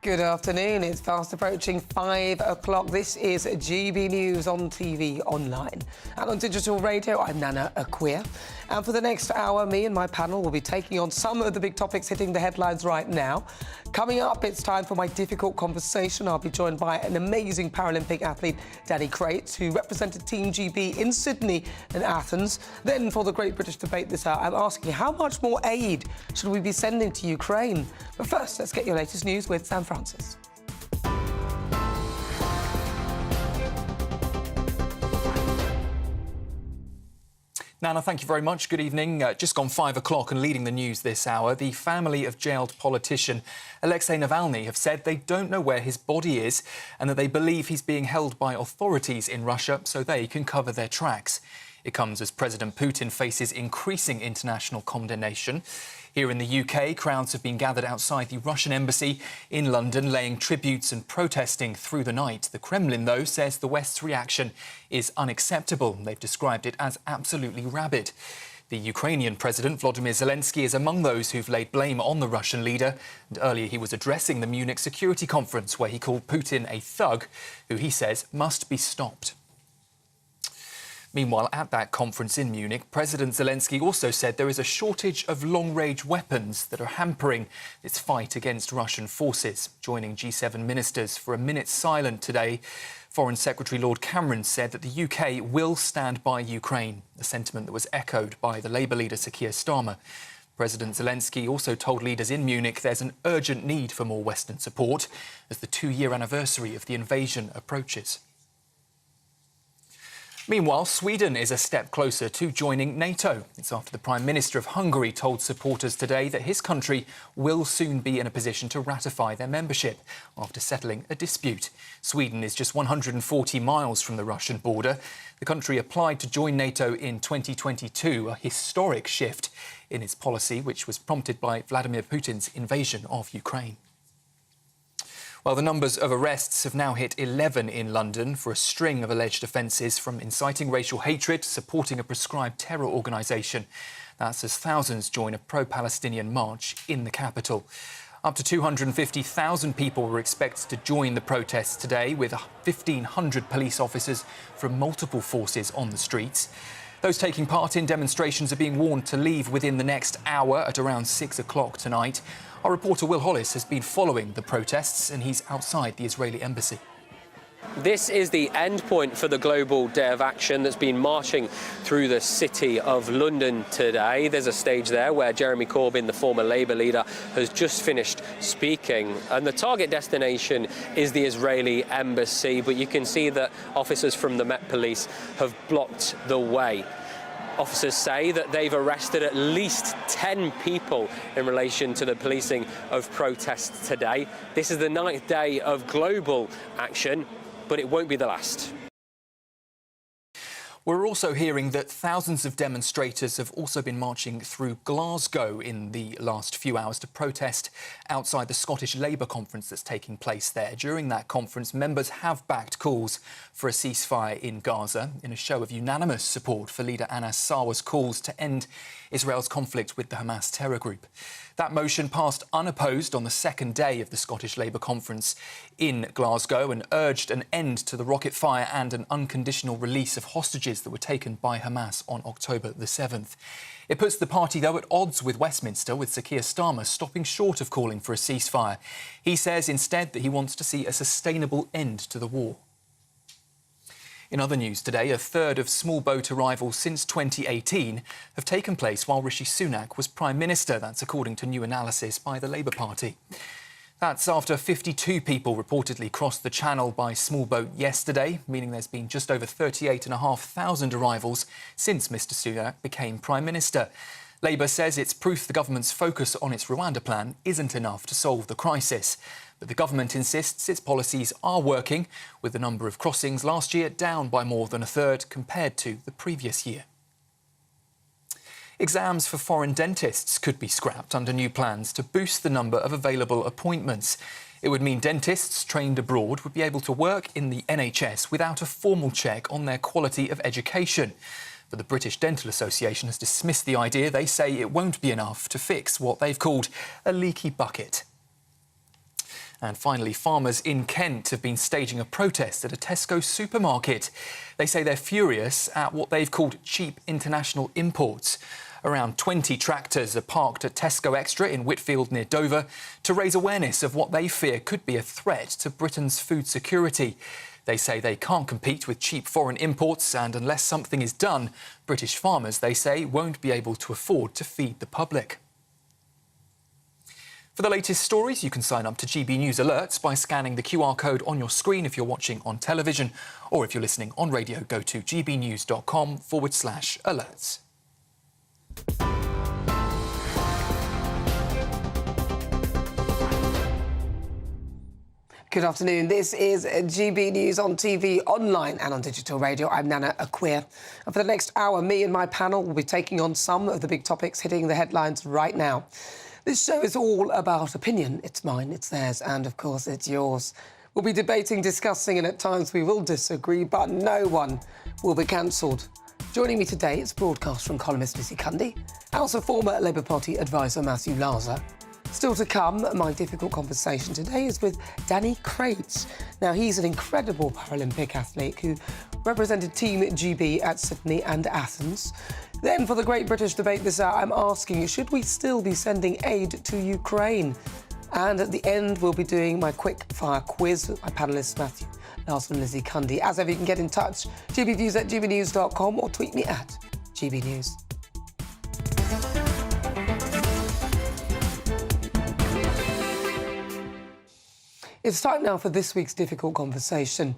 Good afternoon. It's fast approaching 5 o'clock. This is GB News on TV online. And on digital radio, I'm Nana Akua. And for the next hour, me and my panel will be taking on some of the big topics hitting the headlines right now. Coming up, it's time for my difficult conversation. I'll be joined by an amazing Paralympic athlete, Danny Crates, who represented Team GB in Sydney and Athens. Then, for the Great British Debate this hour, I'm asking how much more aid should we be sending to Ukraine? But first, let's get your latest news with Sam Francis. Nana, thank you very much. Good evening. Just gone 5 o'clock and leading the news this hour, the family of jailed politician Alexei Navalny have said they don't know where his body is and that they believe he's being held by authorities in Russia so they can cover their tracks. It comes as President Putin faces increasing international condemnation. Here in the UK, crowds have been gathered outside the Russian embassy in London, laying tributes and protesting through the night. The Kremlin, though, says the West's reaction is unacceptable. They've described it as absolutely rabid. The Ukrainian President, Volodymyr Zelensky, is among those who've laid blame on the Russian leader. And earlier he was addressing the Munich Security Conference, where he called Putin a thug, who he says must be stopped. Meanwhile, at that conference in Munich, President Zelensky also said there is a shortage of long-range weapons that are hampering its fight against Russian forces. Joining G7 ministers for a minute silent today, Foreign Secretary Lord Cameron said that the UK will stand by Ukraine, a sentiment that was echoed by the Labour leader Sir Keir Starmer. President Zelensky also told leaders in Munich there's an urgent need for more Western support as the 2-year anniversary of the invasion approaches. Meanwhile, Sweden is a step closer to joining NATO. It's after the Prime Minister of Hungary told supporters today that his country will soon be in a position to ratify their membership after settling a dispute. Sweden is just 140 miles from the Russian border. The country applied to join NATO in 2022, a historic shift in its policy, which was prompted by Vladimir Putin's invasion of Ukraine. Well, the numbers of arrests have now hit 11 in London for a string of alleged offences, from inciting racial hatred to supporting a prescribed terror organisation. That's as thousands join a pro-Palestinian march in the capital. Up to 250,000 people were expected to join the protests today, with 1,500 police officers from multiple forces on the streets. Those taking part in demonstrations are being warned to leave within the next hour at around 6 o'clock tonight. Our reporter Will Hollis has been following the protests and he's outside the Israeli embassy. This is the end point for the global day of action that's been marching through the city of London today. There's a stage there where Jeremy Corbyn, the former Labour leader, has just finished speaking. And the target destination is the Israeli embassy, but you can see that officers from the Met Police have blocked the way. Officers say that they've arrested at least 10 people in relation to the policing of protests today. This is the 9th day of global action, but it won't be the last. We're also hearing that thousands of demonstrators have also been marching through Glasgow in the last few hours to protest outside the Scottish Labour conference that's taking place there. During that conference, members have backed calls for a ceasefire in Gaza in a show of unanimous support for leader Anas Sarwar's calls to end Israel's conflict with the Hamas terror group. That motion passed unopposed on the second day of the Scottish Labour conference in Glasgow and urged an end to the rocket fire and an unconditional release of hostages that were taken by Hamas on October the 7th. It puts the party, though, at odds with Westminster, with Sir Keir Starmer stopping short of calling for a ceasefire. He says instead that he wants to see a sustainable end to the war. In other news today, a third of small boat arrivals since 2018 have taken place while Rishi Sunak was Prime Minister. That's according to new analysis by the Labour Party. That's after 52 people reportedly crossed the Channel by small boat yesterday, meaning there's been just over 38,500 arrivals since Mr Sunak became Prime Minister. Labour says it's proof the government's focus on its Rwanda plan isn't enough to solve the crisis. But the government insists its policies are working, with the number of crossings last year down by more than a third compared to the previous year. Exams for foreign dentists could be scrapped under new plans to boost the number of available appointments. It would mean dentists trained abroad would be able to work in the NHS without a formal check on their quality of education. But the British Dental Association has dismissed the idea. They say it won't be enough to fix what they've called a leaky bucket. And finally, farmers in Kent have been staging a protest at a Tesco supermarket. They say they're furious at what they've called cheap international imports. Around 20 tractors are parked at Tesco Extra in Whitfield near Dover to raise awareness of what they fear could be a threat to Britain's food security. They say they can't compete with cheap foreign imports, and unless something is done, British farmers, they say, won't be able to afford to feed the public. For the latest stories, you can sign up to GB News Alerts by scanning the QR code on your screen if you're watching on television, or if you're listening on radio, go to gbnews.com/alerts. Good afternoon. This is GB News on TV, online and on digital radio. I'm Nana Akua. And for the next hour, me and my panel will be taking on some of the big topics hitting the headlines right now. This show is all about opinion. It's mine, it's theirs, and of course it's yours. We'll be debating, discussing, and at times we will disagree, but no one will be cancelled. Joining me today is broadcaster and columnist Lizzie Cundy, and also former Labour Party advisor Matthew Laza. Still to come, my difficult conversation today is with Danny Crates. Now, he's an incredible Paralympic athlete who represented Team GB at Sydney and Athens. Then, for the Great British Debate this hour, I'm asking, should we still be sending aid to Ukraine? And at the end, we'll be doing my quick-fire quiz with my panellists, Matthew Laza and Lizzie Cundy. As ever, you can get in touch, gbnews@gbnews.com, or tweet me at gbnews. It's time now for this week's difficult conversation.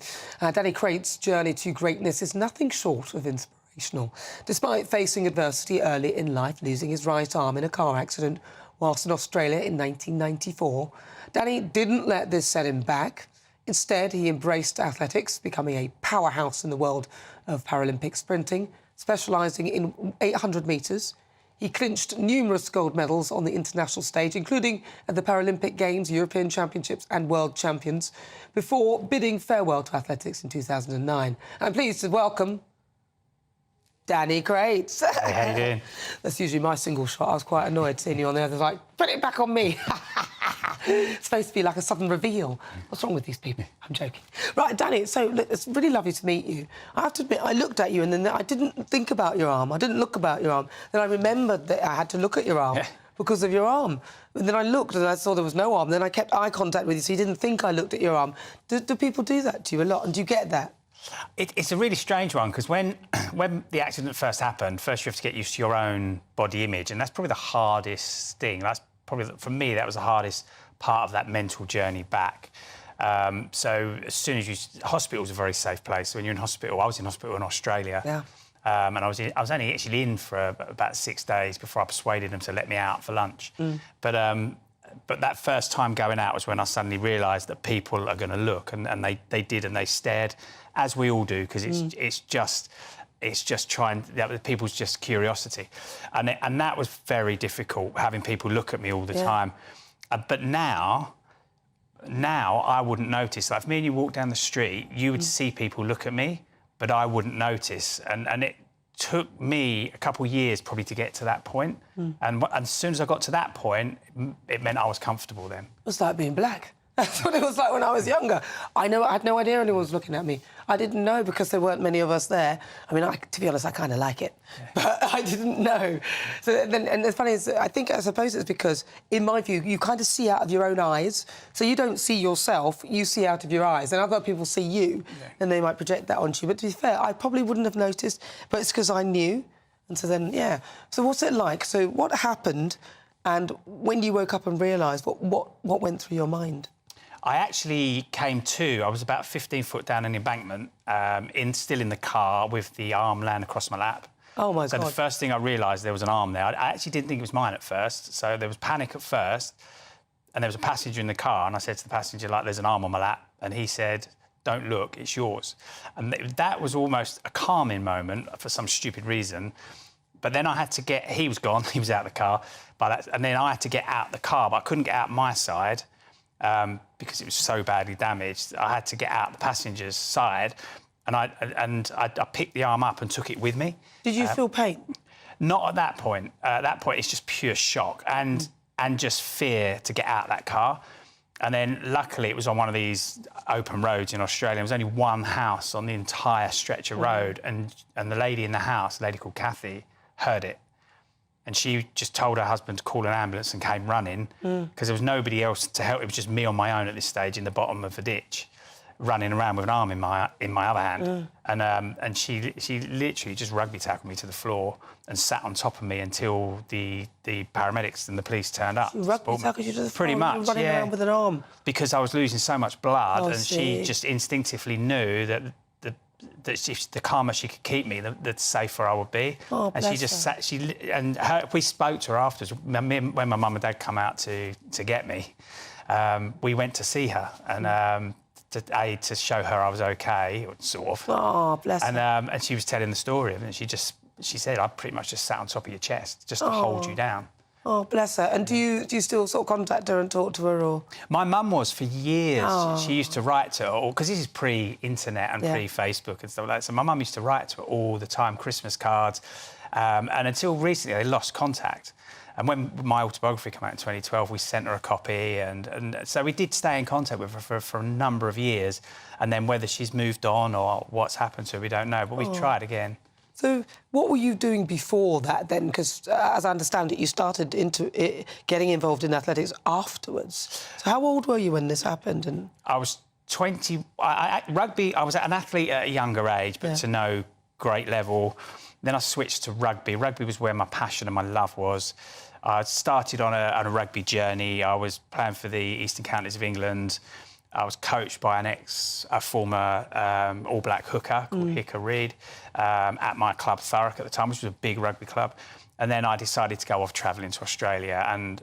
Danny Crates' journey to greatness is nothing short of inspirational. Despite facing adversity early in life, losing his right arm in a car accident whilst in Australia in 1994, Danny didn't let this set him back. Instead, he embraced athletics, becoming a powerhouse in the world of Paralympic sprinting, specialising in 800 metres. He clinched numerous gold medals on the international stage, including at the Paralympic Games, European Championships and World Champions, before bidding farewell to athletics in 2009. I'm pleased to welcome Danny Crates. Hey, how you doing? That's usually my single shot. I was quite annoyed seeing you on there. They're like, put it back on me. It's supposed to be like a sudden reveal. What's wrong with these people? I'm joking. Right, Danny, so look, it's really lovely to meet you. I have to admit, I looked at you and then I didn't think about your arm. I didn't look about your arm. Then I remembered that I had to look at your arm because of your arm. And then I looked and I saw there was no arm. Then I kept eye contact with you, so you didn't think I looked at your arm. Do people do that to you a lot? And do you get that? It's a really strange one, because when the accident first happened, first you have to get used to your own body image, and that's probably the hardest thing. That's probably, for me, that was the hardest part of that mental journey back. So as soon as hospital's a very safe place. When you're in hospital, I was in hospital in Australia. Yeah. And I was only actually in for about 6 days before I persuaded them to let me out for lunch. But that first time going out was when I suddenly realised that people are going to look, and they did, and they stared, as we all do, because it's just it's just people's just curiosity. And that was very difficult, having people look at me all the time. But now I wouldn't notice. Like, if me and you walk down the street, you would see people look at me, but I wouldn't notice. And it took me a couple of years probably to get to that point. And as soon as I got to that point, it meant I was comfortable then. It was like being black. That's what it was like when I was younger. I had no idea anyone was looking at me. I didn't know because there weren't many of us there. I mean, to be honest, I kind of like it, but I didn't know. So then, and it's funny, I suppose it's because, in my view, you kind of see out of your own eyes. So you don't see yourself, you see out of your eyes. And other people see you, and they might project that onto you. But to be fair, I probably wouldn't have noticed, but it's because I knew. And so then, So what's it like? So what happened, and when you woke up and realised, what went through your mind? I actually came to. I was about 15 foot down an embankment, still in the car with the arm laying across my lap. Oh, my God. So the first thing I realised, there was an arm there. I actually didn't think it was mine at first, so there was panic at first, and there was a passenger in the car, and I said to the passenger, like, there's an arm on my lap, and he said, don't look, it's yours. And that was almost a calming moment for some stupid reason. But then I had to get... He was gone, he was out of the car, and then I had to get out the car, but I couldn't get out my side, because it was so badly damaged. I had to get out the passenger's side, and I picked the arm up and took it with me. Did you feel pain? Not at that point. At that point, it's just pure shock and just fear to get out that car. And then, luckily, it was on one of these open roads in Australia. There was only one house on the entire stretch of road, and the lady in the house, a lady called Kathy, heard it. And she just told her husband to call an ambulance and came running, because there was nobody else to help. It was just me on my own at this stage in the bottom of the ditch, running around with an arm in my other hand. And she literally just rugby tackled me to the floor and sat on top of me until the paramedics and the police turned up. She rugby tackled you to the floor? Pretty much, you were running around with an arm? Because I was losing so much blood, and she just instinctively knew that if the calmer she could keep me, the safer I would be. Oh, and she just sat. We spoke to her afterwards. When my mum and dad come out to get me, we went to see her and to show her I was okay, sort of. Oh, bless her. And she was telling the story, and she said, I pretty much just sat on top of your chest just to hold you down. Oh, bless her. And do you still sort of contact her and talk to her, or...? My mum was for years. Oh. She used to write to her, because this is pre-internet and pre-Facebook and stuff like that. So my mum used to write to her all the time, Christmas cards. And until recently, they lost contact. And when my autobiography came out in 2012, we sent her a copy. And so we did stay in contact with her for a number of years. And then whether she's moved on or what's happened to her, we don't know. But we've tried again. So what were you doing before that then? Because, as I understand it, you started getting involved in athletics afterwards. So how old were you when this happened? And I was 20. Rugby, I was an athlete at a younger age, but to no great level. Then I switched to rugby. Rugby was where my passion and my love was. I started on a rugby journey. I was playing for the Eastern Counties of England. I was coached by a former All Black hooker called Hicker Reid at my club Thurrock at the time, which was a big rugby club. And then I decided to go off travelling to Australia, and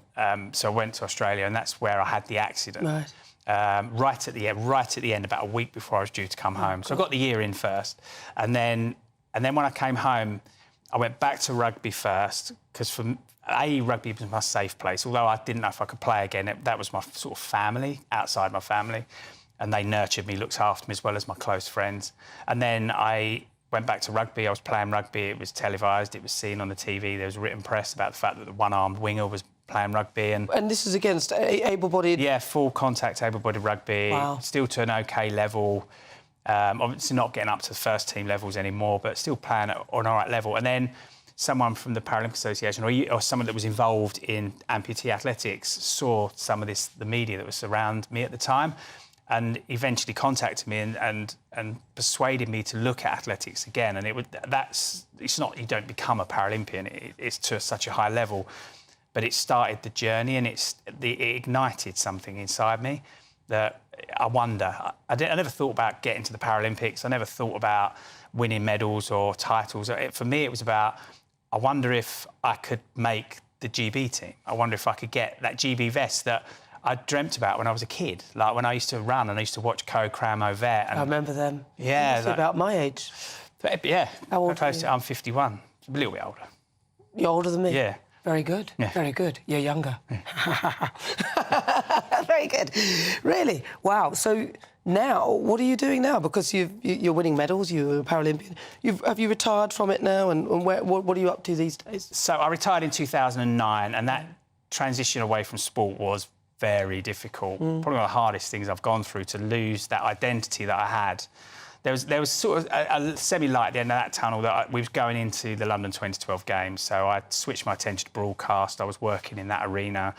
so I went to Australia, and that's where I had the accident. Right. Right at the end, about a week before I was due to come home. So I got the year in first, and then when I came home, I went back to rugby first, because rugby was my safe place. Although I didn't know if I could play again, that was my sort of family, outside my family. And they nurtured me, looked after me, as well as my close friends. And then I went back to rugby. I was playing rugby. It was televised. It was seen on the TV. There was written press about the fact that the one-armed winger was playing rugby. And this is against able-bodied... Yeah, full contact able-bodied rugby. Wow. Still to an OK level. Obviously not getting up to the first team levels anymore, but still playing at an all right level. And then someone from the Paralympic Association or someone that was involved in amputee athletics saw some of the media that was around me at the time, and eventually contacted me and persuaded me to look at athletics again. And it's not, you don't become a Paralympian, it's to such a high level, but it started the journey, and it ignited something inside me that I wonder. I never thought about getting to the Paralympics. I never thought about winning medals or titles. For me, it was about, I wonder if I could make the GB team. I wonder if I could get that GB vest that I dreamt about when I was a kid. Like when I used to run and I used to watch Co, Cram, Ovett. I remember them. Yeah. That's about my age. Yeah. How old are you? I'm 51. A little bit older. You're older than me? Yeah. Very good. Yeah. Very good. You're younger. Very good. Really? Wow. So now, what are you doing now? Because you're winning medals, you're a Paralympian. Have you retired from it now? And what are you up to these days? So I retired in 2009, and that transition away from sport was very difficult. Probably one of the hardest things I've gone through, to lose that identity that I had. There was sort of a semi-light at the end of that tunnel that we was going into the London 2012 Games. So I switched my attention to broadcast. I was working in that arena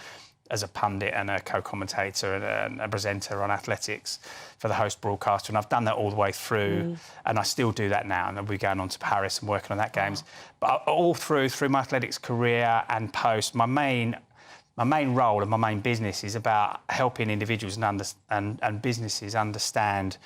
as a pundit and a co-commentator and a presenter on athletics for the host broadcaster. And I've done that all the way through, and I still do that now. And I'll be going on to Paris and working on that Games. But all through my athletics career and post, my main role and my main business is about helping individuals and businesses understand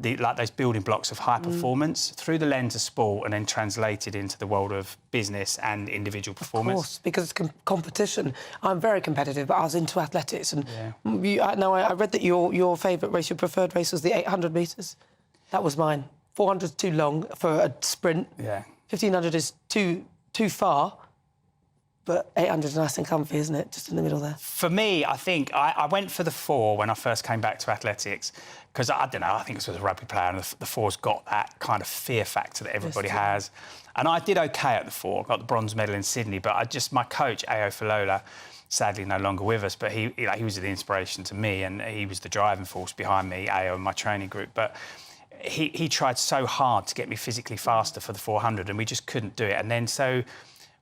those building blocks of high performance through the lens of sport, and then translated into the world of business and individual performance. Of course, because it's competition. I'm very competitive, but I was into athletics. And I read that your favourite race, your preferred race, was the 800 metres. That was mine. 400 is too long for a sprint. Yeah. 1500 is too far. But 800 is nice and comfy, isn't it? Just in the middle there. For me, I think I went for the 4 when I first came back to athletics, because I don't know, I think it was a rugby player, and the 4's got that kind of fear factor that everybody has. And I did OK at the 4, got the bronze medal in Sydney, but my coach, Ao Falola, sadly no longer with us, but he was the inspiration to me, and he was the driving force behind me, Ao, and my training group. But he tried so hard to get me physically faster for the 400, and we just couldn't do it. And then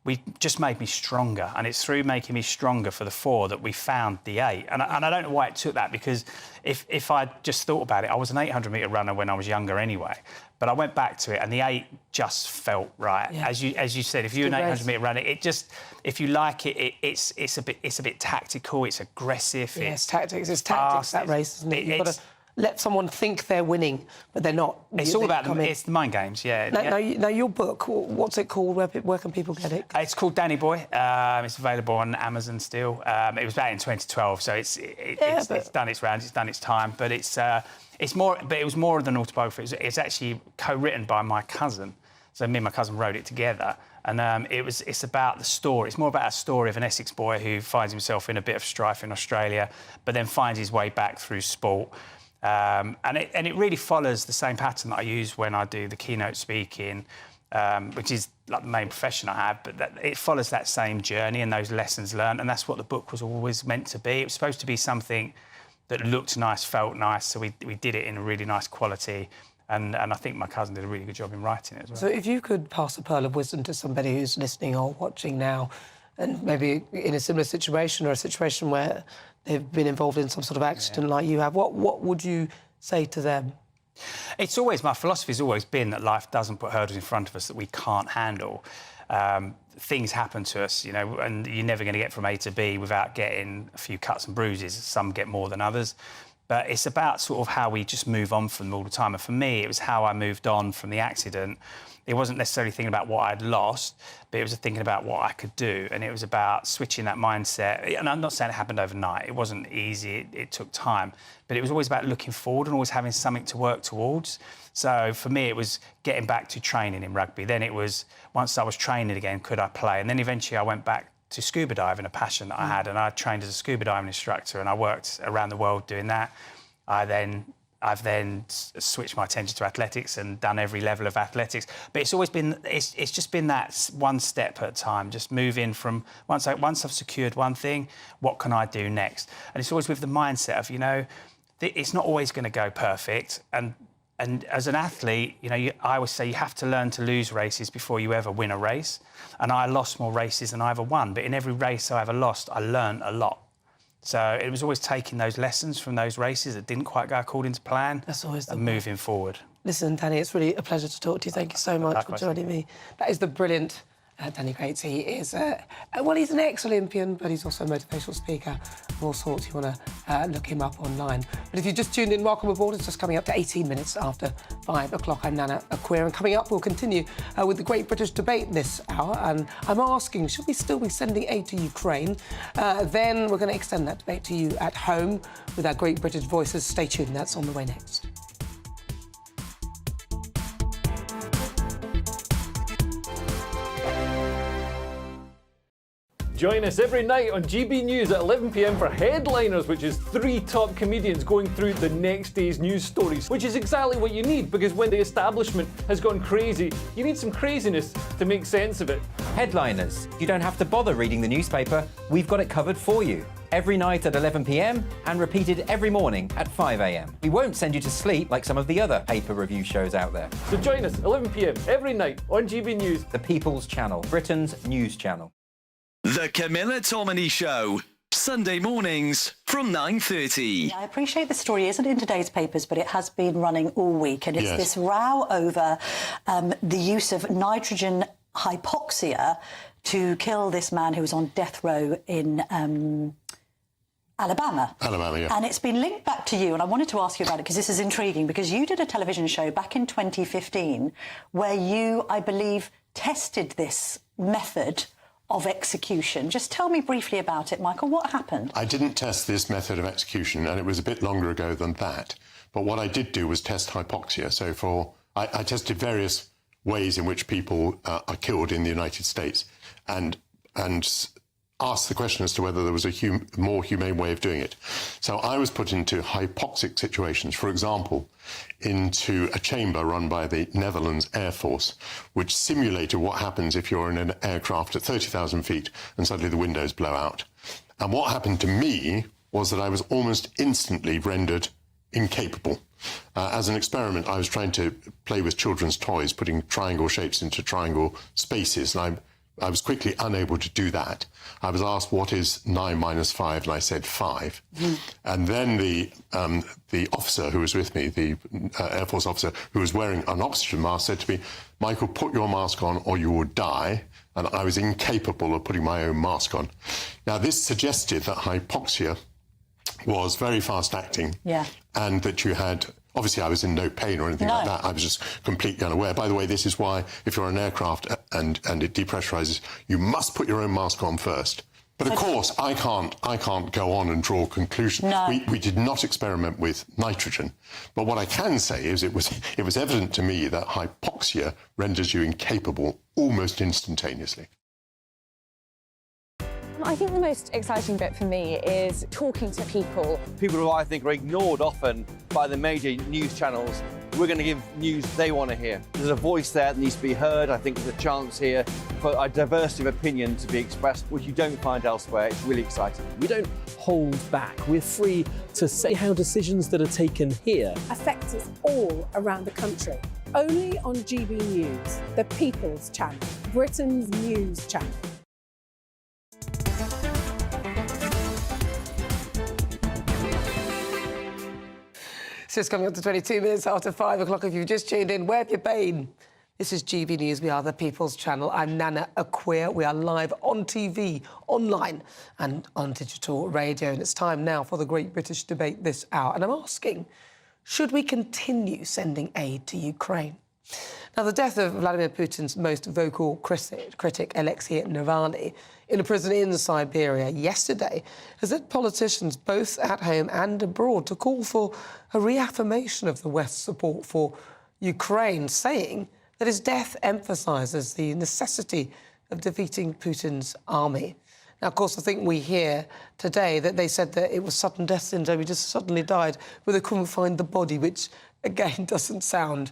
we just made me stronger, and it's through making me stronger for the 4 that we found the 8. And I don't know why it took that, because if I just thought about it, I was an 800-metre runner when I was younger anyway. But I went back to it, and the 8 just felt right. Yeah. As you said, if you're an 800-metre runner, if you like it, it's a bit tactical, it's aggressive. Yeah, it's tactics. It's tactics, that race, isn't it? You've got to let someone think they're winning, but they're not. It's all about it's the mind games, yeah. Now, your book, what's it called? Where can people get it? It's called Danny Boy. It's available on Amazon still. It was out in 2012, so it's done its rounds, it's done its time. But it was more than autobiography. It's actually co-written by my cousin. So me and my cousin wrote it together, and it's about the story. It's more about a story of an Essex boy who finds himself in a bit of strife in Australia, but then finds his way back through sport. And it really follows the same pattern that I use when I do the keynote speaking, which is like the main profession I have, but it follows that same journey and those lessons learned, and that's what the book was always meant to be. It was supposed to be something that looked nice, felt nice, so we did it in a really nice quality, and I think my cousin did a really good job in writing it as well. So if you could pass a pearl of wisdom to somebody who's listening or watching now, and maybe in a similar situation or a situation where they've been involved in some sort of accident like you have, what would you say to them? My philosophy has always been that life doesn't put hurdles in front of us that we can't handle. Things happen to us, and you're never going to get from A to B without getting a few cuts and bruises. Some get more than others. But it's about sort of how we just move on from them all the time. And for me, it was how I moved on from the accident. It wasn't necessarily thinking about what I'd lost, but it was thinking about what I could do. And it was about switching that mindset. And I'm not saying it happened overnight. It wasn't easy. It took time. But it was always about looking forward and always having something to work towards. So for me, it was getting back to training in rugby. Then it was, once I was training again, could I play? And then eventually I went back to scuba diving, a passion that I had. And I trained as a scuba diving instructor, and I worked around the world doing that. I've then switched my attention to athletics and done every level of athletics. But it's always been, it's just been that one step at a time, just moving from, once I've secured one thing, what can I do next? And it's always with the mindset of, it's not always going to go perfect. And as an athlete, I always say you have to learn to lose races before you ever win a race. And I lost more races than I ever won. But in every race I ever lost, I learned a lot. So it was always taking those lessons from those races that didn't quite go according to plan. That's always and moving forward. Listen, Danny, it's really a pleasure to talk to you. Thank you so much for joining me. That is the brilliant Danny Gates. He is, he's an ex-Olympian, but he's also a motivational speaker of all sorts. You want to look him up online. But if you just tuned in, welcome aboard. It's just coming up to 18 minutes after 5 o'clock. I'm Nana Akua, and coming up, we'll continue with the Great British Debate this hour. And I'm asking, should we still be sending aid to Ukraine? Then we're going to extend that debate to you at home with our Great British Voices. Stay tuned, that's on the way next. Join us every night on GB News at 11 p.m. for Headliners, which is 3 top comedians going through the next day's news stories, which is exactly what you need, because when the establishment has gone crazy, you need some craziness to make sense of it. Headliners. You don't have to bother reading the newspaper. We've got it covered for you. Every night at 11 p.m. and repeated every morning at 5 a.m. We won't send you to sleep like some of the other paper review shows out there. So join us 11 p.m. every night on GB News. The People's Channel, Britain's news channel. The Camilla Tominey Show, Sunday mornings from 9:30. I appreciate the story isn't in today's papers, but it has been running all week, and it's Yes. this row over the use of nitrogen hypoxia to kill this man who was on death row in Alabama. Alabama, yeah. And it's been linked back to you, and I wanted to ask you about it because this is intriguing, because you did a television show back in 2015 where you, I believe, tested this method of execution. Just tell me briefly about it, Michael. What happened? I didn't test this method of execution, and it was a bit longer ago than that. But what I did do was test hypoxia. So I tested various ways in which people are killed in the United States, and asked the question as to whether there was a more humane way of doing it. So I was put into hypoxic situations, for example, into a chamber run by the Netherlands Air Force, which simulated what happens if you're in an aircraft at 30,000 feet and suddenly the windows blow out. And what happened to me was that I was almost instantly rendered incapable. As an experiment, I was trying to play with children's toys, putting triangle shapes into triangle spaces, and I was quickly unable to do that. I was asked, what is 9 minus 5? And I said 5. And then the officer who was with me, the Air Force officer who was wearing an oxygen mask, said to me, Michael, put your mask on or you will die. And I was incapable of putting my own mask on. Now, this suggested that hypoxia was very fast acting. Yeah. And that you had... Obviously, I was in no pain or anything like that. I was just completely unaware. By the way, this is why, if you're on an aircraft and it depressurizes, you must put your own mask on first. But of course, I can't go on and draw conclusions. No. We did not experiment with nitrogen. But what I can say is it was evident to me that hypoxia renders you incapable almost instantaneously. I think the most exciting bit for me is talking to people. People who I think are ignored often by the major news channels. We're going to give news they want to hear. There's a voice there that needs to be heard. I think there's a chance here for a diversity of opinion to be expressed, which you don't find elsewhere. It's really exciting. We don't hold back. We're free to say how decisions that are taken here affect us all around the country. Only on GB News, the People's Channel, Britain's news channel. It's just coming up to 22 minutes after 5 o'clock. If you've just tuned in, where have you been? This is GB News. We are the People's Channel. I'm Nana Akua. We are live on TV, online and on digital radio. And it's time now for the Great British Debate this hour. And I'm asking, should we continue sending aid to Ukraine? Now, the death of Vladimir Putin's most vocal critic, Alexei Navalny, in a prison in Siberia yesterday, has led politicians both at home and abroad to call for a reaffirmation of the West's support for Ukraine, saying that his death emphasises the necessity of defeating Putin's army. Now, of course, I think we hear today that they said that it was sudden death syndrome, he just suddenly died, but they couldn't find the body, which, again, doesn't sound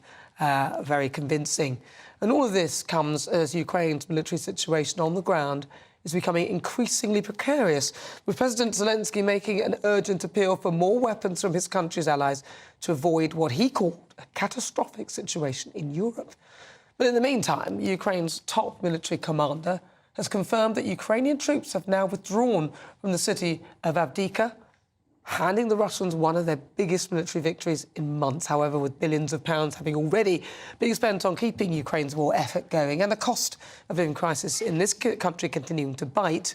very convincing. And all of this comes as Ukraine's military situation on the ground is becoming increasingly precarious, with President Zelensky making an urgent appeal for more weapons from his country's allies to avoid what he called a catastrophic situation in Europe. But in the meantime, Ukraine's top military commander has confirmed that Ukrainian troops have now withdrawn from the city of Avdiivka, handing the Russians one of their biggest military victories in months. However, with billions of pounds having already been spent on keeping Ukraine's war effort going and the cost of living crisis in this country continuing to bite,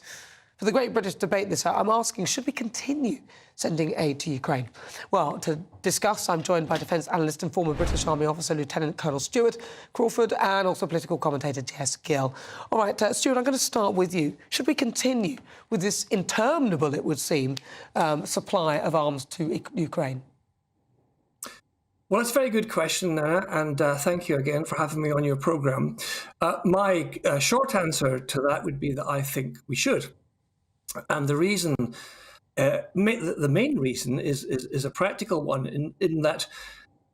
for the Great British Debate this hour, I'm asking, should we continue sending aid to Ukraine? Well, to discuss, I'm joined by defence analyst and former British Army officer Lieutenant Colonel Stuart Crawford and also political commentator Jess Gill. All right, Stuart, I'm going to start with you. Should we continue with this interminable, it would seem, supply of arms to Ukraine? Well, it's a very good question, Nana, and thank you again for having me on your programme. My short answer to that would be that I think we should. And the reason, the main reason is a practical one in that,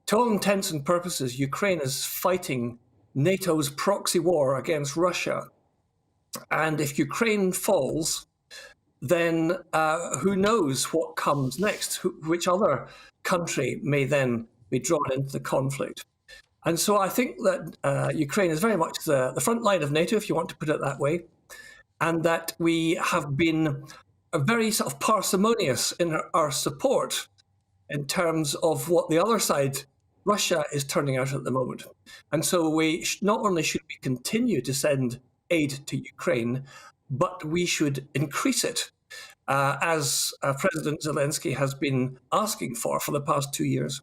to all intents and purposes, Ukraine is fighting NATO's proxy war against Russia. And if Ukraine falls, then who knows what comes next? Which other country may then be drawn into the conflict? And so I think that Ukraine is very much the front line of NATO, if you want to put it that way, and that we have been very sort of parsimonious in our support in terms of what the other side, Russia, is turning out at the moment. And so we not only should we continue to send aid to Ukraine, but we should increase it, as President Zelensky has been asking for the past 2 years.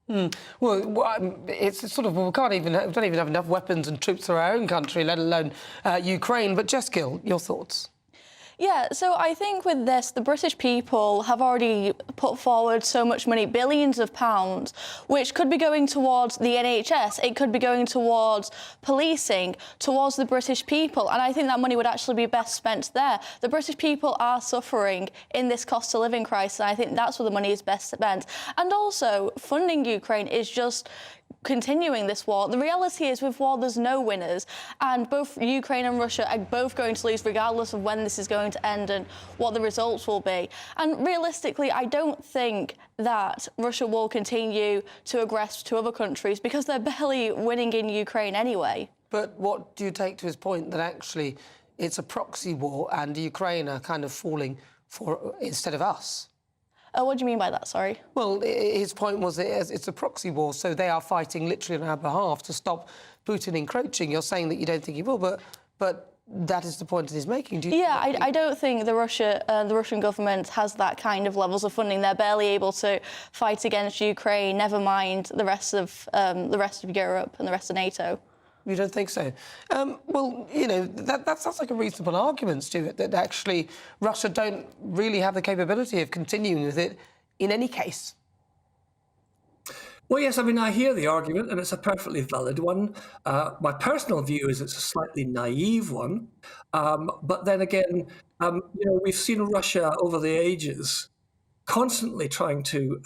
Well, it's sort of, we don't even have enough weapons and troops for our own country, let alone Ukraine. But Jess Gill, your thoughts? Yeah, so I think with this, the British people have already put forward so much money, billions of pounds, which could be going towards the NHS, it could be going towards policing, towards the British people, and I think that money would actually be best spent there. The British people are suffering in this cost of living crisis, and I think that's where the money is best spent. And also, funding Ukraine is just continuing this war. The reality is, with war, there's no winners, and both Ukraine and Russia are both going to lose regardless of when this is going to end and what the results will be. And realistically, I don't think that Russia will continue to aggress to other countries because they're barely winning in Ukraine anyway. But what do you take to his point that actually it's a proxy war and Ukraine are kind of falling for instead of us? What do you mean by that, sorry? Well, his point was that it's a proxy war, so they are fighting literally on our behalf to stop Putin encroaching. You're saying that you don't think he will, but that is the point that he's making. I don't think the Russian government has that kind of levels of funding. They're barely able to fight against Ukraine, never mind the rest of Europe and the rest of NATO. You don't think so? Well, you know, that sounds like a reasonable argument, Stuart, that actually Russia don't really have the capability of continuing with it in any case. Well, yes, I mean, I hear the argument, and it's a perfectly valid one. My personal view is it's a slightly naive one. But then again, you know, we've seen Russia over the ages constantly trying to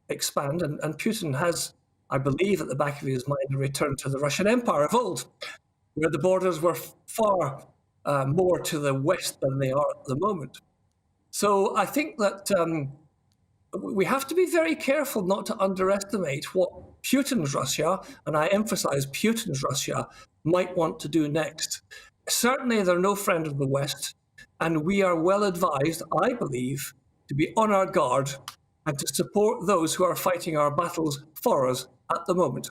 expand, and Putin has, I believe, at the back of his mind, a return to the Russian Empire of old, where the borders were far more to the west than they are at the moment. So I think that we have to be very careful not to underestimate what Putin's Russia, and I emphasize Putin's Russia, might want to do next. Certainly, they're no friend of the West, and we are well advised, I believe, to be on our guard and to support those who are fighting our battles for us at the moment.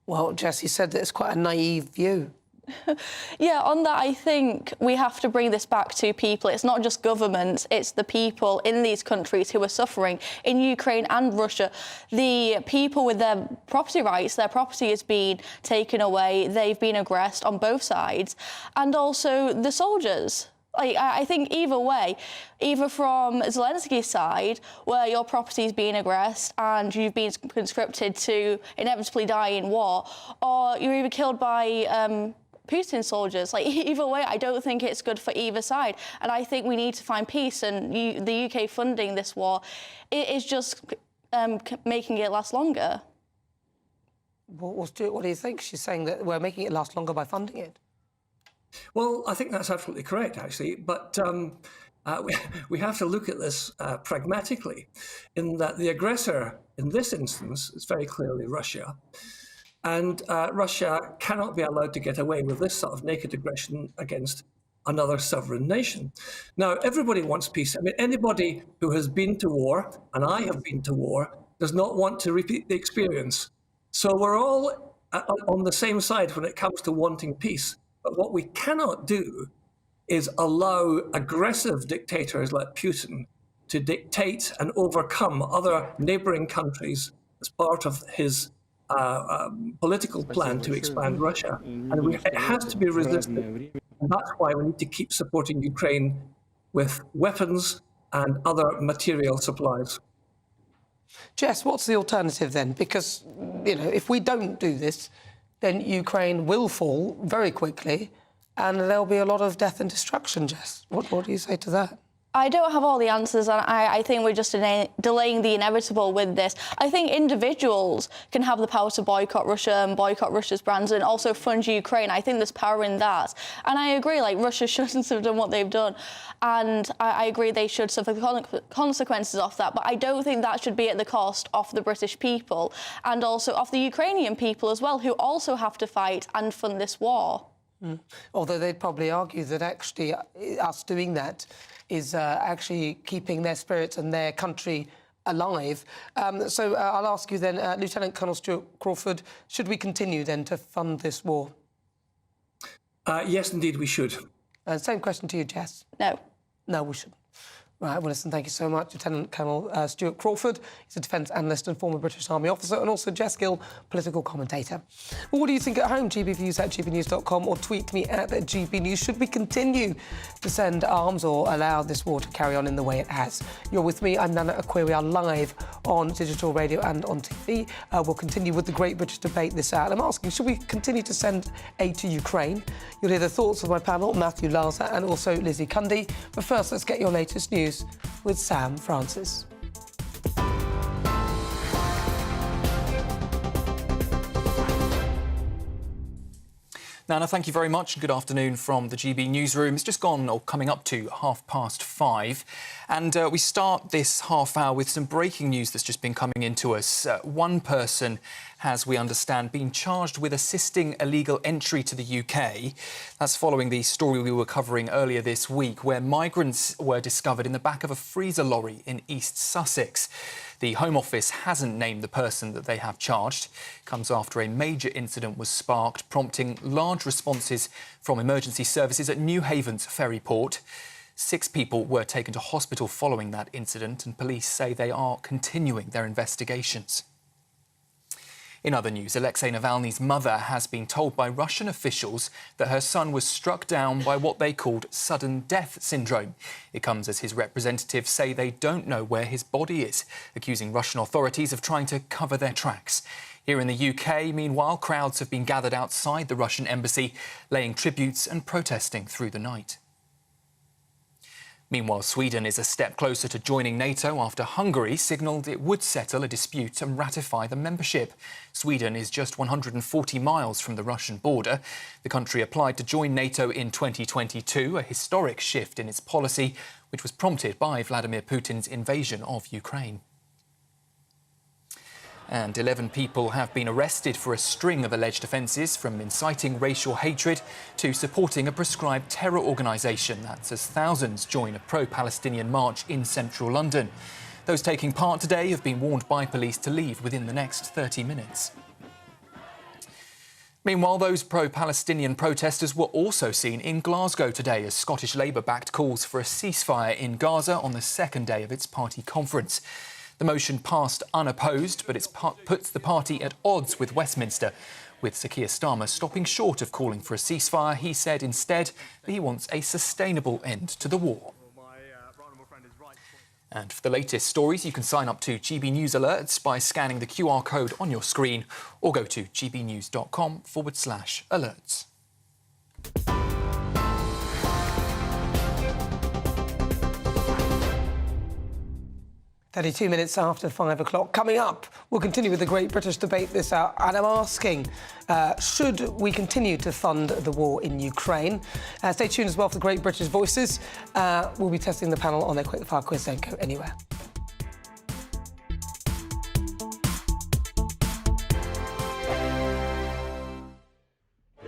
Well, Jesse said that it's quite a naive view. Yeah, on that, I think we have to bring this back to people. It's not just governments, it's the people in these countries who are suffering, in Ukraine and Russia. The people with their property rights, their property is being taken away, they've been aggressed on both sides, and also the soldiers. Like, I think either way, either from Zelensky's side, where your property is being aggressed and you've been conscripted to inevitably die in war, or you're either killed by Putin soldiers. Like, either way, I don't think it's good for either side. And I think we need to find peace, and the UK funding this war, it is just making it last longer. Well, Stuart, what do you think? She's saying that we're making it last longer by funding it. Well, I think that's absolutely correct, actually. But we have to look at this pragmatically, in that the aggressor in this instance is very clearly Russia. And Russia cannot be allowed to get away with this sort of naked aggression against another sovereign nation. Now, everybody wants peace. I mean, anybody who has been to war, and I have been to war, does not want to repeat the experience. So we're all on the same side when it comes to wanting peace. But what we cannot do is allow aggressive dictators like Putin to dictate and overcome other neighboring countries as part of his political plan to expand Russia. And it has to be resisted. And that's why we need to keep supporting Ukraine with weapons and other material supplies. Jess, what's the alternative then? Because, you know, if we don't do this, then Ukraine will fall very quickly and there'll be a lot of death and destruction, Jess. What do you say to that? I don't have all the answers, and I think we're just delaying the inevitable with this. I think individuals can have the power to boycott Russia and boycott Russia's brands and also fund Ukraine. I think there's power in that. And I agree, like, Russia shouldn't have done what they've done. And I agree they should suffer the consequences of that. But I don't think that should be at the cost of the British people and also of the Ukrainian people as well, who also have to fight and fund this war. Although they'd probably argue that actually us doing that is actually keeping their spirits and their country alive. So I'll ask you then, Lieutenant Colonel Stuart Crawford, should we continue then to fund this war? Yes, indeed, we should. Same question to you, Jess. No. No, we shouldn't. Right, well, listen, thank you so much, Lieutenant Colonel Stuart Crawford. He's a defence analyst and former British Army officer, and also Jess Gill, political commentator. Well, what do you think at home? gbviews@gbnews.com or tweet me at GBNews. Should we continue to send arms or allow this war to carry on in the way it has? You're with me, I'm Nana Akua. We are live on digital radio and on TV. We'll continue with the Great British Debate this hour. I'm asking, should we continue to send aid to Ukraine? You'll hear the thoughts of my panel, Matthew Laza and also Lizzie Cundy. But first, let's get your latest news with Sam Francis. Nana, thank you very much. Good afternoon from the GB newsroom. It's just gone, or coming up to 5:30. And we start this half hour with some breaking news that's just been coming into us. One person has, we understand, been charged with assisting illegal entry to the UK. That's following the story we were covering earlier this week, where migrants were discovered in the back of a freezer lorry in East Sussex. The Home Office hasn't named the person that they have charged. It comes after a major incident was sparked, prompting large responses from emergency services at Newhaven's ferry port. 6 people were taken to hospital following that incident, and police say they are continuing their investigations. In other news, Alexei Navalny's mother has been told by Russian officials that her son was struck down by what they called sudden death syndrome. It comes as his representatives say they don't know where his body is, accusing Russian authorities of trying to cover their tracks. Here in the UK, meanwhile, crowds have been gathered outside the Russian embassy, laying tributes and protesting through the night. Meanwhile, Sweden is a step closer to joining NATO after Hungary signalled it would settle a dispute and ratify the membership. Sweden is just 140 miles from the Russian border. The country applied to join NATO in 2022, a historic shift in its policy, which was prompted by Vladimir Putin's invasion of Ukraine. And 11 people have been arrested for a string of alleged offences, from inciting racial hatred to supporting a prescribed terror organisation. That's as thousands join a pro-Palestinian march in central London. Those taking part today have been warned by police to leave within the next 30 minutes. Meanwhile, those pro-Palestinian protesters were also seen in Glasgow today as Scottish Labour backed calls for a ceasefire in Gaza on the second day of its party conference. The motion passed unopposed, but it puts the party at odds with Westminster, with Sir Keir Starmer stopping short of calling for a ceasefire. He said instead that he wants a sustainable end to the war. And for the latest stories, you can sign up to GB News Alerts by scanning the QR code on your screen or go to gbnews.com/alerts. 32 minutes after 5 o'clock. Coming up, we'll continue with the Great British Debate this hour, and I'm asking, should we continue to fund the war in Ukraine? Stay tuned as well for the Great British Voices. We'll be testing the panel on their quickfire quiz. Don't go anywhere.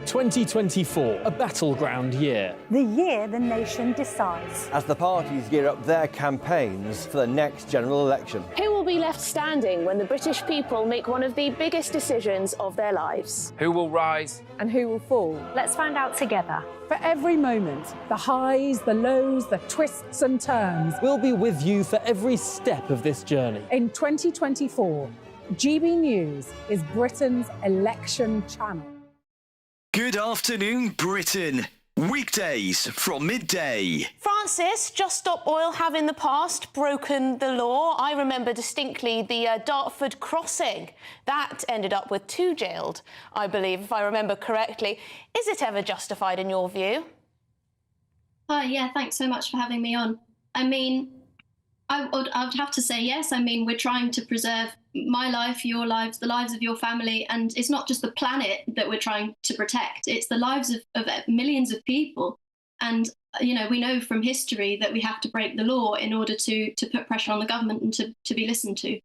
2024, a battleground year. The year the nation decides. As the parties gear up their campaigns for the next general election. Who will be left standing when the British people make one of the biggest decisions of their lives? Who will rise? And who will fall? Let's find out together. For every moment, the highs, the lows, the twists and turns. We'll be with you for every step of this journey. In 2024, GB News is Britain's election channel. Good afternoon, Britain. Weekdays from midday. Francis, Just Stop Oil have in the past broken the law. I remember distinctly the Dartford crossing. That ended up with 2 jailed, I believe, if I remember correctly. Is it ever justified in your view? Yeah, thanks so much for having me on. I mean, I would have to say yes. I mean, we're trying to preserve my life, your lives, the lives of your family, and it's not just the planet that we're trying to protect, it's the lives of millions of people. And, you know, we know from history that we have to break the law in order to put pressure on the government and to be listened to.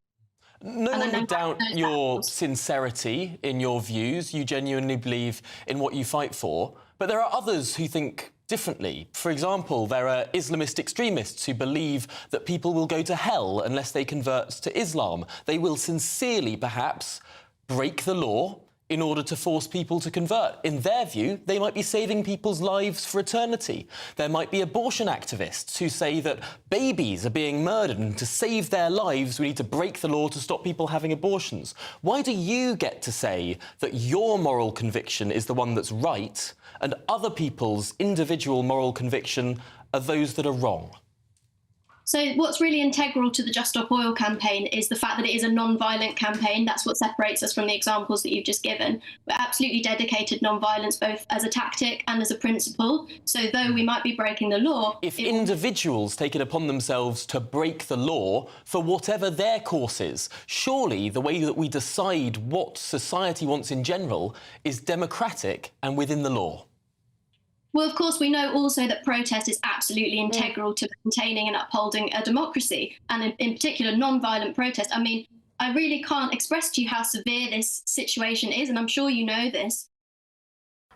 No one would doubt your sincerity in your views. You genuinely believe in what you fight for. But there are others who think differently. For example, there are Islamist extremists who believe that people will go to hell unless they convert to Islam. They will sincerely, perhaps, break the law in order to force people to convert. In their view, they might be saving people's lives for eternity. There might be abortion activists who say that babies are being murdered and to save their lives we need to break the law to stop people having abortions. Why do you get to say that your moral conviction is the one that's right and other people's individual moral conviction are those that are wrong? So what's really integral to the Just Stop Oil campaign is the fact that it is a non-violent campaign. That's what separates us from the examples that you've just given. We're absolutely dedicated non-violence, both as a tactic and as a principle. So though we might be breaking the law... If individuals take it upon themselves to break the law for whatever their course is, surely the way that we decide what society wants in general is democratic and within the law. Well, of course, we know also that protest is absolutely integral to maintaining and upholding a democracy, and in particular, non-violent protest. I mean, I really can't express to you how severe this situation is, and I'm sure you know this.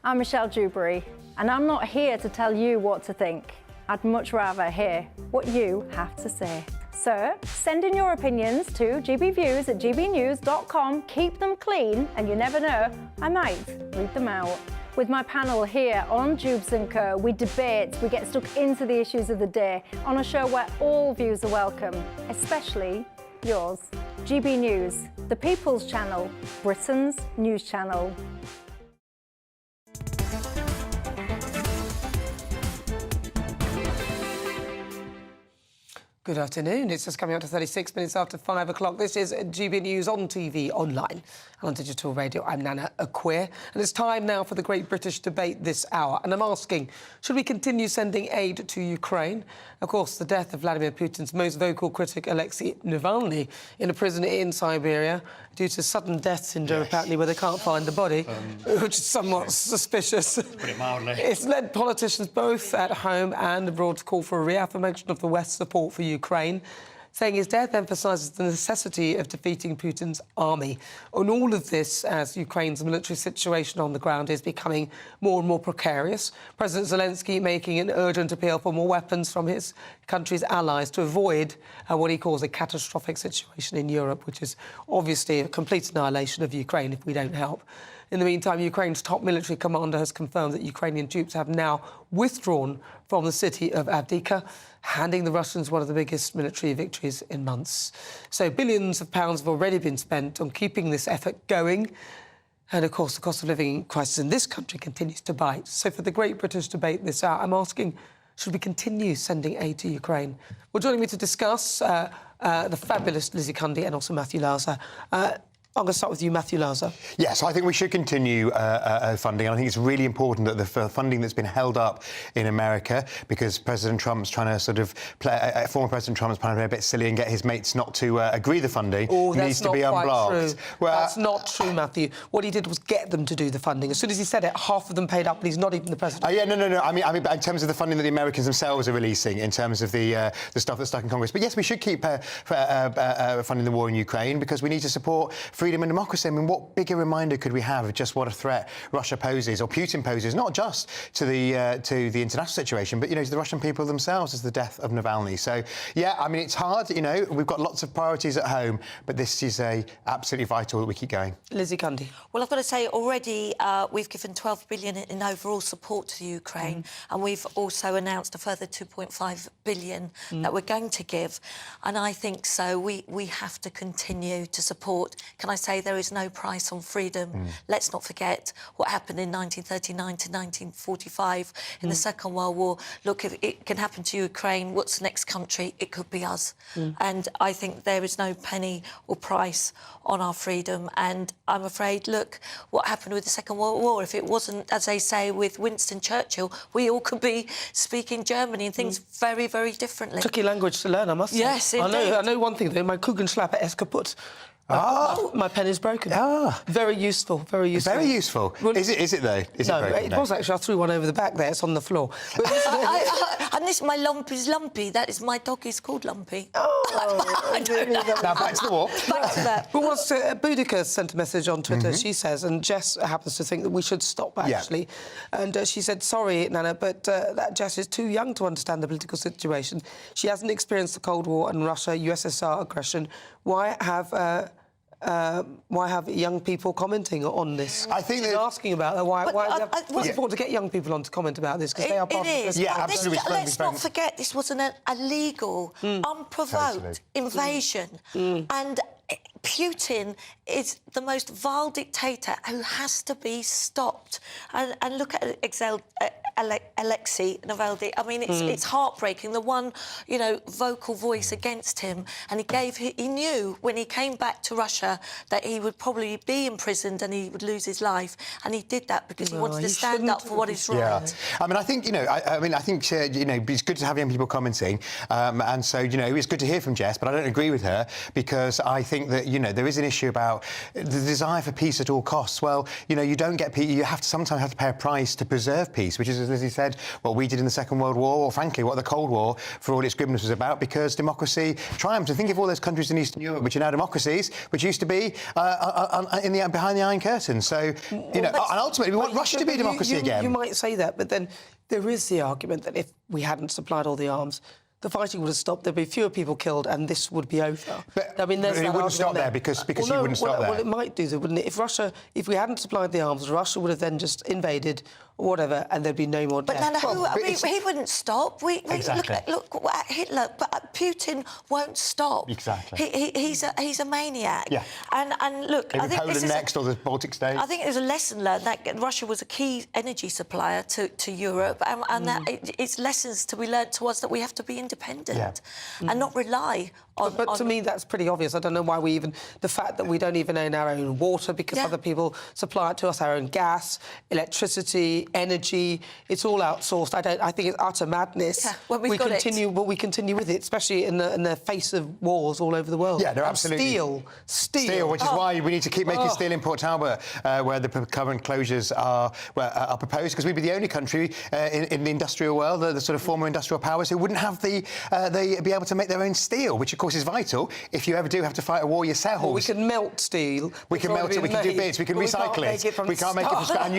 I'm Michelle Dewberry, and I'm not here to tell you what to think. I'd much rather hear what you have to say. So, send in your opinions to gbviews@gbnews.com. Keep them clean, and you never know, I might read them out. With my panel here on Jubes & Co, we debate, we get stuck into the issues of the day on a show where all views are welcome, especially yours. GB News, the People's Channel, Britain's news channel. Good afternoon. It's just coming up to 36 minutes after 5 o'clock. This is GB News on TV, online and on digital radio. I'm Nana Akua, and it's time now for the Great British Debate this hour. And I'm asking, should we continue sending aid to Ukraine? Of course, the death of Vladimir Putin's most vocal critic, Alexei Navalny, in a prison in Siberia due to sudden death syndrome, apparently, where they can't find the body, which is somewhat suspicious. Put it mildly. It's led politicians both at home and abroad to call for a reaffirmation of the West's support for Ukraine, saying his death emphasises the necessity of defeating Putin's army. On all of this, as Ukraine's military situation on the ground is becoming more and more precarious, President Zelensky making an urgent appeal for more weapons from his country's allies to avoid what he calls a catastrophic situation in Europe, which is obviously a complete annihilation of Ukraine if we don't help. In the meantime, Ukraine's top military commander has confirmed that Ukrainian troops have now withdrawn from the city of Avdiivka, handing the Russians one of the biggest military victories in months. So billions of pounds have already been spent on keeping this effort going. And, of course, the cost of living crisis in this country continues to bite. So for the Great British Debate this hour, I'm asking, should we continue sending aid to Ukraine? Well, joining me to discuss, the fabulous Lizzie Cundy and also Matthew Lauser. I'm going to start with you, Matthew Lauser. Yes, I think we should continue funding. And I think it's really important that the funding that's been held up in America, because President Trump's trying to sort of play, former President Trump is trying to play a bit silly and get his mates not to agree the funding, needs to be unblocked. Well, that's not true, Matthew. What he did was get them to do the funding. As soon as he said it, half of them paid up, and he's not even the president. Yeah, no. I mean, in terms of the funding that the Americans themselves are releasing, in terms of the stuff that's stuck in Congress. But yes, we should keep funding the war in Ukraine, because we need to support freedom and democracy. I mean, what bigger reminder could we have of just what a threat Russia poses, or Putin poses, not just to the international situation, but, you know, to the Russian people themselves, as the death of Navalny. So, yeah, I mean, it's hard, you know, we've got lots of priorities at home, but this is absolutely vital that we keep going. Lizzie Cundy. Well, I've got to say, already we've given $12 billion in overall support to Ukraine, and we've also announced a further $2.5 billion that we're going to give. And I think so we have to continue to support. Can I say there is no price on freedom. Let's not forget what happened in 1939 to 1945 in the Second World War. Look, if it can happen to Ukraine, what's the next country? It could be us. And I think there is no penny or price on our freedom. And I'm afraid, look, what happened with the Second World War, if it wasn't, as they say, with Winston Churchill, we all could be speaking Germany and things very, very differently. Tricky language to learn, I must say. Yes, indeed. I know one thing, though. My Kugelschlappe ist kaputt. My pen is broken. Very useful, very useful. Very useful. Well, is it though? Is no, it broken? It was actually. I threw one over the back there. It's on the floor. But and this, my lump is Lumpy. That is, my dog is called Lumpy. I don't know. Now back to the war. Back to that. But what's Boudica sent a message on Twitter. She says, and Jess happens to think that we should stop actually, and she said, "Sorry, Nana, but that Jess is too young to understand the political situation. She hasn't experienced the Cold War and Russia-USSR aggression. Why have young people commenting on this?" I think they're asking about that. What's important to get young people on to comment about this because they are part it of is. the absolutely. Let's not forget this was an illegal, unprovoked invasion, and Putin is the most vile dictator who has to be stopped. And look at Alexei Navalny. I mean, it's heartbreaking. The one, vocal voice against him, and he knew when he came back to Russia that he would probably be imprisoned and he would lose his life, and he did that because he wanted to stand up for what is right. Yeah, I mean, I think I think it's good to have young people commenting, and so it's good to hear from Jess, but I don't agree with her because I think that there is an issue about the desire for peace at all costs. Well, you don't get peace. You sometimes have to pay a price to preserve peace, which is, as Lizzie said, what we did in the Second World War, or frankly, what the Cold War, for all its grimness, was about, because democracy triumphed. And think of all those countries in Eastern Europe which are now democracies, which used to be behind the Iron Curtain. So, and ultimately, we want Russia to be a democracy again. You might say that, but then there is the argument that if we hadn't supplied all the arms, the fighting would have stopped, there'd be fewer people killed, and this would be over. But I mean, it wouldn't stop there because you wouldn't stop there. Well, it might do, though, wouldn't it? If we hadn't supplied the arms, Russia would have then just invaded or whatever, and there'd be no more death. But Nana, he wouldn't stop. Exactly. Look at Hitler, but Putin won't stop. Exactly. He's a maniac. Yeah. And look, I think Poland next, or the Baltic states. I think there's a lesson learned that Russia was a key energy supplier to Europe, and that it's lessons to be learned to us that we have to be independent and not rely on. But to me, that's pretty obvious. I don't know why the fact that we don't even own our own water because other people supply it to us, our own gas, electricity, energy, it's all outsourced. I think it's utter madness. Yeah, well, we continue with it, especially in the face of wars all over the world. Yeah, no, absolutely. Steel, which is why we need to keep making steel in Port Talbot, where the current closures are proposed, because we'd be the only country in the industrial world, the sort of former industrial powers, who wouldn't have be able to make their own steel, which of course is vital if you ever do have to fight a war yourself. Well, we can melt steel. We can melt it. We can do bits. We can recycle it. We can't make it from scratch.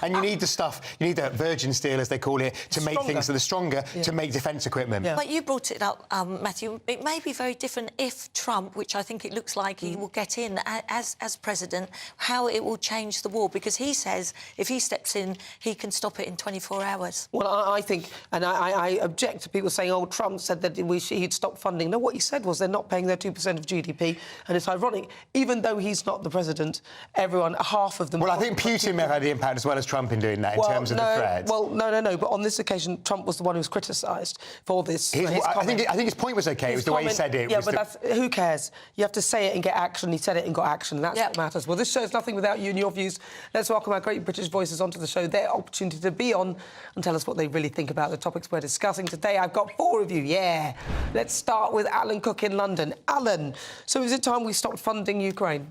And you need the stuff. You need the virgin steel, as they call it, to make things that are stronger, to make defence equipment. Yeah. But you brought it up, Matthew. It may be very different if Trump, which I think it looks like he will get in as president, how it will change the war, because he says if he steps in, he can stop it in 24 hours. Well, I think, and I object to people saying, Trump said that he'd stop funding. No, what he said was they're not paying their 2% of GDP, and it's ironic. Even though he's not the president, half of them... Well, I think Putin may have had the impact as well as Trump in doing that, in terms of the threat. Well, no. But on this occasion, Trump was the one who was criticised for this. I think his point was OK. It was the way he said it. Yeah, but who cares? You have to say it and get action. He said it and got action, and that's what matters. Well, this show's nothing without you and your views. Let's welcome our great British voices onto the show, their opportunity to be on and tell us what they really think about the topics we're discussing today. I've got 4 of you, yeah. Let's start with Alan Cook in London. Alan, so is it time we stopped funding Ukraine?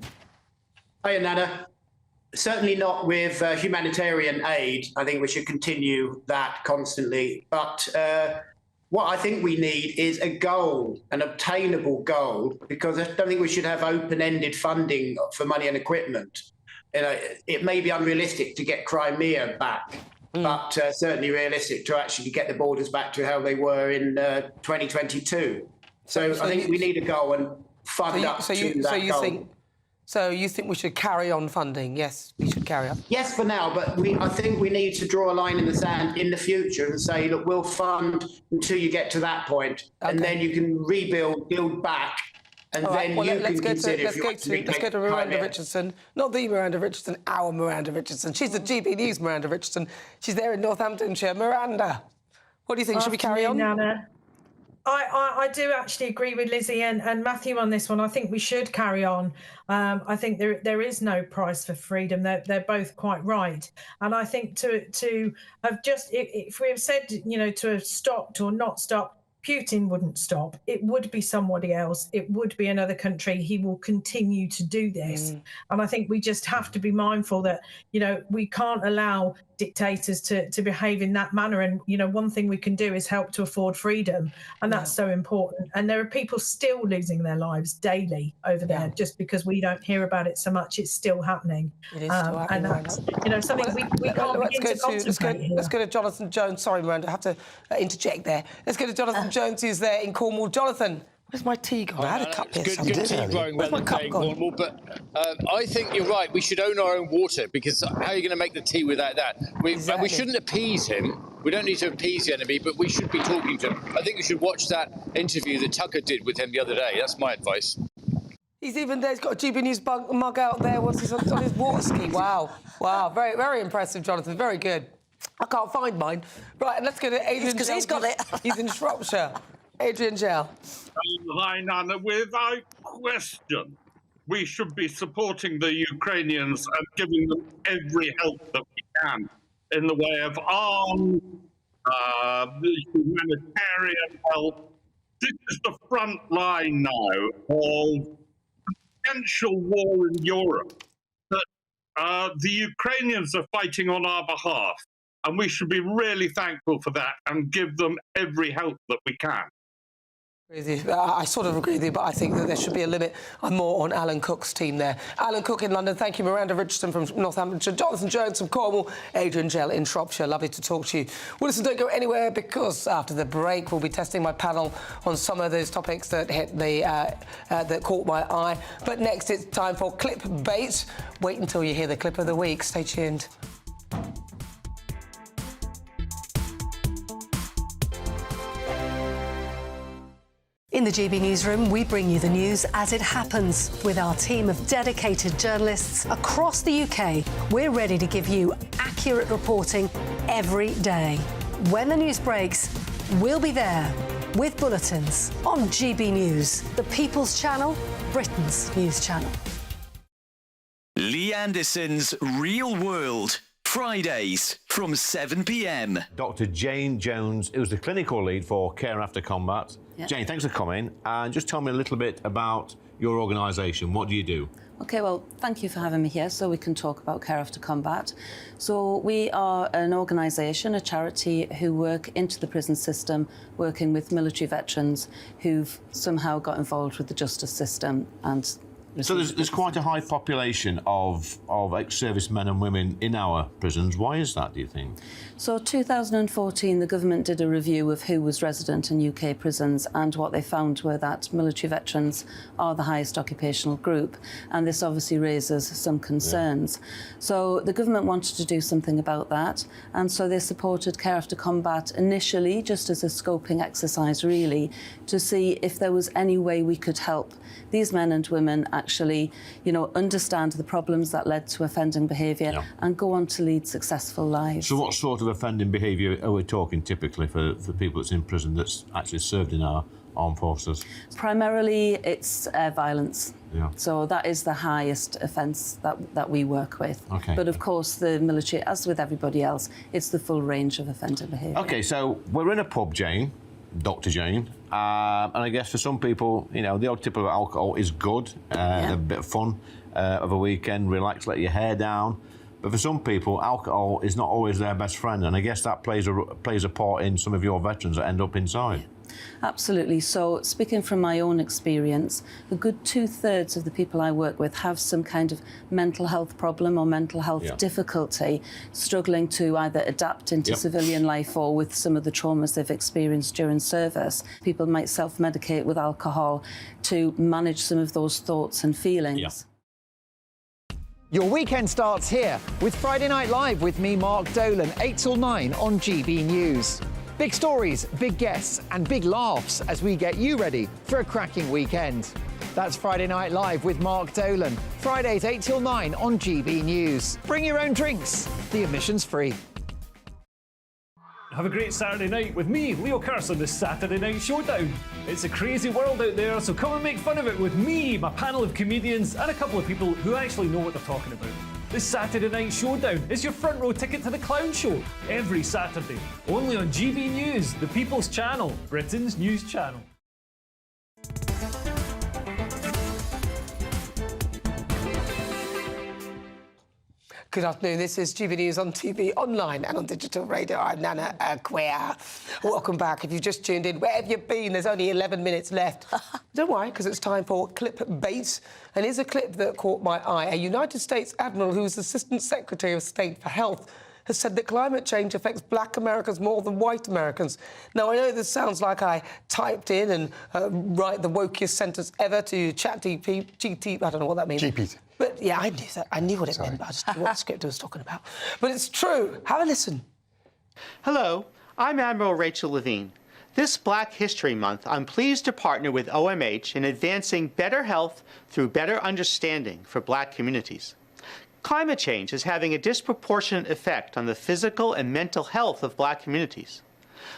Hiya, Nana. Certainly not with humanitarian aid. I think we should continue that constantly. But what I think we need is a goal, an obtainable goal, because I don't think we should have open-ended funding for money and equipment. It may be unrealistic to get Crimea back, but certainly realistic to actually get the borders back to how they were in 2022. So I think we need a goal and fund up to that goal. So you think we should carry on funding? Yes, we should carry on. Yes, for now, but I think we need to draw a line in the sand in the future and say, look, we'll fund until you get to that point, and then you can build back And All right, then well, you let's can go consider to, if you want to let's go to make Miranda time Richardson. Not the Miranda Richardson, our Miranda Richardson. She's the GB News Miranda Richardson. She's there in Northamptonshire. Miranda, what do you think? Should we carry on? Nana. I do actually agree with Lizzie and Matthew on this one. I think we should carry on. I think there is no price for freedom. They're both quite right. And I think to have just, if we have said, you know, to have stopped or not stopped, Putin wouldn't stop. It would be somebody else. It would be another country. He will continue to do this. And I think we just have to be mindful that, you know, we can't allow dictators to behave in that manner. And, you know, one thing we can do is help to afford freedom. And that's so important. And there are people still losing their lives daily over there just because we don't hear about it so much. It's still happening. It is still happening, and that's, you know, something we can't begin to contemplate here. Let's go to Jonathan Jones. Sorry, Miranda, I have to interject there. Let's go to Jonathan Jones, who's there in Cornwall. Jonathan, where's my tea gone? I had a cup here. Good tea growing weather in Cornwall, but I think you're right. We should own our own water, because how are you going to make the tea without that? We shouldn't appease him. We don't need to appease the enemy, but we should be talking to him. I think we should watch that interview that Tucker did with him the other day. That's my advice. He's even there. He's got a GB News mug out there. What's his on his water ski? Wow, wow, very, very impressive, Jonathan. Very good. I can't find mine. Right, and let's go to Adrian. Because he's got it. He's in Shropshire. Adrian Gell. Hi, Nana. Without question, we should be supporting the Ukrainians and giving them every help that we can in the way of arms, humanitarian help. This is the front line now of potential war in Europe that the Ukrainians are fighting on our behalf, and we should be really thankful for that and give them every help that we can. I sort of agree with you, but I think that there should be a limit. I'm more on Alan Cook's team there. Alan Cook in London, thank you. Miranda Richardson from Northamptonshire, Jonathan Jones from Cornwall, Adrian Gell in Shropshire. Lovely to talk to you. Well, listen, don't go anywhere, because after the break, we'll be testing my panel on some of those topics that hit the that caught my eye. But next, it's time for clickbait. Wait until you hear the clip of the week. Stay tuned. In the GB Newsroom, we bring you the news as it happens. With our team of dedicated journalists across the UK, we're ready to give you accurate reporting every day. When the news breaks, we'll be there with bulletins on GB News, the People's Channel, Britain's news channel. Lee Anderson's Real World. Fridays from 7 p.m. Dr. Jane Jones, who's the clinical lead for Care After Combat. Yep. Jane, thanks for coming. And just tell me a little bit about your organisation. What do you do? OK, well, thank you for having me here so we can talk about Care After Combat. So we are an organisation, a charity, who work into the prison system, working with military veterans who've somehow got involved with the justice system and... So there's quite a high population of ex-servicemen and women in our prisons. Why is that, do you think? So 2014, the government did a review of who was resident in UK prisons, and what they found were that military veterans are the highest occupational group, and this obviously raises some concerns. Yeah. So the government wanted to do something about that, and so they supported Care After Combat initially just as a scoping exercise, really, to see if there was any way we could help these men and women actually, you know, understand the problems that led to offending behaviour and go on to lead successful lives. So what sort of offending behaviour are we talking typically for people that's in prison that's actually served in our armed forces? Primarily, it's violence. Yeah. So that is the highest offence that we work with. Okay. But of course, the military, as with everybody else, it's the full range of offending behaviour. OK, so we're in a pub, Jane, Dr. Jane, and I guess for some people, you know, the odd tip of alcohol is good, a bit of fun of a weekend, relax, let your hair down. But for some people, alcohol is not always their best friend, and I guess that plays a part in some of your veterans that end up inside. Yeah. Absolutely. So, speaking from my own experience, a good 2/3 of the people I work with have some kind of mental health problem or mental health difficulty, struggling to either adapt into civilian life or with some of the traumas they've experienced during service. People might self-medicate with alcohol to manage some of those thoughts and feelings. Yeah. Your weekend starts here with Friday Night Live with me, Mark Dolan, 8 till 9 on GB News. Big stories, big guests and big laughs as we get you ready for a cracking weekend. That's Friday Night Live with Mark Dolan. Fridays 8 till 9 on GB News. Bring your own drinks. The admission's free. Have a great Saturday night with me, Leo Curse, on the Saturday Night Showdown. It's a crazy world out there, so come and make fun of it with me, my panel of comedians, and a couple of people who actually know what they're talking about. This Saturday Night Showdown is your front row ticket to the clown show every Saturday, only on GB News, the People's Channel, Britain's news channel. Good afternoon. This is GB News on TV, online and on digital radio. I'm Nana Akua. Welcome back. If you've just tuned in, where have you been? There's only 11 minutes left. Don't worry, because it's time for clickbait. And here's a clip that caught my eye. A United States admiral who's Assistant Secretary of State for Health has said that climate change affects black Americans more than white Americans. Now, I know this sounds like I typed in and write the wokest sentence ever to ChatGPT. I don't know what that means. GPT. But, yeah, I knew that. I knew what it meant, but I just didn't know what script I was talking about. But it's true. Have a listen. Hello, I'm Admiral Rachel Levine. This Black History Month, I'm pleased to partner with OMH in advancing better health through better understanding for black communities. Climate change is having a disproportionate effect on the physical and mental health of black communities.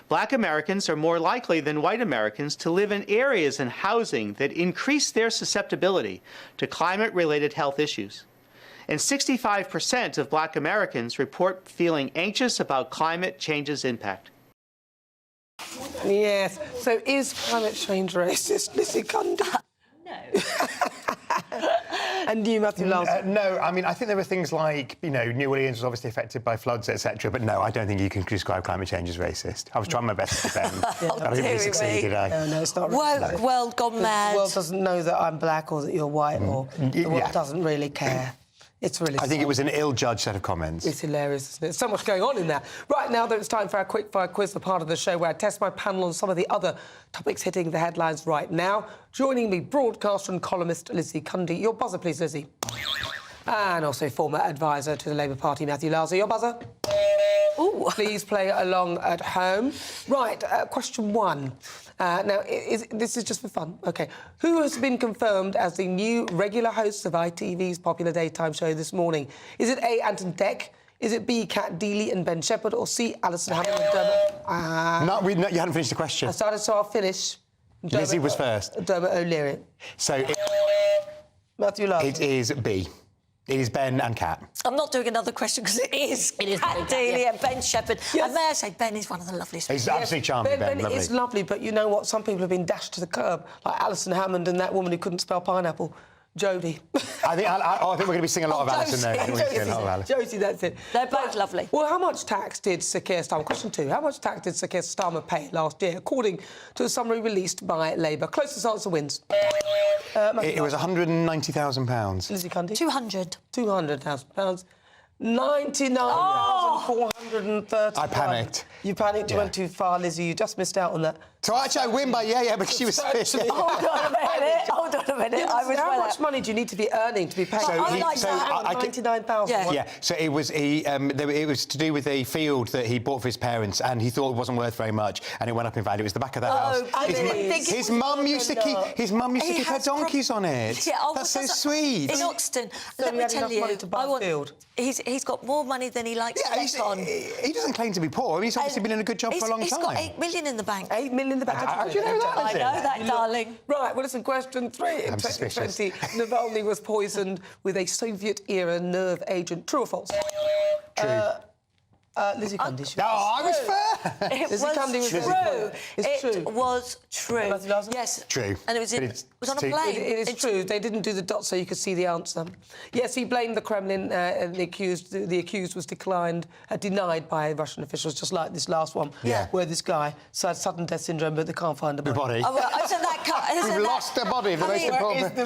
Black Americans are more likely than white Americans to live in areas and housing that increase their susceptibility to climate-related health issues. And 65% of black Americans report feeling anxious about climate change's impact. Yes. So is climate change racist, Lizzie Cundy? No. And you, Matthew Lars? No, I mean, I think there were things like, you know, New Orleans was obviously affected by floods, etc. But no, I don't think you can describe climate change as racist. I was trying my best to defend. I didn't really succeed, did I? No, it's not racist. Woke world gone mad. The world doesn't know that I'm black or that you're white, or the world doesn't really care. It's really I think it was an ill-judged set of comments. It's hilarious, isn't it? So much going on in there. Right now, though, it's time for our quick-fire quiz, the part of the show where I test my panel on some of the other topics hitting the headlines right now. Joining me, broadcaster and columnist Lizzie Cundy. Your buzzer, please, Lizzie. And also former advisor to the Labour Party, Matthew Larser. Your buzzer. Ooh. Please play along at home. Right, question one. Now, this is just for fun. OK. Who has been confirmed as the new regular host of ITV's popular daytime show this morning? Is it A, Anton Deck? Is it B, Kat Deely and Ben Shepherd? Or C, Alison Hammond and Dermot? No, you hadn't finished the question. I started, so I'll finish. Lizzie was first. Dermot O'Leary. So... Matthew Larson. It is B. It is Ben and Kat. I'm not doing another question because it is Kat Deely and Ben Shepherd. Yes. And may I say, Ben is one of the loveliest. He's absolutely charming, Ben. Ben is lovely, but you know what? Some people have been dashed to the curb, like Alison Hammond and that woman who couldn't spell pineapple. Jodie. I think we're going to be singing a lot of Alison there. Josie, that's it. They're both lovely. Well, how much tax did Sir Keir Starmer... Question two. How much tax did Sir Keir Starmer pay last year, according to a summary released by Labour? Closest answer wins. It was £190,000. Lizzie Cundy? 200. £200,000. 99,430. I panicked. You panicked, you went too far, Lizzie. You just missed out on that. So actually I win by, because she was... Hold on a minute. How much money do you need to be earning to be paid? So £99,000. Yeah, so it was it was to do with a field that he bought for his parents, and he thought it wasn't worth very much, and it went up in value. It was the back of the house. His mum used to keep her donkeys on it. Yeah, that's so sweet. In Oxton, So let he me had tell enough money you, to buy a field. He's got more money than he likes to let on. He doesn't claim to be poor. I mean, he's obviously been in a good job for a long time. He's got 8 million in the bank. 8 million in the bank. How do you know that? I know that, darling. Right, well, listen, question three. In 2020, Navalny was poisoned with a Soviet-era nerve agent. True or false? True. Lizzie Cundy. No, I was fair. It was true. It was true. Yes. True. And it was on a plane. It is true. They didn't do the dot so you could see the answer. Yes, he blamed the Kremlin, and the accused was denied by Russian officials, just like this last one, where this guy had sudden death syndrome, but they can't find the body. Oh, well, isn't that... We've lost the body. Where is the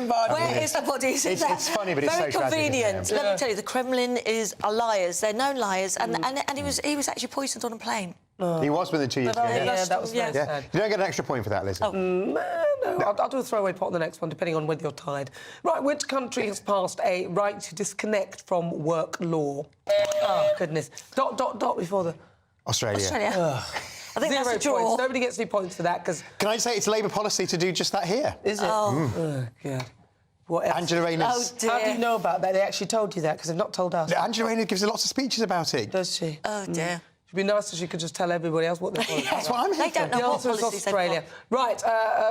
body? It's funny, but it's very so tragic. Very convenient. Yeah. Let me tell you, the Kremlin are liars. They're known liars, and he was actually poisoned on a plane. He was within 2 years ago. Yeah, that was very sad. You don't get an extra point for that, Lizzie. No, I'll do a throwaway pot on the next one, depending on whether you're tied. Right, which country has passed a right to disconnect from work law? Oh, goodness. ... before the... Australia. I think 0 that's a draw. points. Nobody gets any points for that because. Can I say it's Labour policy to do just that here? Is it? Oh, God. What else? Angela Rayner. Oh, dear. How do you know about that? They actually told you that because they've not told us. Angela Rayner gives lots of speeches about it. Does she? Oh, dear. It'd be nice if she could just tell everybody else what they're doing. That's what I'm here They don't know The what answer is policies they've Australia. Right,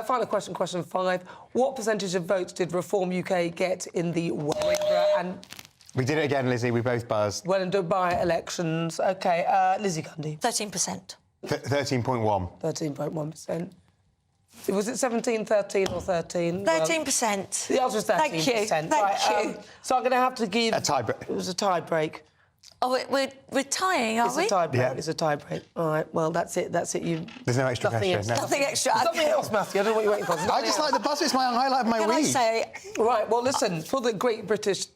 final question, question 5. What percentage of votes did Reform UK get in the Warringah and... We did it again, Lizzie. We both buzzed. Well, in Dubai elections. OK, Lizzie Gundy. 13%. 13.1. 13.1%. Was it 17, 13 or 13? 13%. The answer is 13%. Thank you. Thank you. So I'm going to have to give... A tie break. It was a tie break. Oh, we're tying, are we? It's a tie break. Yeah. It's a tie break. All right, well, that's it. That's it. You. There's no extra Nothing pressure. extra. No. Nothing extra. There's nothing else, Matthew. I don't know what you're waiting for. I just like the buzz. It's my highlight of my Can week. I say... Right, well, listen, for the Great British...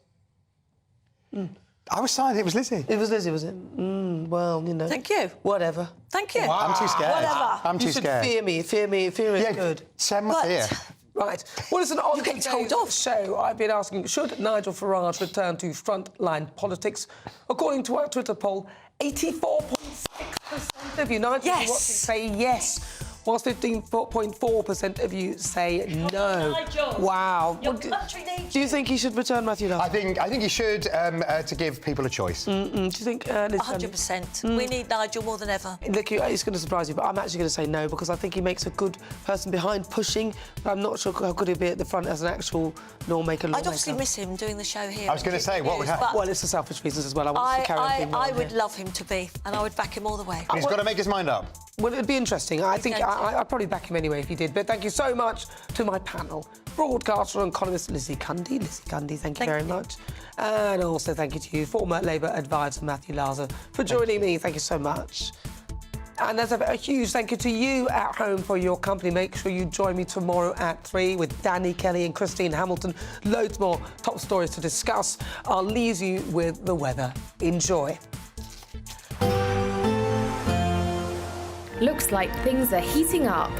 I was silent. It was Lizzie. It was Lizzie, was it? Well, you know. Thank you. Whatever. Thank you. I'm too scared. Whatever. I'm too You should scared. fear me. Fear me. Fear is good. Send my But- fear. Right. Well, listen, on You're getting today's told off. show, I've been asking, should Nigel Farage return to frontline politics? According to our Twitter poll, 84.6% of you, Nigel, Yes. watching, say yes, whilst 15.4% of you say no. Nigel, wow. your What country needs do you think he should return, Matthew Duff? I think you should to give people a choice. Do you think... Liz, 100%. We need Nigel more than ever. Look, it's going to surprise you, but I'm actually going to say no because I think he makes a good person behind pushing, but I'm not sure how good he'll be at the front as an actual lawmaker. I'd obviously miss him doing the show here. I was going to say, what would happen? Well, it's for selfish reasons as well. I want to carry on being I around would here. love him to be, and I would back him all the way. He's got to make his mind up. Well, it'd be interesting. I think going to. I'd probably back him anyway if he did. But thank you so much to my panel. Broadcaster and columnist Lizzie Gundy. Lizzie Gundy, thank you very much. And also thank you to you, former Labour advisor Matthew Laza, for joining me. Thank you so much. And there's a huge thank you to you at home for your company. Make sure you join me tomorrow at 3 with Danny Kelly and Christine Hamilton. Loads more top stories to discuss. I'll leave you with the weather. Enjoy. Looks like things are heating up.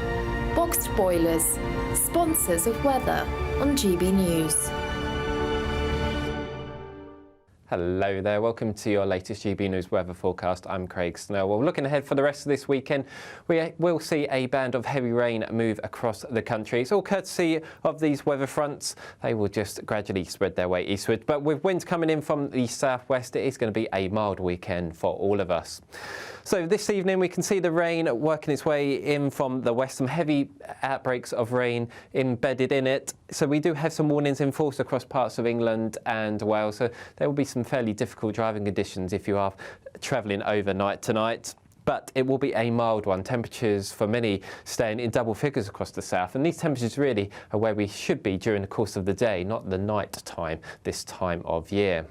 Boxed boilers, sponsors of weather on GB News. Hello there, welcome to your latest GB News weather forecast. I'm Craig Snell. Well, looking ahead for the rest of this weekend, we will see a band of heavy rain move across the country. It's all courtesy of these weather fronts. They will just gradually spread their way eastward. But with winds coming in from the southwest, it is going to be a mild weekend for all of us. So this evening we can see the rain working its way in from the west, some heavy outbreaks of rain embedded in it. So we do have some warnings in force across parts of England and Wales. So there will be some fairly difficult driving conditions if you are travelling overnight tonight. But it will be a mild one. Temperatures for many staying in double figures across the south. And these temperatures really are where we should be during the course of the day, not the night time this time of year.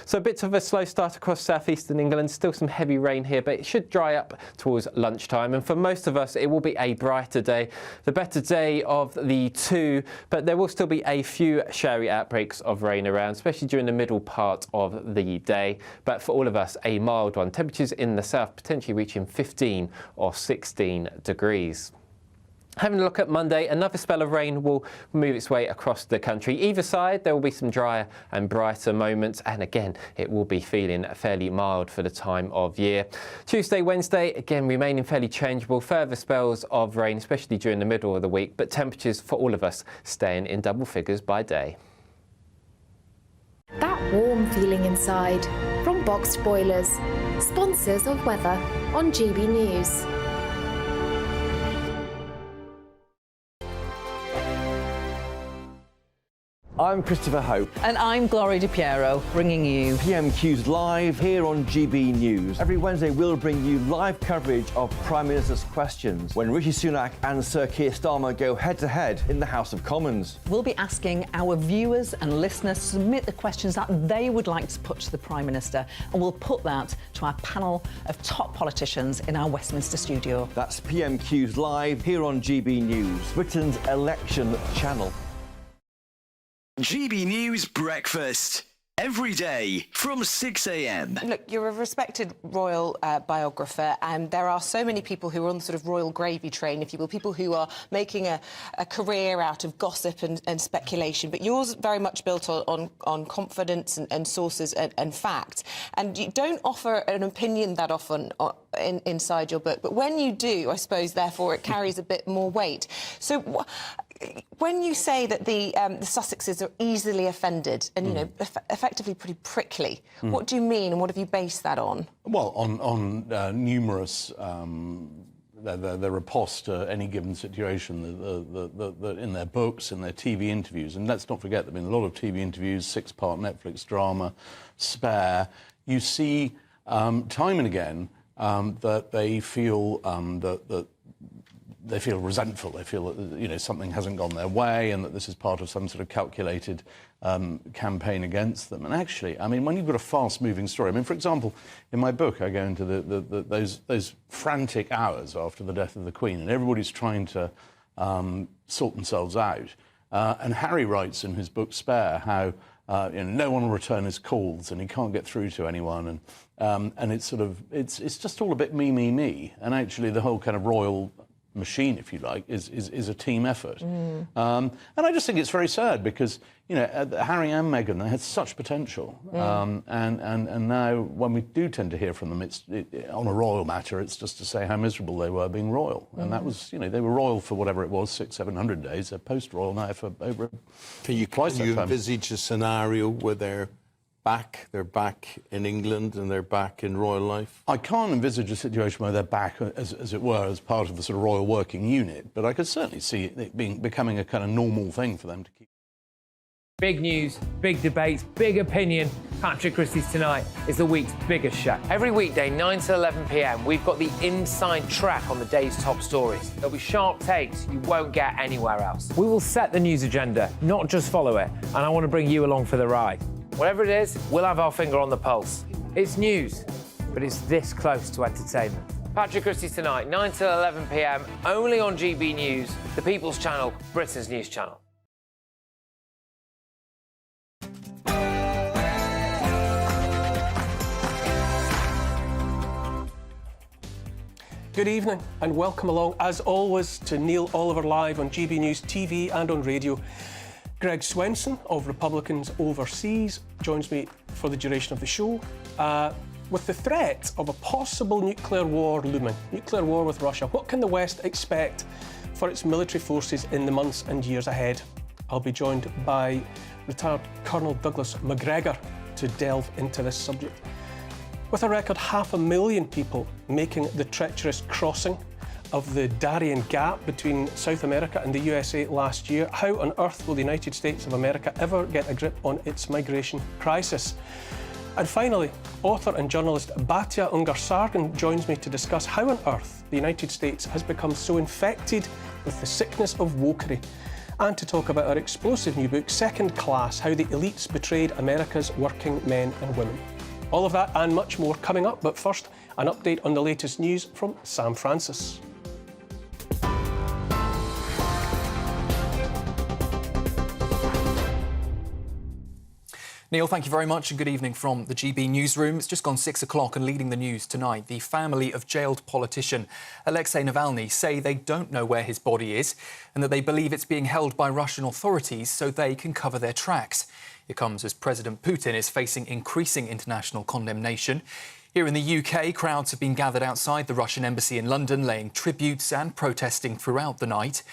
So a bit of a slow start across southeastern England, still some heavy rain here, but it should dry up towards lunchtime. And for most of us, it will be a brighter day, the better day of the two, but there will still be a few showery outbreaks of rain around, especially during the middle part of the day. But for all of us, a mild one. Temperatures in the south potentially reaching 15 or 16 degrees. Having a look at Monday, another spell of rain will move its way across the country. Either side, there will be some drier and brighter moments, and again, it will be feeling fairly mild for the time of year. Tuesday, Wednesday, again, remaining fairly changeable. Further spells of rain, especially during the middle of the week, but temperatures for all of us staying in double figures by day. That warm feeling inside from Boxed Boilers, sponsors of weather on GB News. I'm Christopher Hope. And I'm Gloria DiPiero, bringing you PMQ's live here on GB News. Every Wednesday, we'll bring you live coverage of Prime Minister's questions when Rishi Sunak and Sir Keir Starmer go head-to-head in the House of Commons. We'll be asking our viewers and listeners to submit the questions that they would like to put to the Prime Minister, and we'll put that to our panel of top politicians in our Westminster studio. That's PMQ's live here on GB News, Britain's election channel. GB News Breakfast. every day from 6 a.m. Look, you're a respected royal biographer, and there are so many people who are on the sort of royal gravy train, if you will, people who are making a career out of gossip and speculation. But yours very much built on confidence and sources and facts. And you don't offer an opinion that often inside your book. But when you do, I suppose, therefore, it carries a bit more weight. So when you say that the Sussexes are easily offended and, you know, effectively pretty prickly, what do you mean and what have you based that on? Well, on numerous their riposte to any given situation in their books, in their TV interviews. And let's not forget, there have been a lot of TV interviews, 6-part Netflix drama, Spare. You see time and again that they feel that they feel resentful. They feel that, you know, something hasn't gone their way and that this is part of some sort of calculated campaign against them. And actually, I mean, when you've got a fast-moving story, I mean, for example, in my book, I go into those frantic hours after the death of the Queen, and everybody's trying to sort themselves out. And Harry writes in his book Spare how you know, no one will return his calls and he can't get through to anyone, and it's sort of it's just all a bit me. And actually, the whole kind of royal machine, if you like, is a team effort. And I just think it's very sad because, you know, Harry and Meghan, they had such potential. And now when we do tend to hear from them, on a royal matter, it's just to say how miserable they were being royal. And that was, you know, they were royal for whatever it was, 600-700 days. They're post-royal now for over twice that time. You envisage a scenario where they're back in England and they're back in royal life? I can't envisage a situation where they're back, as it were, as part of the sort of royal working unit, but I could certainly see it becoming a kind of normal thing for them to keep. Big news, big debates, big opinion. Patrick Christie's Tonight is the week's biggest show. Every weekday, 9 to 11 p.m, we've got the inside track on the day's top stories. There'll be sharp takes you won't get anywhere else. We will set the news agenda, not just follow it, and I want to bring you along for the ride. Whatever it is, we'll have our finger on the pulse. It's news, but it's this close to entertainment. Patrick Christie's Tonight, 9 to 11 p.m, only on GB News, the People's Channel, Britain's news channel. Good evening and welcome along, as always, to Neil Oliver Live on GB News TV and on radio. Greg Swenson of Republicans Overseas joins me for the duration of the show. With the threat of a possible nuclear war looming, nuclear war with Russia, what can the West expect for its military forces in the months and years ahead? I'll be joined by retired Colonel Douglas McGregor to delve into this subject. With a record 500,000 people making the treacherous crossing of the Darien Gap between South America and the USA last year, how on earth will the United States of America ever get a grip on its migration crisis? And finally, author and journalist Batya Ungar-Sargon joins me to discuss how on earth the United States has become so infected with the sickness of wokery, and to talk about our explosive new book, Second Class, How the Elites Betrayed America's Working Men and Women. All of that and much more coming up, but first, an update on the latest news from Sam Francis. Neil, thank you very much and good evening from the GB newsroom. It's just gone 6 o'clock and leading the news tonight, the family of jailed politician Alexei Navalny say they don't know where his body is and that they believe it's being held by Russian authorities so they can cover their tracks. It comes as President Putin is facing increasing international condemnation. Here in the UK, crowds have been gathered outside the Russian embassy in London, laying tributes and protesting throughout the night.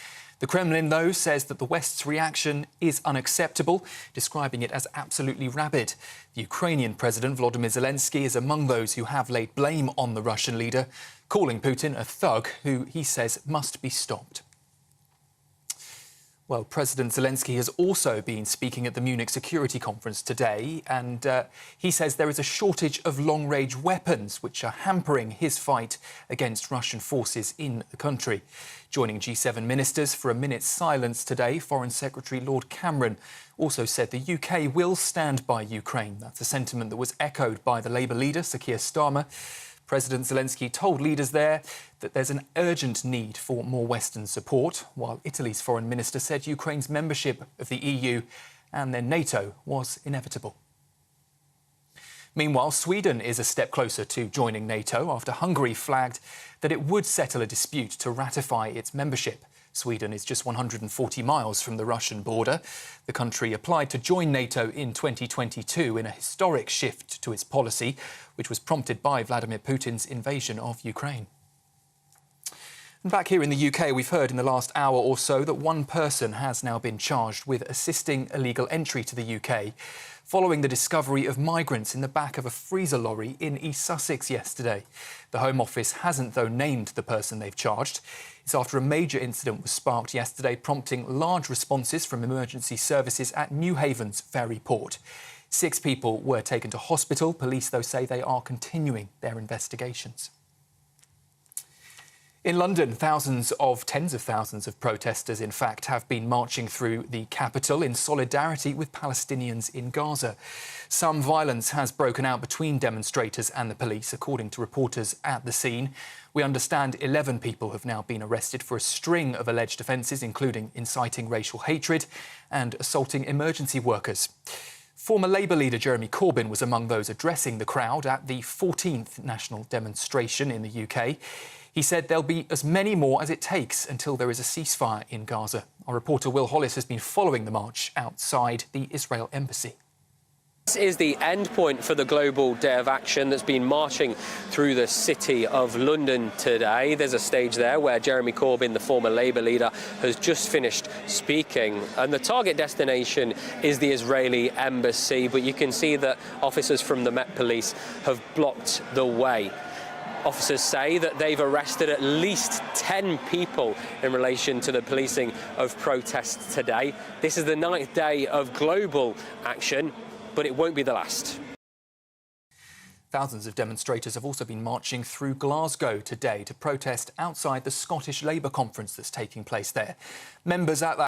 The Kremlin, though, says that the West's reaction is unacceptable, describing it as absolutely rabid. The Ukrainian President Volodymyr Zelensky is among those who have laid blame on the Russian leader, calling Putin a thug who he says must be stopped. Well, President Zelensky has also been speaking at the Munich Security Conference today, and he says there is a shortage of long-range weapons which are hampering his fight against Russian forces in the country. Joining G7 ministers for a minute's silence today, Foreign Secretary Lord Cameron also said the UK will stand by Ukraine. That's a sentiment that was echoed by the Labour leader, Sir Keir Starmer. President Zelensky told leaders there that there's an urgent need for more Western support, while Italy's foreign minister said Ukraine's membership of the EU and then NATO was inevitable. Meanwhile, Sweden is a step closer to joining NATO after Hungary flagged that it would settle a dispute to ratify its membership. Sweden is just 140 miles from the Russian border. The country applied to join NATO in 2022 in a historic shift to its policy, which was prompted by Vladimir Putin's invasion of Ukraine. And back here in the UK, we've heard in the last hour or so that one person has now been charged with assisting illegal entry to the UK, following the discovery of migrants in the back of a freezer lorry in East Sussex yesterday. The Home Office hasn't, though, named the person they've charged. It's after a major incident was sparked yesterday, prompting large responses from emergency services at Newhaven's ferry port. 6 people were taken to hospital. Police, though, say they are continuing their investigations. In London, tens of thousands of protesters, in fact, have been marching through the capital in solidarity with Palestinians in Gaza. Some violence has broken out between demonstrators and the police, according to reporters at the scene. We understand 11 people have now been arrested for a string of alleged offences, including inciting racial hatred and assaulting emergency workers. Former Labour leader Jeremy Corbyn was among those addressing the crowd at the 14th national demonstration in the UK. He said there'll be as many more as it takes until there is a ceasefire in Gaza. Our reporter Will Hollis has been following the march outside the Israel embassy. This is the end point for the global day of action that's been marching through the city of London today. There's a stage there where Jeremy Corbyn, the former Labour leader, has just finished speaking. And the target destination is the Israeli embassy, but you can see that officers from the Met Police have blocked the way. Officers say that they've arrested at least 10 people in relation to the policing of protests today. This is the 9th day of global action, but it won't be the last. Thousands of demonstrators have also been marching through Glasgow today to protest outside the Scottish Labour conference that's taking place there. Members at that